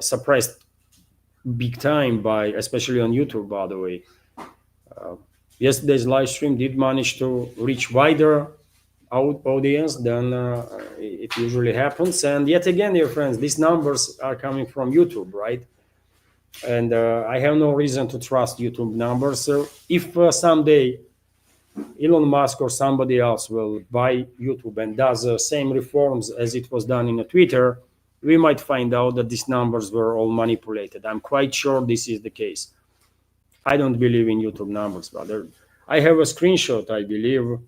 suppressed big time by, especially on YouTube, by the way, yesterday's live stream did manage to reach wider audience than it usually happens. And yet again, dear friends, these numbers are coming from YouTube, right? And I have no reason to trust YouTube numbers. So if someday Elon Musk or somebody else will buy YouTube and does the same reforms as it was done in Twitter, we might find out that these numbers were all manipulated. I'm quite sure this is the case. I don't believe in YouTube numbers, but I have a screenshot, I believe.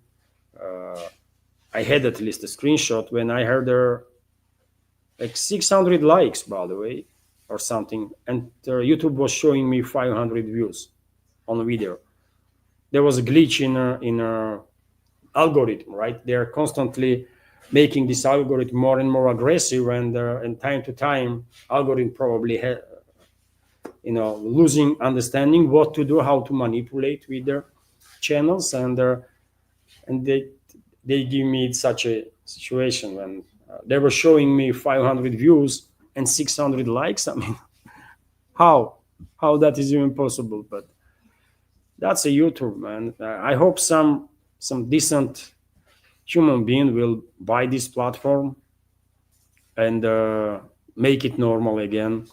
I had at least a screenshot when I heard there like 600 likes, by the way, or something, and YouTube was showing me 500 views on a video. There was a glitch in algorithm, right? They're constantly making this algorithm more and more aggressive, and time to time, algorithm probably losing understanding what to do, how to manipulate with their channels, and they give me such a situation when they were showing me 500 views and 600 likes. I mean, how how that is even possible? But that's a YouTube, man. I hope some decent human being will buy this platform and make it normal again.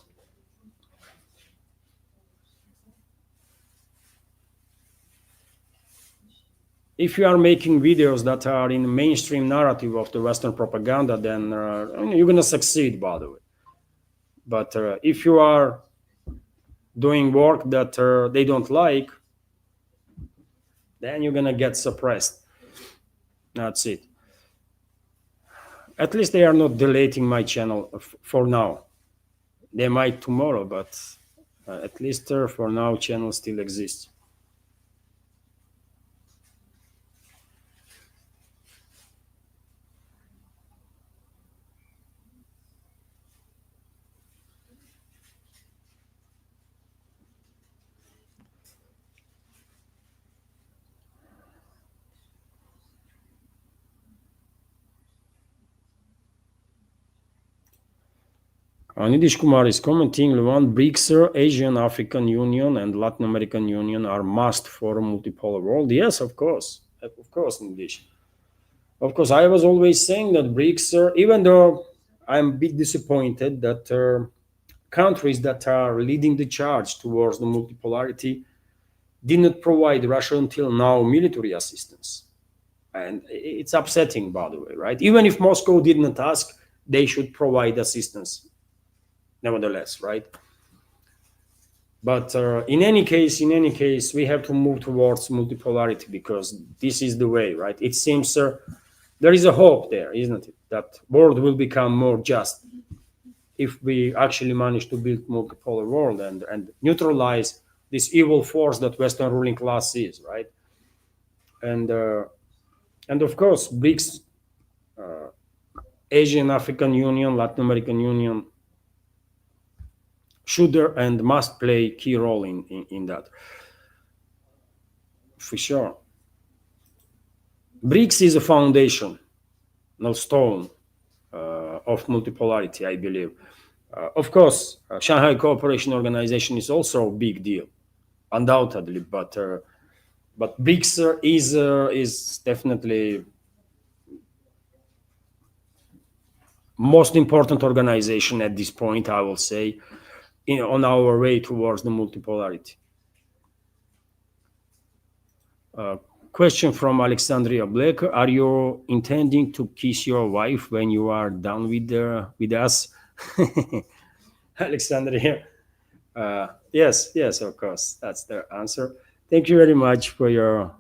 If you are making videos that are in the mainstream narrative of the Western propaganda, then you're gonna succeed, by the way. But if you are doing work that they don't like, then you're gonna get suppressed. That's it. At least they are not deleting my channel for now. They might tomorrow, but at least for now, channel still exists. Nidish Kumar is commenting, Levan, BRICS, Asian, African Union, and Latin American Union are must for a multipolar world. Yes, of course, Nidish. Of course, I was always saying that BRICS, even though I'm a bit disappointed that countries that are leading the charge towards the multipolarity did not provide Russia until now military assistance. and it's upsetting, by the way, right? Even if Moscow didn't ask, they should provide assistance nevertheless, right? But in any case, we have to move towards multipolarity because this is the way, right? It seems there is a hope there, isn't it? That world will become more just if we actually manage to build multipolar world and neutralize this evil force that Western ruling class is, right? And and of course, BRICS, Asian African Union, Latin American Union should and must play key role in that, for sure. BRICS is a foundation, no stone, of multipolarity, I believe. Of course, Shanghai Cooperation Organization is also a big deal, undoubtedly, but BRICS is definitely most important organization at this point, I will say, on our way towards the multipolarity. Question from Alexandria Black: are you intending to kiss your wife when you are done with us? Alexandria, yes, yes, of course, that's the answer. Thank you very much for your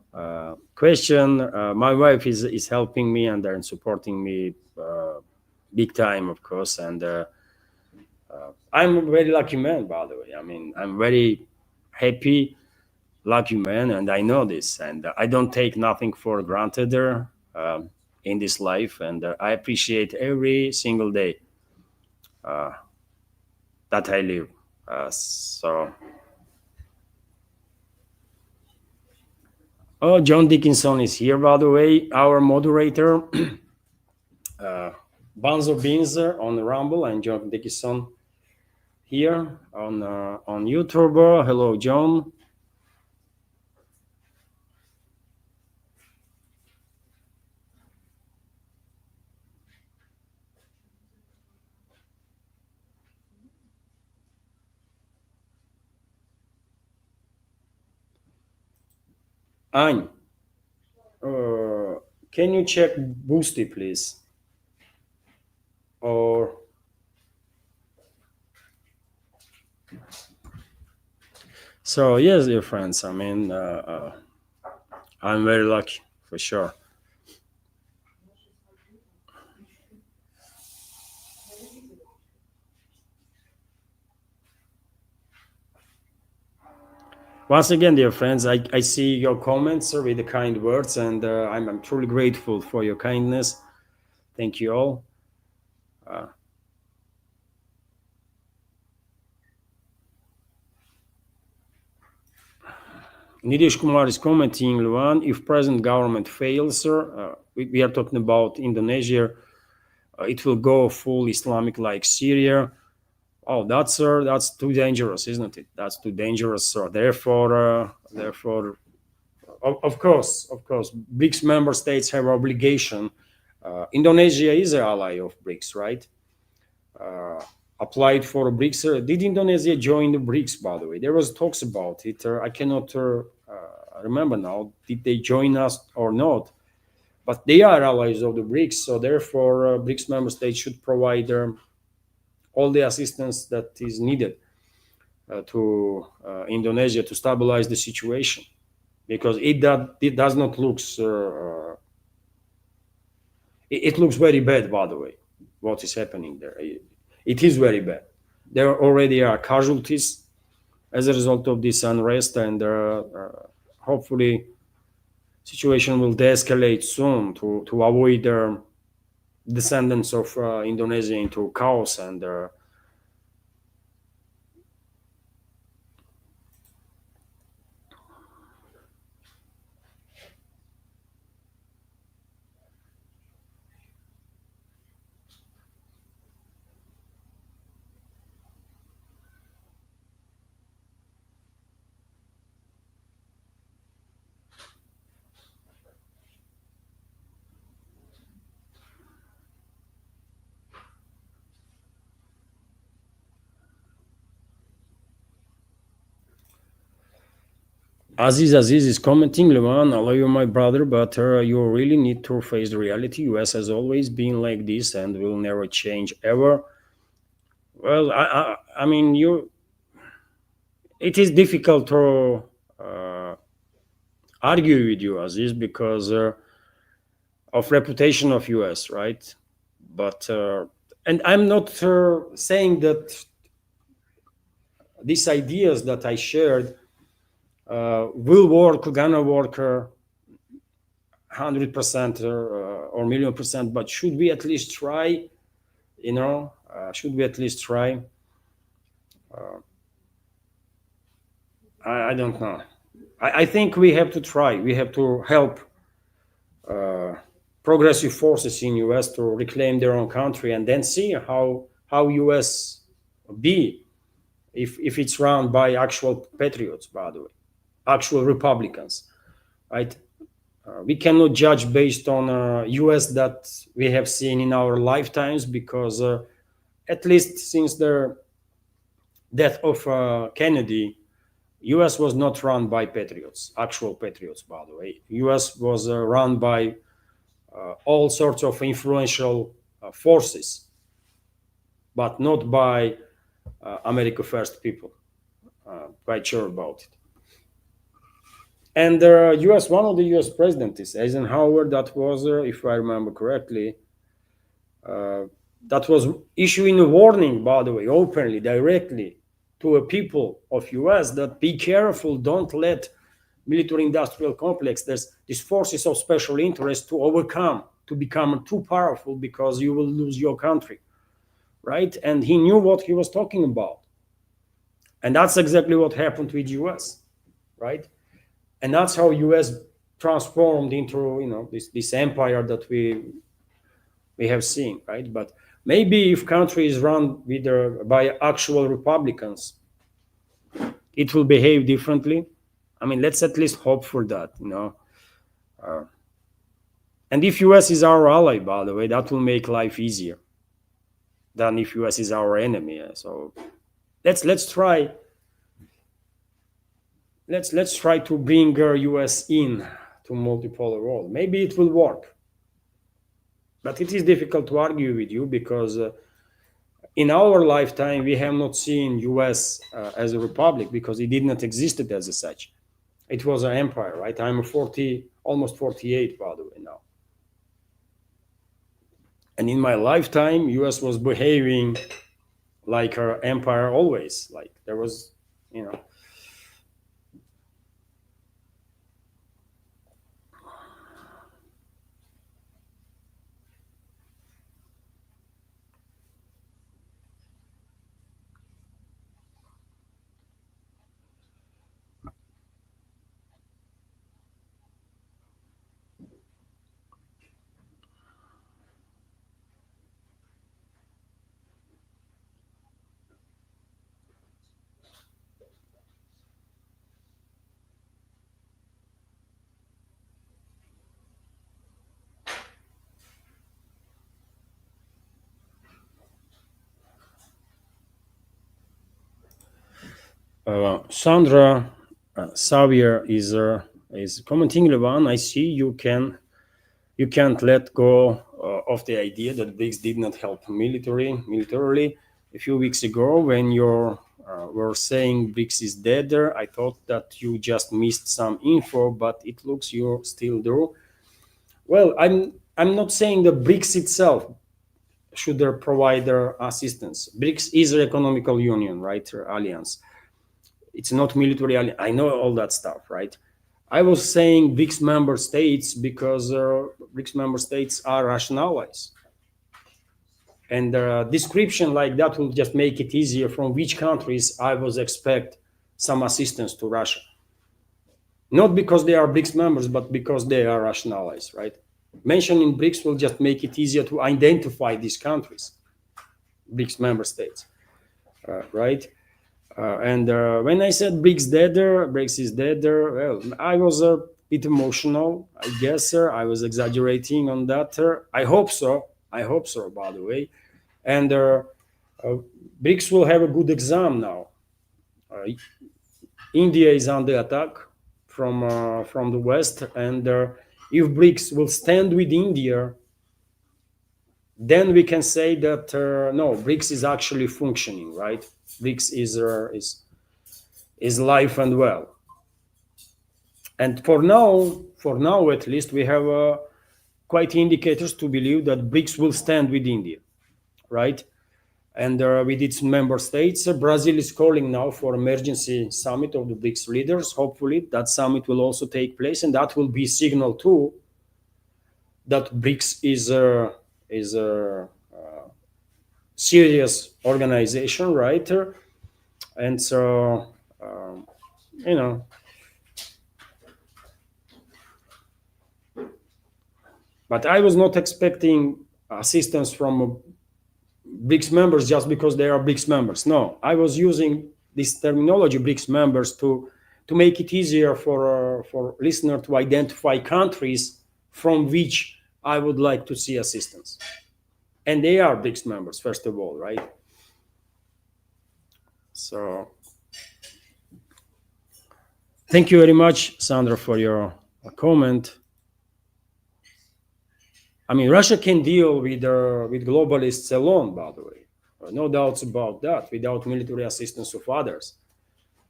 question. My wife is helping me and supporting me big time, of course, and I'm a very lucky man, by the way. I mean, I'm very happy, lucky man, and I know this, and I don't take nothing for granted there in this life, and I appreciate every single day that I live. So, oh, John Dickinson is here, by the way, our moderator. Banzo Beans on Rumble and John Dickinson here on YouTube. Hello, John. Ань, can you check Boosty, please? Or so, yes, dear friends. I mean, I'm very lucky for sure. Once again, dear friends, I see your comments with the kind words, and I'm truly grateful for your kindness. Thank you all. Nidish Kumar is commenting, Luan, if present government fails, we are talking about Indonesia, it will go full Islamic like Syria. Oh, that's too dangerous, isn't it? That's too dangerous. So therefore, of course, BRICS member states have obligation. Indonesia is an ally of BRICS, right? Applied for BRICS. Did Indonesia join the BRICS? By the way, there was talks about it. I cannot remember now. Did they join us or not? But they are allies of the BRICS, so therefore, BRICS member states should provide all the assistance that is needed to Indonesia to stabilize the situation, because it does not look it looks very bad, by the way, what is happening there. It is very bad. There already are casualties as a result of this unrest, and hopefully situation will de-escalate soon to avoid descendants of Indonesia into chaos and Aziz is commenting, Levan, I love you, my brother, but you really need to face the reality. US has always been like this and will never change ever. Well, I mean, it is difficult to uh, argue with you, Aziz, because of reputation of US, right? But and I'm not saying that these ideas that I shared will work, gonna work 100% or million percent, but should we at least try? Should we at least try? I don't know. I think we have to try. We have to help progressive forces in US to reclaim their own country, and then see how US be if it's run by actual patriots, by the way, actual Republicans, right? We cannot judge based on US that we have seen in our lifetimes, because at least since the death of Kennedy, US was not run by patriots, actual patriots, by the way. US was run by all sorts of influential forces, but not by America First people. Quite sure about it. And US, one of the US presidents, Eisenhower, that was, if I remember correctly, that was issuing a warning, by the way, openly, directly to a people of US that be careful, don't let military industrial complex, there's these forces of special interest to overcome, to become too powerful, because you will lose your country, right? And he knew what he was talking about. And that's exactly what happened with US, right? And that's how US transformed into this empire that we have seen, right? But maybe if country is run by actual Republicans, it will behave differently. I mean, let's at least hope for that. And if US is our ally, by the way, that will make life easier than if US is our enemy. So let's try. Let's try to bring US in to multipolar world. Maybe it will work. But it is difficult to argue with you, because in our lifetime we have not seen US as a republic, because it did not exist as such. It was an empire, right? I'm 40, almost 48, by the way, now. And in my lifetime, US was behaving like an empire always. Like there was, you know. Sandra Xavier is commenting, Levan. I see you can't let go of the idea that BRICS did not help militarily. A few weeks ago, when you were saying BRICS is dead, I thought that you just missed some info, but it looks you still do. Well, I'm not saying that BRICS itself should provide their assistance. BRICS is an economical union, right? Alliance. It's not military alliance. I know all that stuff, right? I was saying BRICS member states because BRICS member states are Russian allies. And description like that will just make it easier from which countries I was expect some assistance to Russia. Not because they are BRICS members, but because they are Russian allies, right? Mentioning BRICS will just make it easier to identify these countries, BRICS member states, right? And when I said BRICS is dead, well, I was a bit emotional, I guess. I was exaggerating on that. I hope so, by the way. And BRICS will have a good exam now. India is under attack from the West, and if BRICS will stand with India, then we can say that no, BRICS is actually functioning, right? BRICS is life and well. And for now at least, we have quite indicators to believe that BRICS will stand with India, right? And with its member states, Brazil is calling now for emergency summit of the BRICS leaders. Hopefully, that summit will also take place, and that will be a signal too that BRICS is a serious organization, right? And so, you know, but I was not expecting assistance from BRICS members just because they are BRICS members. No, I was using this terminology, BRICS members, to make it easier for listener to identify countries from which I would like to see assistance. And they are BRICS members, first of all, right? So thank you very much, Sandra, for your comment. I mean, Russia can deal with globalists alone, by the way. No doubts about that, without military assistance of others,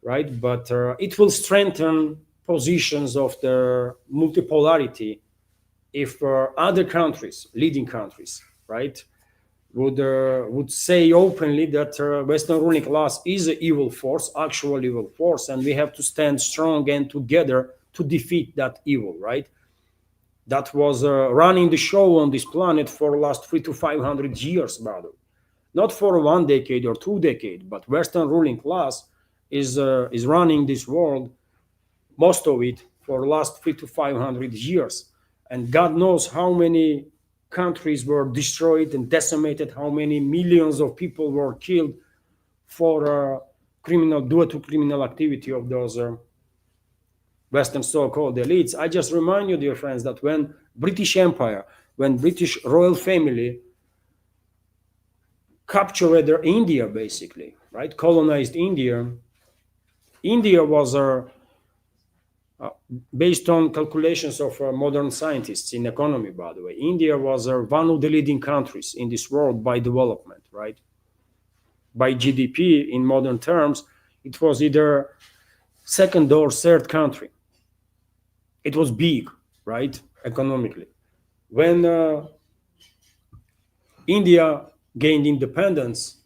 right? But it will strengthen positions of the multipolarity if other countries, leading countries, right, would say openly that Western ruling class is an evil force, actual evil force, and we have to stand strong and together to defeat that evil, right? That was running the show on this planet for the last 300 to 500 years, by the way. Not for 1 decade or 2 decades, but Western ruling class is running this world, most of it, for the last 300 to 500 years. And God knows how many countries were destroyed and decimated, how many millions of people were killed for due to criminal activity of those Western so-called elites. I just remind you, dear friends, that when British Empire, when British royal family captured India, basically, right, colonized India, India was based on calculations of modern scientists in economy, by the way, India was one of the leading countries in this world by development, right? By GDP, in modern terms, it was either second or third country. It was big, right, economically. When India gained independence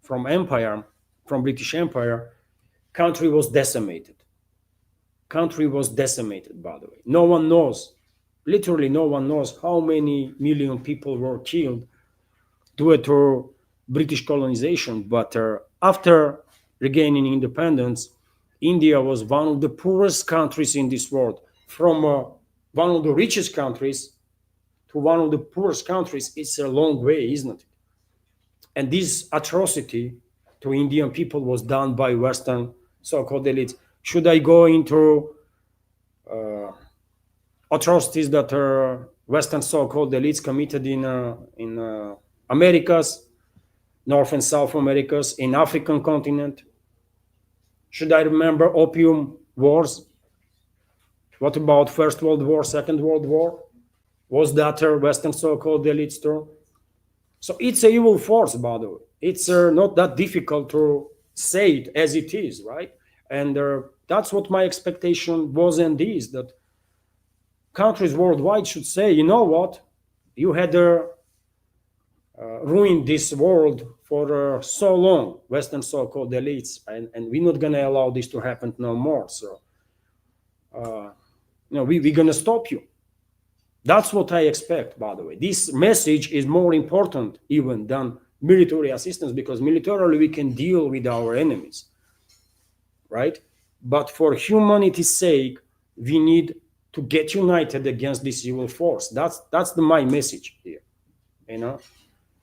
from empire, from British Empire, country was decimated. Country was decimated, by the way. No one knows, literally no one knows how many million people were killed due to British colonization. But after regaining independence, India was one of the poorest countries in this world. From one of the richest countries to one of the poorest countries, it's a long way, isn't it? And this atrocity to Indian people was done by Western so-called elites. Should I go into atrocities that Western so-called elites committed in Americas, North and South Americas, in African continent? Should I remember opium wars? What about First World War, Second World War? Was that Western so-called elites too? So it's an evil force, by the way. It's not that difficult to say it as it is, right? And that's what my expectation was and is, that countries worldwide should say, you know what, you had ruined this world for so long, Western so-called elites, and we're not going to allow this to happen no more. So, we're going to stop you. That's what I expect, by the way. This message is more important even than military assistance, because militarily we can deal with our enemies, right? But for humanity's sake, we need to get united against this evil force. That's my message here, you know.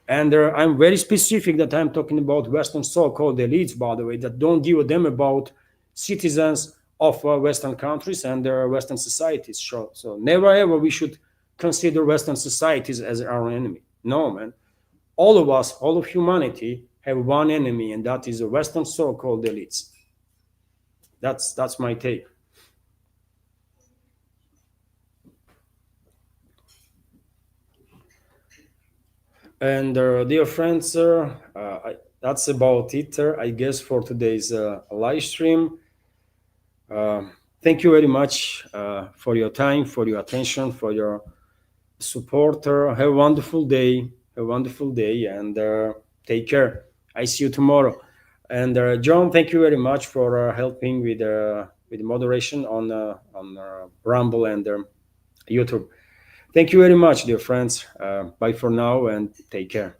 And I'm very specific that I'm talking about Western so-called elites, by the way, that don't give a damn about citizens of Western countries and Western societies. So never ever we should consider Western societies as our enemy. No, man. All of us, all of humanity, have one enemy, and that is the Western so-called elites. That's my take. And dear friends, that's about it, I guess, for today's live stream. Thank you very much for your time, for your attention, for your support. Have a wonderful day. Have a wonderful day, and take care. I see you tomorrow. And John, thank you very much for helping with moderation on Rumble and YouTube. Thank you very much, dear friends. Bye for now, and take care.